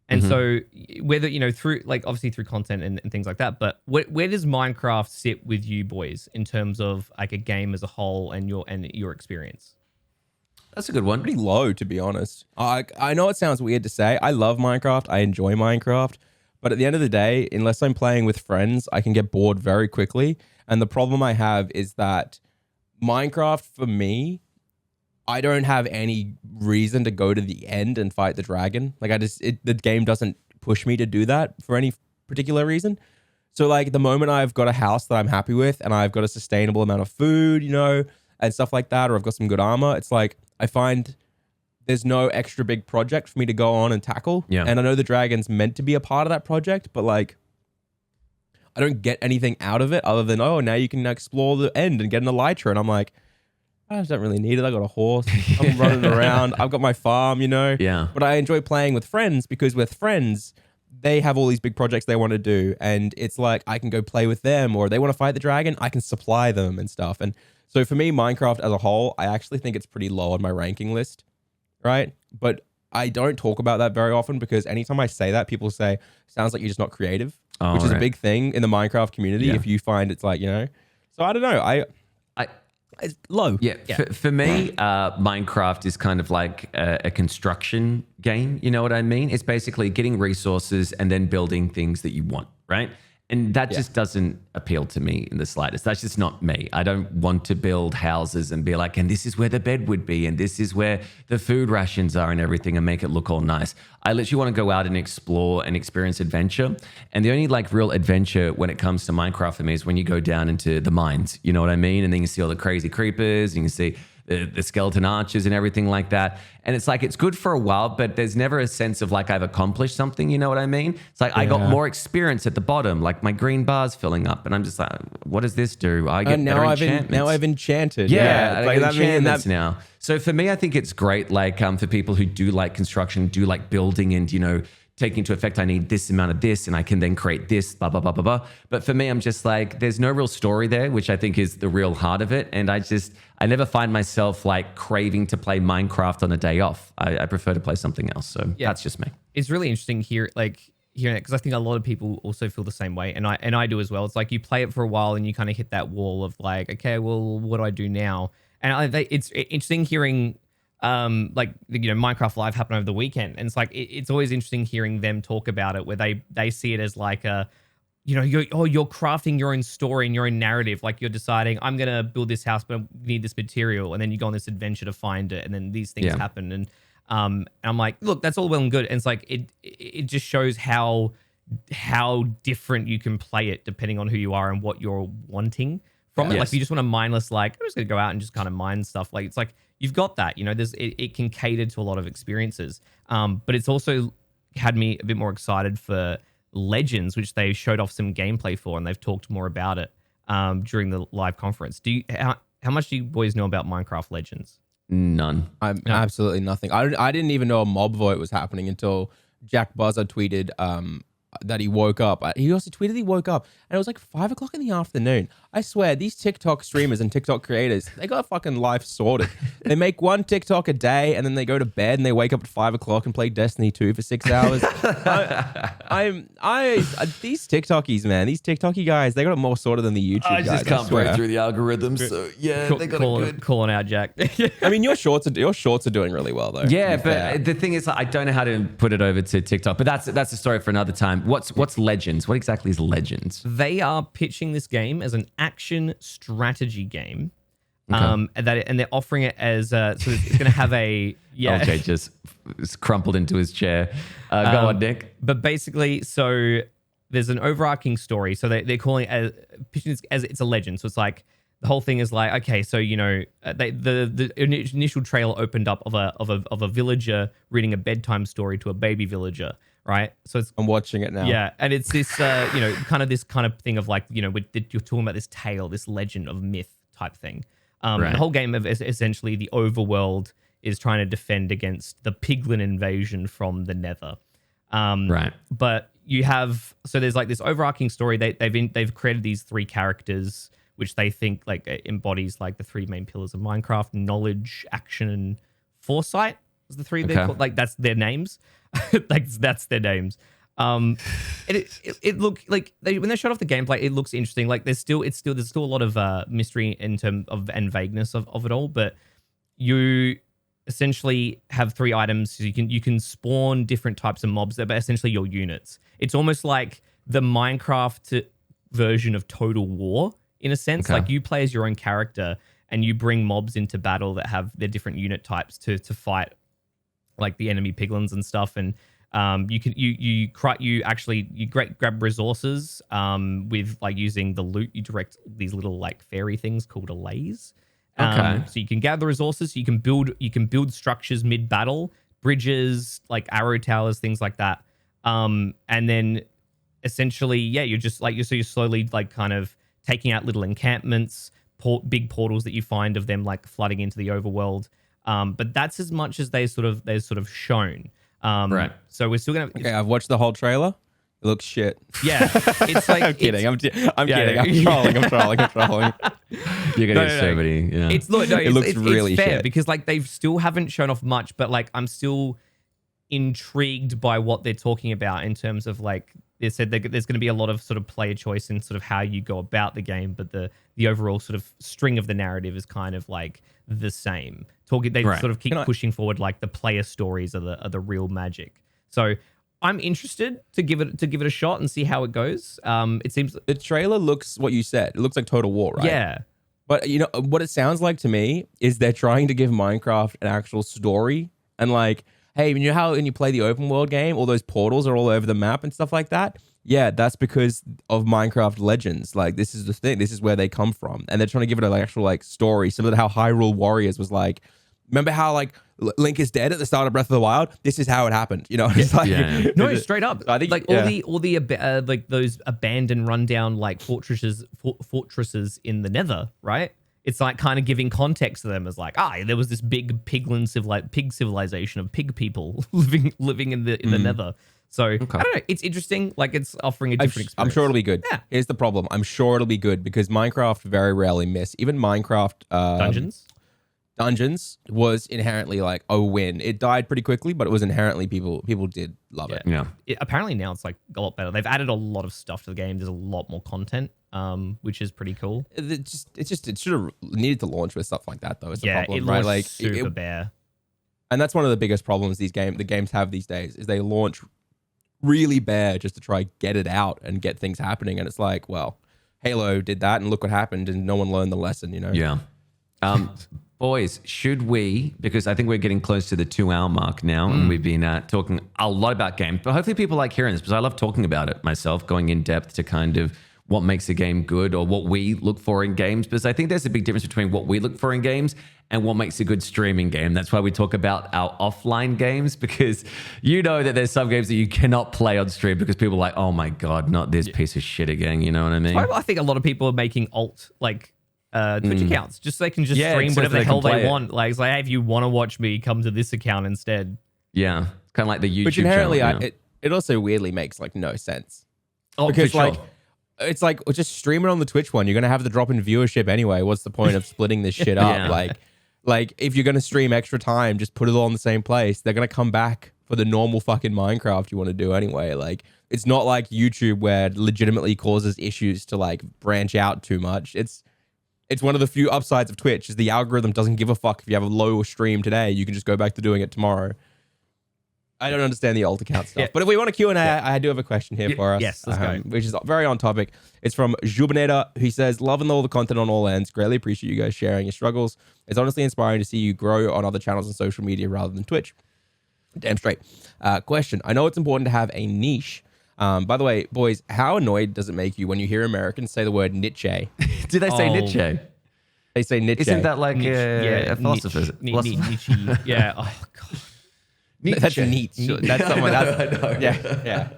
And so whether, you know, through like obviously through content and things like that, but where does Minecraft sit with you boys in terms of like a game as a whole and your experience? That's a good one. Pretty low, to be honest. I know it sounds weird to say. I love Minecraft. I enjoy Minecraft. But at the end of the day, unless I'm playing with friends, I can get bored very quickly. And the problem I have is that Minecraft, for me, I don't have any reason to go to the end and fight the dragon. Like the game doesn't push me to do that for any particular reason. So like the moment I've got a house that I'm happy with and I've got a sustainable amount of food, you know, and stuff like that, or I've got some good armor, it's like I find there's no extra big project for me to go on and tackle. Yeah. And I know the dragon's meant to be a part of that project, but like I don't get anything out of it other than, oh, now you can explore the end and get an elytra. And I'm like, I just don't really need it. I got a horse. I'm running around. I've got my farm, you know? Yeah. But I enjoy playing with friends because with friends, they have all these big projects they want to do, and it's like I can go play with them, or they want to fight the dragon, I can supply them and stuff. And so for me, Minecraft as a whole, I actually think it's pretty low on my ranking list, right? But I don't talk about that very often because anytime I say that, people say, sounds like you're just not creative, which is a big thing in the Minecraft community. If you find it's like, so I don't know. It's low. Yeah. For me, Minecraft is kind of like a construction game. You know what I mean? It's basically getting resources and then building things that you want, right? And that just doesn't appeal to me in the slightest. That's just not me. I don't want to build houses and be like, and this is where the bed would be, and this is where the food rations are and everything, and make it look all nice. I literally want to go out and explore and experience adventure. And the only like real adventure when it comes to Minecraft for me is when you go down into the mines. You know what I mean? And then you see all the crazy creepers, and you can see the skeleton archers and everything like that. And it's like, it's good for a while, but there's never a sense of like I've accomplished something, you know what I mean? It's like I got more experience at the bottom, like my green bar's filling up, and I'm just like, what does this do? I get better enchantments. Now I've enchanted. Yeah, I like get enchantments now. So for me, I think it's great, like for people who do like construction, do like building and, taking into effect, I need this amount of this, and I can then create this, blah, blah, blah, blah, blah. But for me, I'm just like, there's no real story there, which I think is the real heart of it. And I never find myself like craving to play Minecraft on a day off. I prefer to play something else. So that's just me. It's really interesting hearing it, because I think a lot of people also feel the same way. And I do as well. It's like you play it for a while and you kind of hit that wall of like, okay, well, what do I do now? And it's interesting hearing Minecraft Live happened over the weekend, and it's like it's always interesting hearing them talk about it, where they see it as like you're crafting your own story and your own narrative. Like you're deciding, I'm gonna build this house, but I need this material, and then you go on this adventure to find it, and then these things happen. And I'm like, look, that's all well and good, and it's like it just shows how different you can play it depending on who you are and what you're wanting from it. Like if you just want a mindless, like I'm just gonna go out and just kind of mine stuff, like it's like you've got that, it can cater to a lot of experiences. But it's also had me a bit more excited for Legends, which they showed off some gameplay for, and they've talked more about it during the live conference. How much do you boys know about Minecraft Legends? None. Absolutely nothing. I didn't even know a mob vote was happening until Jack Buzzer tweeted that he woke up. He also tweeted he woke up, and it was like 5 o'clock in the afternoon. I swear, these TikTok streamers and TikTok creators, they got fucking life sorted. They make one TikTok a day, and then they go to bed, and they wake up at 5 o'clock and play Destiny 2 for 6 hours. These TikTokies, man, these TikToky guys, they got it more sorted than the YouTube guys. I just can't break through the algorithms. So yeah, they got it good. Calling out Jack. I mean, your shorts are doing really well though. Yeah, but the thing is, I don't know how to put it over to TikTok. But that's a story for another time. What's Legends? What exactly is Legends? They are pitching this game as an action strategy game. Okay. And they're offering it as so it's going to have a Eljay just crumpled into his chair. Go on, Nick. But basically, so there's an overarching story. So they're calling it pitching it as it's a legend. So it's like the whole thing is like, okay, so the initial trailer opened up of a villager reading a bedtime story to a baby villager. Right, so I'm watching it now. Yeah, and it's this, kind of thing of like, you're talking about this tale, this legend of myth type thing. Right. The whole game of essentially the overworld is trying to defend against the piglin invasion from the Nether. Right. But there's like this overarching story. They've created these 3 characters, which they think like embodies like the 3 main pillars of Minecraft: knowledge, action, and foresight. Is the 3 they call, like that's their names. That's their names. It looked like when they showed off the gameplay, it looks interesting. Like there's still a lot of mystery in terms of and vagueness of it all. But you essentially have 3 items. So you can spawn different types of mobs that are essentially your units. It's almost like the Minecraft version of Total War in a sense. Like you play as your own character and you bring mobs into battle that have their different unit types to fight like the enemy piglins and stuff. And you grab resources with like using the loot. You direct these little like fairy things called Elays. So you can gather resources. You can build structures mid battle, bridges, like arrow towers, things like that. And then essentially, you're just like you're slowly like kind of taking out little encampments, big portals that you find of them like flooding into the overworld. But that's as much as they've sort of shown. Right. So we're still gonna. Okay, I've watched the whole trailer. It looks shit. Yeah, it's like I'm kidding. I'm kidding. I'm trolling. You're gonna get so many. Yeah. It's no, It looks really it's fair shit. because like they still haven't shown off much, but like I'm still intrigued by what they're talking about in terms of like they said there's going to be a lot of sort of player choice in sort of how you go about the game, but the overall sort of string of the narrative is kind of like the same. They sort of keep pushing forward like the player stories are the real magic. So I'm interested to give it a shot and see how it goes. It seems The trailer looks what you said. It looks like Total War, right? Yeah. But you know what it sounds like to me is they're trying to give Minecraft an actual story and like, hey, you know how when you play the open world game, all those portals are all over the map and stuff like that? Yeah, that's because of Minecraft Legends. Like, this is the thing. This is where they come from. And they're trying to give it an actual, like, story. Similar to how Hyrule Warriors was like, remember how, like, Link is dead at the start of Breath of the Wild? This is how it happened. You know? It's like, No, straight up. I think, like, all the like, those abandoned, rundown, like, fortresses in the Nether, right? It's like kind of giving context to them as like, there was this big pig civilization of pig people living in the Nether. So I don't know. It's interesting. Like it's offering a different experience. I'm sure it'll be good. Yeah. Here's the problem. I'm sure it'll be good because Minecraft very rarely miss. Even Minecraft Dungeons was inherently like a win. It died pretty quickly, but it was inherently people did love it. Yeah. Apparently now it's like a lot better. They've added a lot of stuff to the game. There's a lot more content, which is pretty cool. It should have needed to launch with stuff like that though. It's the problem, it right? launched Like super bare. And that's one of the biggest problems the games have these days is they launch really bare just to try get it out and get things happening. And it's like, well, Halo did that and look what happened and no one learned the lesson, you know? Yeah. Boys, should we, because I think we're getting close to the 2-hour mark now and we've been talking a lot about games, but hopefully people like hearing this because I love talking about it myself, going in depth to kind of what makes a game good or what we look for in games, because I think there's a big difference between what we look for in games and what makes a good streaming game. That's why we talk about our offline games, because you know that there's some games that you cannot play on stream because people are like, oh my God, not this piece of shit again. You know what I mean? I think a lot of people are making Twitch accounts just so they can just stream so whatever the they hell can play they it. want. Like, it's like, hey, if you want to watch me, come to this account instead. Yeah. Kind of like the YouTube Which inherently, channel. it also weirdly makes like no sense. Oh, Because for sure. like, it's like, well, just stream it on the Twitch one. You're going to have the drop in viewership anyway. What's the point of splitting this shit up? Yeah. Like if you're going to stream extra time, just put it all in the same place. They're going to come back for the normal fucking Minecraft you want to do anyway. Like, it's not like YouTube where it legitimately causes issues to like branch out too much. It's one of the few upsides of Twitch is the algorithm doesn't give a fuck if you have a low stream today. You can just go back to doing it tomorrow. I don't understand the alt account stuff. But if we want a Q&A, I do have a question here for us. Yes, let's go. Which is very on topic. It's from Jubaneta, who says, loving all the content on all ends. Greatly appreciate you guys sharing your struggles. It's honestly inspiring to see you grow on other channels and social media rather than Twitch. Damn straight. Question. I know it's important to have a niche. By the way, boys, how annoyed does it make you when you hear Americans say the word niche? Did they say Nietzsche? They say niche. Isn't that like a philosopher? Nietzsche. Yeah. Oh, God. That's neat. That's someone. know. Yeah.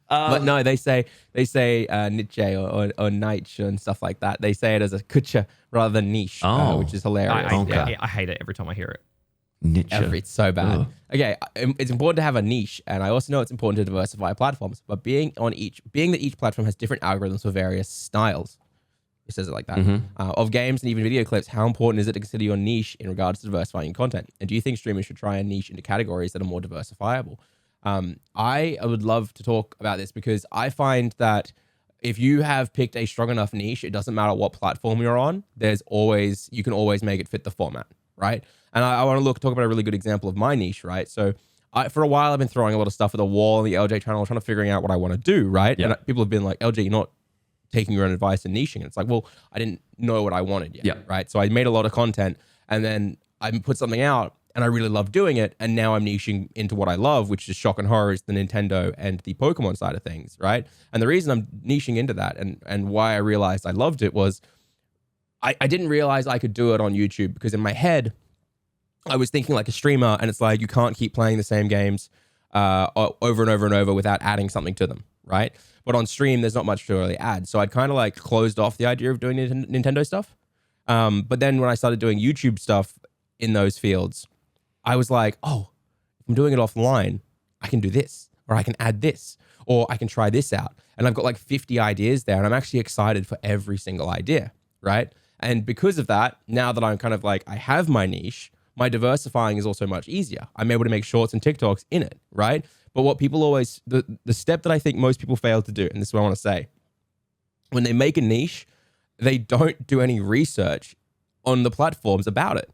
But no, they say Nietzsche or Nietzsche and stuff like that. They say it as a kucha rather than niche, which is hilarious. I hate it every time I hear it. Nietzsche. It's so bad. Ugh. Okay, it's important to have a niche, and I also know it's important to diversify platforms. But being that each platform has different algorithms for various styles, it says it like that, of games and even video clips, how important is it to consider your niche in regards to diversifying content? And do you think streamers should try and niche into categories that are more diversifiable? I would love to talk about this because I find that if you have picked a strong enough niche, it doesn't matter what platform you're on, you can always make it fit the format, right? And I want to talk about a really good example of my niche, right? So for a while, I've been throwing a lot of stuff at the wall on the Eljay channel, trying to figuring out what I want to do, right? Yeah. And people have been like, Eljay, you're not taking your own advice and niching. And it's like, well, I didn't know what I wanted yet, right? So I made a lot of content and then I put something out and I really love doing it. And now I'm niching into what I love, which is shock and horrors, the Nintendo and the Pokemon side of things, right? And the reason I'm niching into that and why I realized I loved it was I didn't realize I could do it on YouTube because in my head, I was thinking like a streamer and it's like, you can't keep playing the same games over and over and over without adding something to them, right? But on stream, there's not much to really add. So I'd kind of like closed off the idea of doing Nintendo stuff. But then when I started doing YouTube stuff in those fields, I was like, oh, if I'm doing it offline, I can do this. or I can add this, or I can try this out. And I've got like 50 ideas there, and I'm actually excited for every single idea, right? And because of that, now that I'm kind of like, I have my niche, my diversifying is also much easier. I'm able to make shorts and TikToks in it, right? But what people always, the step that I think most people fail to do, and this is what I want to say, when they make a niche, they don't do any research on the platforms about it.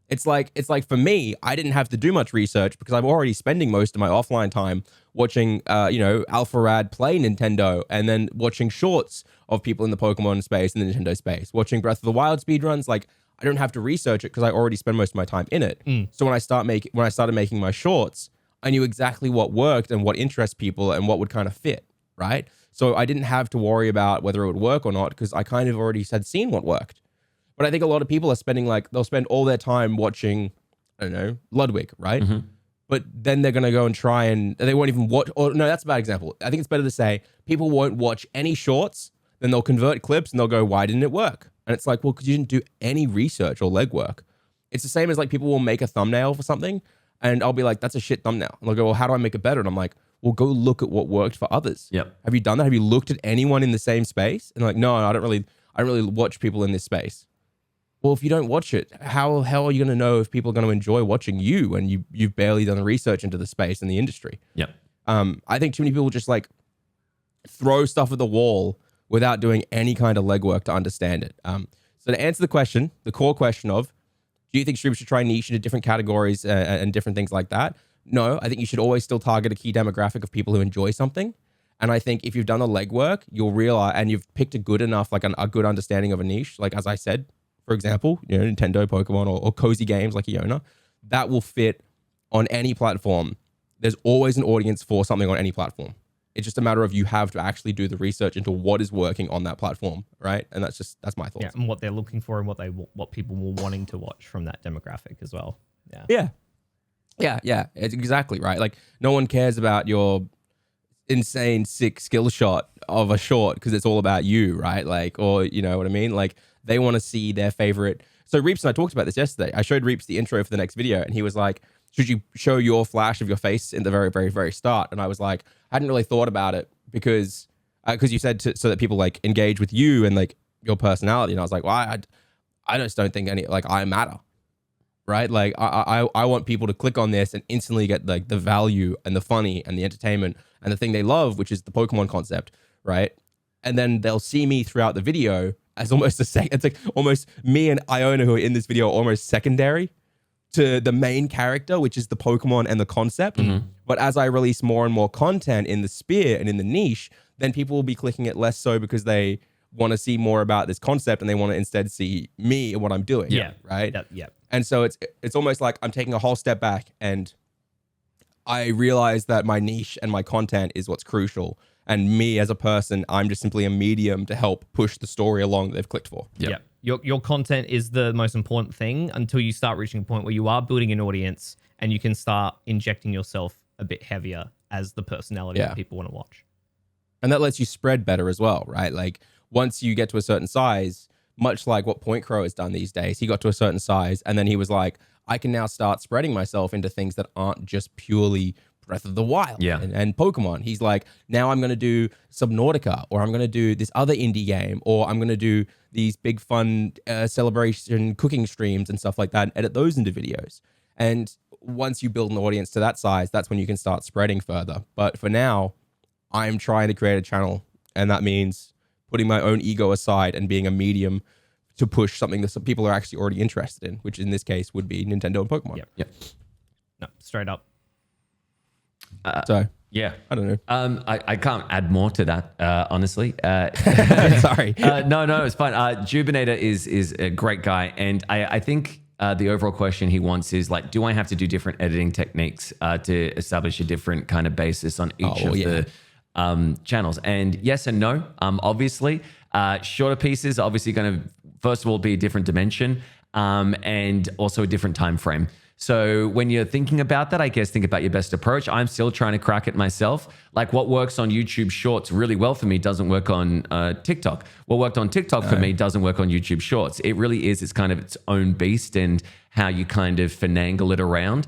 It's like for me, I didn't have to do much research because I'm already spending most of my offline time watching, Alpha Rad play Nintendo, and then watching shorts of people in the Pokemon space and the Nintendo space, watching Breath of the Wild speedruns. Like, I don't have to research it because I already spend most of my time in it. So when I started making my shorts, I knew exactly what worked and what interests people and what would kind of fit, right? So I didn't have to worry about whether it would work or not because I kind of already had seen what worked. But I think a lot of people are they'll spend all their time watching, I don't know, Ludwig, right? But then they're going to go and try and they won't even watch, or no, that's a bad example. I think it's better to say people won't watch any shorts, then they'll convert clips and they'll go, why didn't it work? And it's like, well, because you didn't do any research or legwork. It's the same as like people will make a thumbnail for something and I'll be like, that's a shit thumbnail. And they'll go, well, how do I make it better? And I'm like, well, go look at what worked for others. Yep. Have you done that? Have you looked at anyone in the same space? And like, no, I don't really watch people in this space. Well, if you don't watch it, how the hell are you going to know if people are going to enjoy watching you and you've barely done the research into the space and the industry? Yep. I think too many people just like throw stuff at the wall without doing any kind of legwork to understand it. So to answer the question, the core question of, do you think streamers should try niche into different categories and different things like that? No, I think you should always still target a key demographic of people who enjoy something. And I think if you've done the legwork, you'll realize, and you've picked a good enough, like a good understanding of a niche, like as I said, for example, Nintendo, Pokemon, or cozy games like Iona, that will fit on any platform. There's always an audience for something on any platform. It's just a matter of you have to actually do the research into what is working on that platform, right? And that's my thoughts. Yeah, and what they're looking for and what people were wanting to watch from that demographic as well. Yeah. It's exactly right. Like no one cares about your insane sick skill shot of a short because it's all about you, right? Like, or you know what I mean? Like they want to see their favorite. So Reapz and I talked about this yesterday. I showed Reapz the intro for the next video and he was like, should you show your flash of your face in the very, very, very start? And I was like, I hadn't really thought about it because you said so that people like engage with you and like your personality. And I was like, well, I just don't think I matter. Right? Like I want people to click on this and instantly get like the value and the funny and the entertainment and the thing they love, which is the Pokemon concept, right? And then they'll see me throughout the video as almost it's like almost me and Iona who are in this video are almost secondary to the main character, which is the Pokemon and the concept. But as I release more and more content in the sphere and in the niche, then people will be clicking it less so because they want to see more about this concept and they want to instead see me and what I'm doing. Yeah. Right? Yeah. And so it's almost like I'm taking a whole step back and I realize that my niche and my content is what's crucial. And me as a person, I'm just simply a medium to help push the story along that they've clicked for. Yeah. Your content is the most important thing until you start reaching a point where you are building an audience and you can start injecting yourself a bit heavier as the personality that people want to watch. And that lets you spread better as well, right? Like once you get to a certain size, much like what Point Crow has done these days, he got to a certain size and then he was like, I can now start spreading myself into things that aren't just purely Breath of the Wild and Pokemon. He's like, now I'm going to do Subnautica, or I'm going to do this other indie game, or I'm going to do these big fun celebration cooking streams and stuff like that and edit those into videos. And once you build an audience to that size, that's when you can start spreading further. But for now, I'm trying to create a channel, and that means putting my own ego aside and being a medium to push something that some people are actually already interested in, which in this case would be Nintendo and Pokemon. No, straight up. So yeah, I don't know. I can't add more to that, honestly. Sorry. No, it's fine. Jubinator is a great guy, and I think the overall question he wants is like, do I have to do different editing techniques to establish a different kind of basis on each of the channels? And yes and no. Obviously, shorter pieces are obviously going to first of all be a different dimension, and also a different time frame. So when you're thinking about that, I guess think about your best approach. I'm still trying to crack it myself. Like what works on YouTube Shorts really well for me doesn't work on TikTok. What worked on TikTok for me doesn't work on YouTube Shorts. It really is. It's kind of its own beast, and how you kind of finagle it around.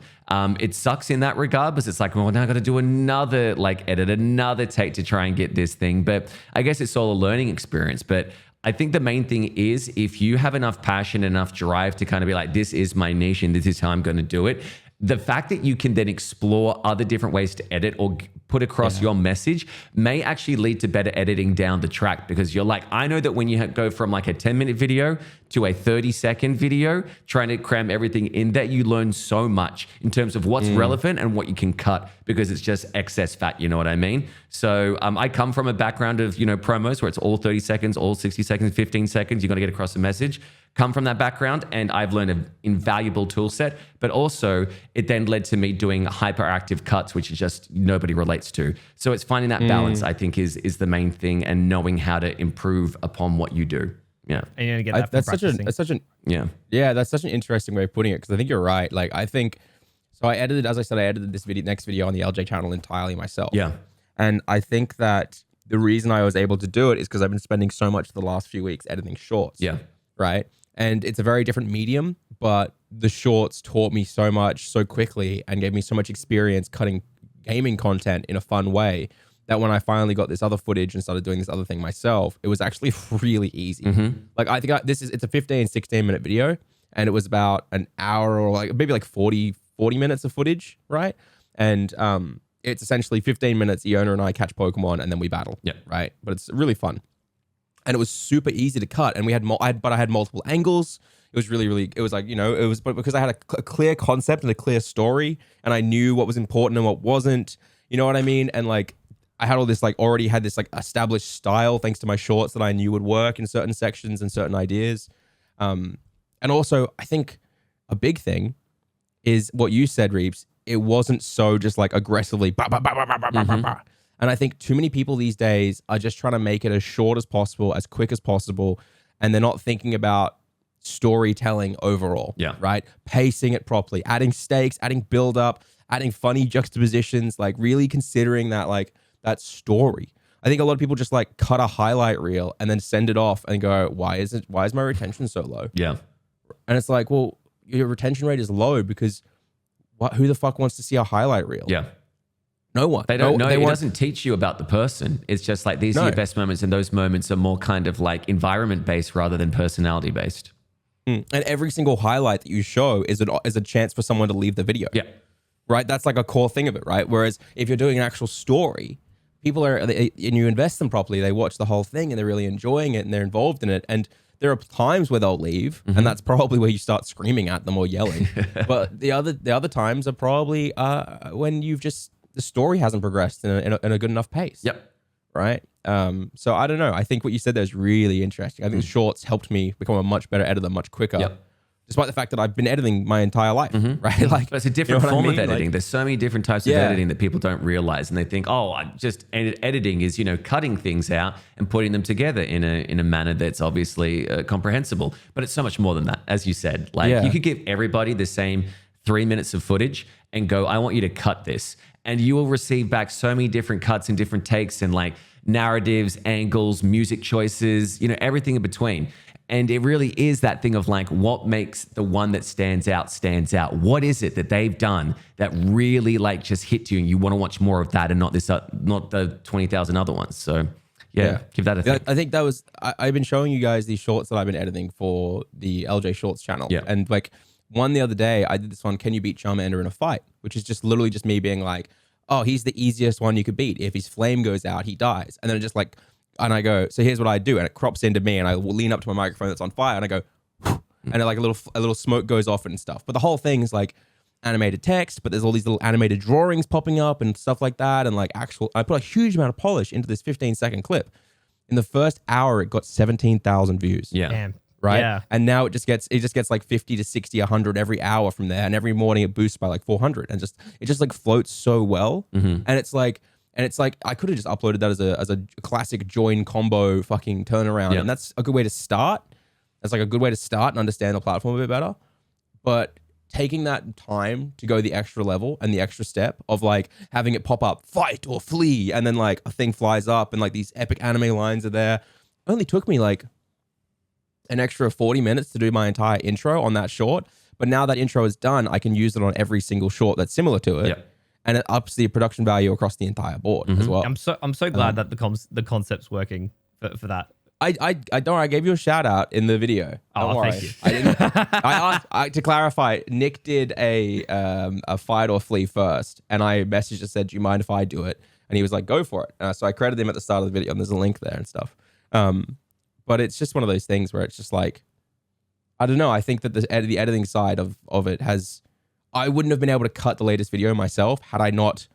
It sucks in that regard because it's like, well, now I got to do another edit, another take to try and get this thing. But I guess it's all a learning experience. But I think the main thing is if you have enough passion, enough drive to kind of be like, this is my niche and this is how I'm going to do it. The fact that you can then explore other different ways to edit or put across your message may actually lead to better editing down the track, because you're like, I know that when you go from like a 10-minute video to a 30-second video, trying to cram everything in that, you learn so much in terms of what's relevant and what you can cut, because it's just excess fat, you know what I mean? So I come from a background of, promos where it's all 30 seconds, all 60 seconds, 15 seconds, you got to get across a message. Come from that background, and I've learned an invaluable tool set, but also it then led to me doing hyperactive cuts, which is just nobody relates to. So it's finding that balance, I think, is the main thing, and knowing how to improve upon what you do. Yeah. And you're gonna get that from practicing. That's such an interesting way of putting it, because I think you're right. Like, I think, so I edited this next video on the Eljay channel entirely myself. Yeah. And I think that the reason I was able to do it is because I've been spending so much the last few weeks editing shorts. Yeah. Right. And it's a very different medium, but the shorts taught me so much so quickly and gave me so much experience cutting gaming content in a fun way that when I finally got this other footage and started doing this other thing myself, it was actually really easy. Like, I think it's a 15, 16-minute video, and it was about an hour or maybe 40 minutes of footage, right? And it's essentially 15 minutes, Iona and I catch Pokemon, and then we battle. Yeah. Right? But it's really fun. And it was super easy to cut, and I had multiple angles. It was really, it was like, but because I had a clear concept and a clear story, and I knew what was important and what wasn't, you know what I mean? And like, I had all this already had this established style thanks to my shorts that I knew would work in certain sections and certain ideas. And also, I think a big thing is what you said, Reapz. It wasn't so just aggressively bah, bah, bah, bah, bah, bah, bah, bah. And I think too many people these days are just trying to make it as short as possible, as quick as possible, and they're not thinking about storytelling overall. Yeah. Right? Pacing it properly, adding stakes, adding build up, adding funny juxtapositions, really considering that story. I think a lot of people just cut a highlight reel and then send it off and go, why is my retention so low? Yeah. And it's like, well, your retention rate is low because who the fuck wants to see a highlight reel? Yeah. No one. They don't know. It doesn't teach you about the person. It's just these are your best moments, and those moments are more kind of environment based rather than personality based. And every single highlight that you show is a chance for someone to leave the video. Yeah. Right? That's a core thing of it, right? Whereas if you're doing an actual story, people and you invest them properly, they watch the whole thing and they're really enjoying it and they're involved in it. And there are times where they'll leave, and that's probably where you start screaming at them or yelling. But the other times are probably when the story hasn't progressed in a good enough pace. Yep. Right? So I don't know. I think what you said there is really interesting. I think the shorts helped me become a much better editor much quicker. Yep. Despite the fact that I've been editing my entire life, right? But it's a different form of editing. There's so many different types of editing that people don't realize, and they think, editing is cutting things out and putting them together in a manner that's obviously comprehensible. But it's so much more than that, as you said. You could give everybody the same 3 minutes of footage and go, I want you to cut this, and you will receive back so many different cuts and different takes and narratives, angles, music choices, everything in between. And it really is that thing of what makes the one that stands out. What is it that they've done that really just hit you, and you want to watch more of that and not the 20,000 other ones. So give that a think. I think that was, I've been showing you guys these shorts that I've been editing for the Eljay Shorts channel. Yeah. And one the other day, I did this one, can you beat Charmander in a fight? Which is just literally just me being oh, he's the easiest one you could beat. If his flame goes out, he dies. And then it just and I go, so here's what I do. And it crops into me, and I will lean up to my microphone that's on fire, and I go, and a little smoke goes off and stuff. But the whole thing is animated text, but there's all these little animated drawings popping up and stuff like that. And I put a huge amount of polish into this 15-second clip. In the first hour, it got 17,000 views. Yeah. Damn. Right. Yeah. And now it just gets 50 to 60, 100 every hour from there. And every morning it boosts by 400, and it just floats so well. And it's I could have just uploaded that as a classic join combo fucking turnaround. Yeah. And that's a good way to start. That's a good way to start and understand the platform a bit better. But taking that time to go the extra level and the extra step of like having it pop up, fight or flee, and then like a thing flies up and like these epic anime lines are there. It only took me like an extra 40 minutes to do my entire intro on that short. But now that intro is done, I can use it on every single short that's similar to it. Yep. And it ups the production value across the entire board as well. I'm so glad that the concept's working for that. I don't worry, I gave you a shout out in the video. Don't worry. Thank you. I didn't. I asked to clarify. Nick did a fight or flee first, and I messaged and said, "Do you mind if I do it?" And he was like, "Go for it." So I credited him at the start of the video, and there's a link there and stuff. But it's just one of those things where it's just like, I don't know. I think that the editing side of it has, I wouldn't have been able to cut the latest video myself had I not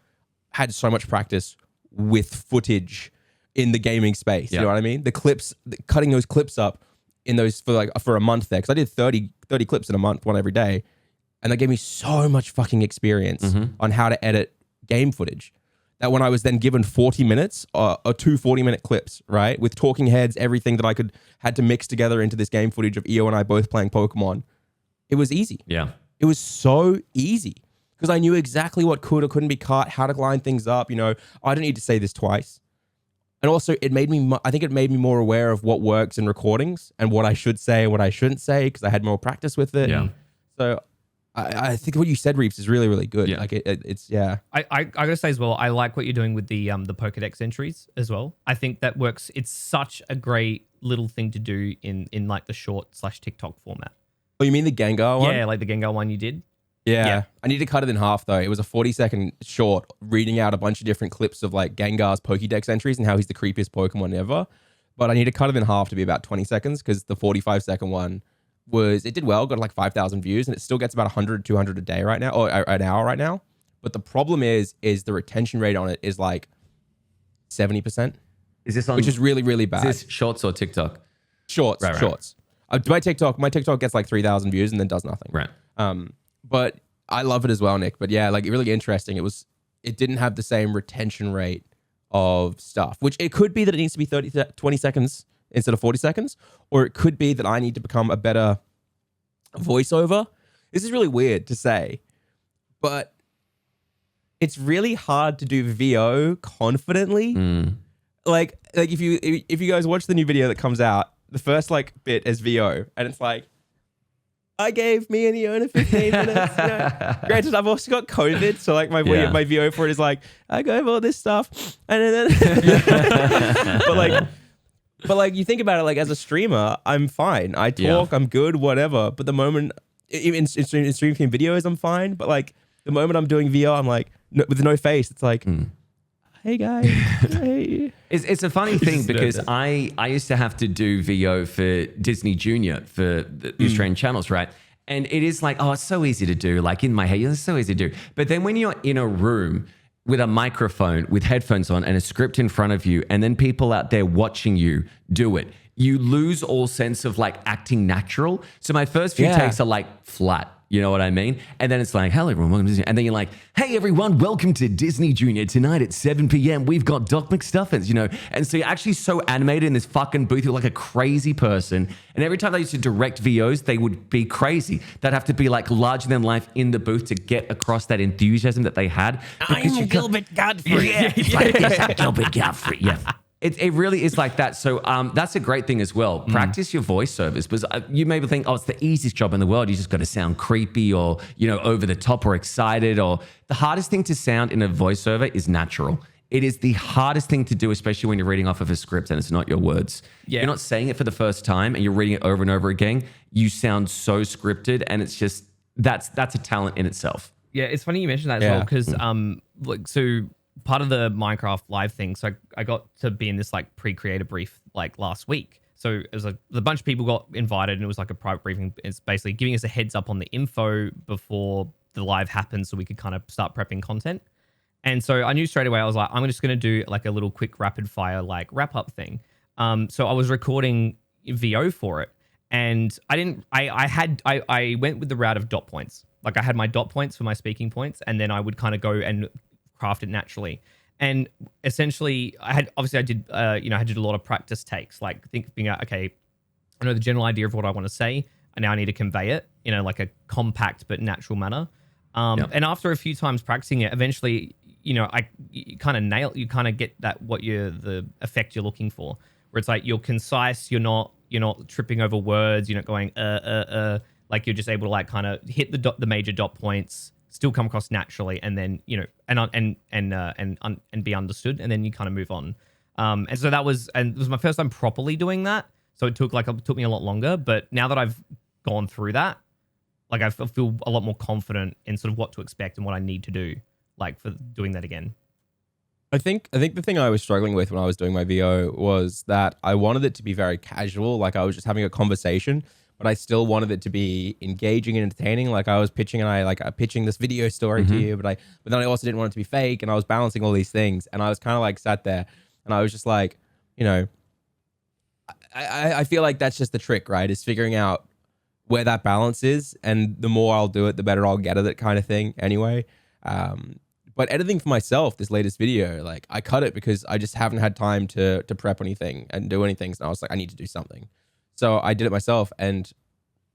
had so much practice with footage in the gaming space. You know what I mean? The clips, cutting those clips up in those for a month there. Cause I did 30 clips in a month, one every day. And that gave me so much fucking experience on how to edit game footage. That when I was then given 40 minutes or 2 40-minute clips, right? With talking heads, everything that I had to mix together into this game footage of EO and I both playing Pokemon. It was easy. Yeah. It was so easy because I knew exactly what could or couldn't be cut, how to line things up. You know, I don't need to say this twice. And also it made me, I think it made me more aware of what works in recordings and what I should say and what I shouldn't say because I had more practice with it. Yeah. So I think what you said, Reapz, is really, really good. Yeah. Like it's yeah. I gotta say as well, I like what you're doing with the Pokedex entries as well. I think that works. It's such a great little thing to do in like the short/TikTok format. Oh, you mean the Gengar one? Yeah, like the Gengar one you did. Yeah. I need to cut it in half though. It was a 40-second short reading out a bunch of different clips of like Gengar's Pokédex entries and how he's the creepiest Pokemon ever. But I need to cut it in half to be about 20 seconds because the 45-second one it did well, got like 5,000 views, and it still gets about 100, 200 a day right now, or an hour right now. But the problem is the retention rate on it is like 70%. Is this on? Which is really, really bad. Is this shorts or TikTok? Shorts. My TikTok gets like 3,000 views and then does nothing. Right. But I love it as well, Nick. But yeah, like really interesting. It didn't have the same retention rate of stuff, which it could be that it needs to be 20 seconds instead of 40 seconds, or it could be that I need to become a better voiceover. This is really weird to say, but it's really hard to do VO confidently. Like if you guys watch the new video that comes out, the first like bit is VO, and it's like, I gave me and Iona 15 minutes. You know? Granted, I've also got COVID, so like my VO for it is like, I go over all this stuff, and then but like you think about it, like as a streamer, I'm fine. I talk, I'm good, whatever. But the moment in stream team videos, I'm fine. But like the moment I'm doing VO, I'm like with no face. It's like, hey guys, hey. It's a funny thing because I used to have to do VO for Disney Junior for the Australian channels, right? And it is like, oh, it's so easy to do. Like in my head, it's so easy to do. But then when you're in a room with a microphone, with headphones on and a script in front of you, and then people out there watching you do it, you lose all sense of like acting natural. So my first few takes are like flat. You know what I mean? And then it's like, hello everyone, welcome to Disney. And then you're like, hey everyone, welcome to Disney Junior. Tonight at 7 p.m. we've got Doc McStuffins, you know? And so you're actually so animated in this fucking booth. You're like a crazy person. And every time they used to direct VOs, they would be crazy. They'd have to be like larger than life in the booth to get across that enthusiasm that they had. I'm Gilbert Godfrey. Gilbert Godfrey, yeah. It really is like that. So that's a great thing as well. Practice your voiceovers because you maybe think, oh, it's the easiest job in the world. You just got to sound creepy or, you know, over the top or excited. Or the hardest thing to sound in a voiceover is natural. It is the hardest thing to do, especially when you're reading off of a script and it's not your words. Yeah. You're not saying it for the first time and you're reading it over and over again. You sound so scripted, and it's just that's a talent in itself. Yeah, it's funny you mentioned that as well because so part of the Minecraft live thing, so I got to be in this like pre-creator brief like last week. So it was like a bunch of people got invited and it was like a private briefing. It's basically giving us a heads up on the info before the live happened so we could kind of start prepping content. And so I knew straight away, I was like, I'm just going to do like a little quick rapid fire like wrap up thing. So I was recording VO for it, and I went with the route of dot points. Like I had my dot points for my speaking points, and then I would kind of go and craft it naturally. And essentially I did a lot of practice takes, like thinking out, okay, I know the general idea of what I want to say. now I need to convey it in a like a compact but natural manner. And after a few times practicing it, eventually, you kind of get that the effect you're looking for, where it's like you're concise, you're not tripping over words, you're not going like you're just able to like kind of hit the major dot points, still come across naturally, and then and be understood, and then you kind of move on. And so it was my first time properly doing that. So it took me a lot longer, but now that I've gone through that, like I feel a lot more confident in sort of what to expect and what I need to do, like for doing that again. I think the thing I was struggling with when I was doing my VO was that I wanted it to be very casual, like I was just having a conversation, but I still wanted it to be engaging and entertaining. Like I was pitching pitching this video story to you, but then I also didn't want it to be fake, and I was balancing all these things, and I was kind of like sat there, and I was just like, I feel like that's just the trick, right? Is figuring out where that balance is, and the more I'll do it, the better I'll get at it, kind of thing. Anyway, but editing for myself, this latest video, like I cut it because I just haven't had time to prep anything and do anything. So I was like, I need to do something. So I did it myself, and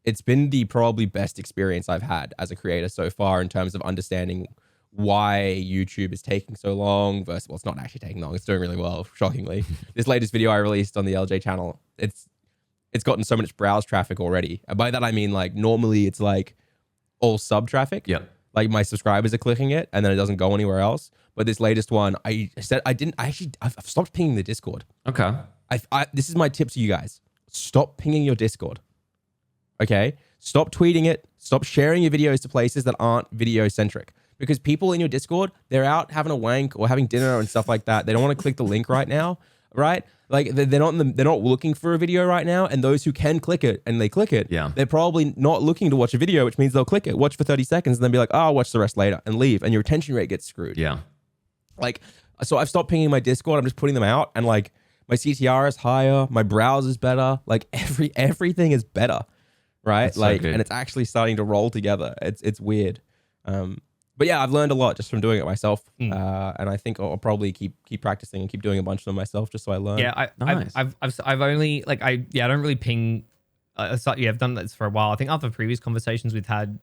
it's been the probably best experience I've had as a creator so far in terms of understanding why YouTube is taking so long versus, well, it's not actually taking long. It's doing really well, shockingly. This latest video I released on the Eljay channel, it's gotten so much browse traffic already. And by that, I mean, like, normally it's like all sub traffic. Yeah. Like my subscribers are clicking it and then it doesn't go anywhere else. But this latest one, I've stopped pinging the Discord. Okay. This is my tip to you guys. Stop pinging your Discord. Okay? Stop tweeting it. Stop sharing your videos to places that aren't video centric. Because people in your Discord, they're out having a wank or having dinner and stuff like that. They don't want to click the link right now, right? Like they're not looking for a video right now. And those who can click it and they click it, they're probably not looking to watch a video, which means they'll click it, watch for 30 seconds, and then be like, oh, I'll watch the rest later, and leave. And your retention rate gets screwed. Yeah. Like, so I've stopped pinging my Discord. I'm just putting them out, and like my CTR is higher, my browse is better, like everything is better, right? That's like, so good. and it's actually starting to roll together. It's weird. But yeah, I've learned a lot just from doing it myself, and I think I'll probably keep practicing and keep doing a bunch of them myself just so I learn. Yeah, Nice. I've only like I don't really ping. I've done this for a while. I think after previous conversations we've had,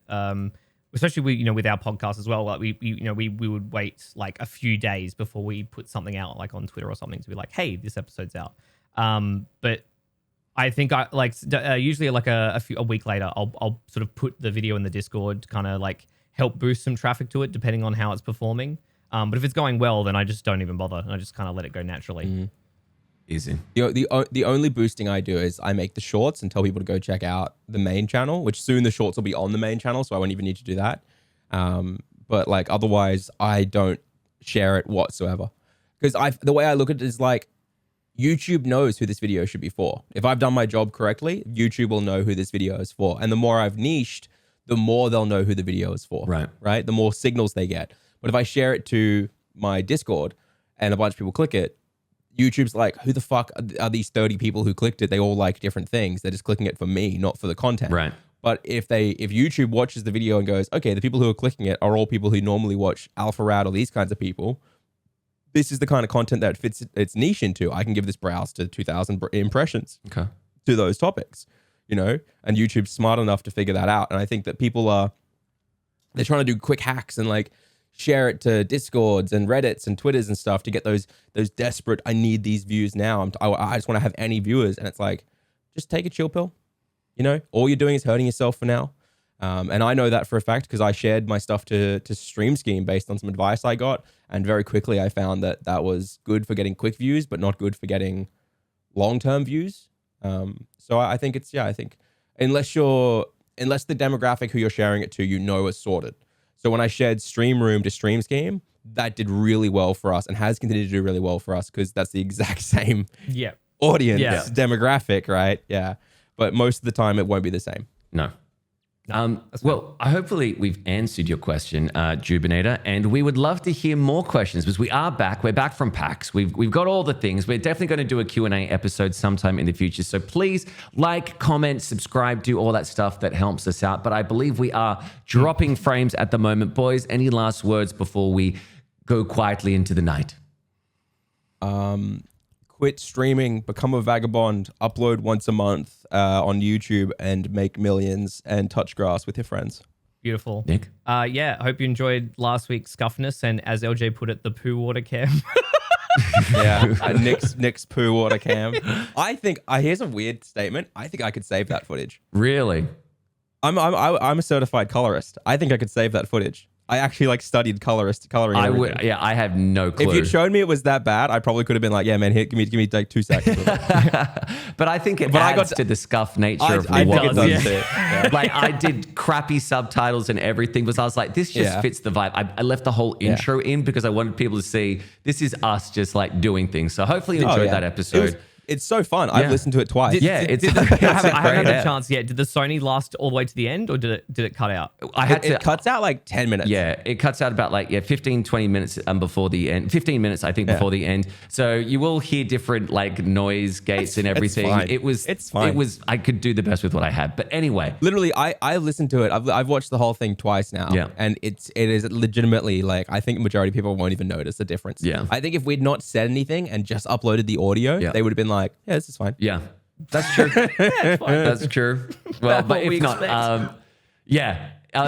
especially with our podcast as well, like we would wait like a few days before we put something out, like on Twitter or something, to be like, hey, this episode's out. But I think I like usually like a week later, I'll sort of put the video in the Discord to kind of like help boost some traffic to it, depending on how it's performing. But if it's going well, then I just don't even bother, and I just kind of let it go naturally. Easy. The only boosting I do is I make the shorts and tell people to go check out the main channel, which soon the shorts will be on the main channel, so I won't even need to do that. But like otherwise, I don't share it whatsoever, because the way I look at it is like YouTube knows who this video should be for. If I've done my job correctly, YouTube will know who this video is for, and the more I've niched, the more they'll know who the video is for. Right. The more signals they get. But if I share it to my Discord and a bunch of people click it, YouTube's like, who the fuck are these 30 people who clicked it? They all like different things. They're just clicking it for me, not for the content. Right. But if YouTube watches the video and goes, okay, the people who are clicking it are all people who normally watch Alpha Rad or these kinds of people, this is the kind of content that fits its niche into. I can give this browse to 2,000 impressions to those topics. And YouTube's smart enough to figure that out. And I think that people they're trying to do quick hacks and like share it to Discords and Reddits and Twitters and stuff to get those desperate, I need these views now. I just want to have any viewers. And it's like, just take a chill pill. All you're doing is hurting yourself for now. And I know that for a fact because I shared my stuff to Stream Scheme based on some advice I got. And very quickly I found that was good for getting quick views, but not good for getting long-term views. So I think I think unless the demographic who you're sharing it to, is sorted. So when I shared Stream Room to Stream Scheme, that did really well for us and has continued to do really well for us because that's the exact same audience demographic, right? Yeah. But most of the time it won't be the same. No. Well, hopefully we've answered your question, Jubinator, and we would love to hear more questions because we are back. We're back from PAX. We've got all the things. We're definitely going to do a Q&A episode sometime in the future. So please like, comment, subscribe, do all that stuff that helps us out. But I believe we are dropping frames at the moment. Boys, any last words before we go quietly into the night? quit streaming, become a vagabond, upload once a month on YouTube, and make millions and touch grass with your friends. Beautiful. Nick? Yeah, I hope you enjoyed last week's Scuffness and, as Eljay put it, the poo water cam. Yeah, Nick's poo water cam. I think here's a weird statement. I think I could save that footage. Really? I'm a certified colorist. I think I could save that footage. I actually studied coloring. I would. Yeah, I have no clue. If you'd shown me it was that bad, I probably could have been like, yeah, man, here, give me like 2 seconds. But I think it adds to the scuff nature of I what think it does too. Yeah. Like I did crappy subtitles and everything because I was like, this just fits the vibe. I left the whole intro in because I wanted people to see this is us just like doing things. So hopefully you enjoyed that episode. It's so fun. I've listened to it twice. Yeah, I haven't had a chance yet. Did the Sony last all the way to the end, or did it cut out? It cuts out like 10 minutes. Yeah, it cuts out about 15, 20 minutes before the end. 15 minutes, I think, before the end. So you will hear different noise gates and everything. It's fine. I could do the best with what I had. But anyway. Literally, I listened to it. I've watched the whole thing twice now. Yeah. And it is legitimately I think the majority of people won't even notice the difference. Yeah. I think if we'd not said anything and just uploaded the audio, they would have been like, yeah, this is fine. Yeah, that's true. That's true. Well, but if not,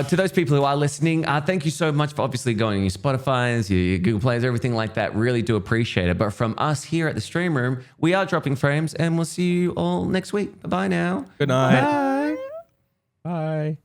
to those people who are listening, thank you so much for obviously going on your Spotify's, your Google Plays, everything like that. Really do appreciate it. But from us here at the Stream Room, we are dropping frames, and we'll see you all next week. Bye now. Good night. Bye. Bye.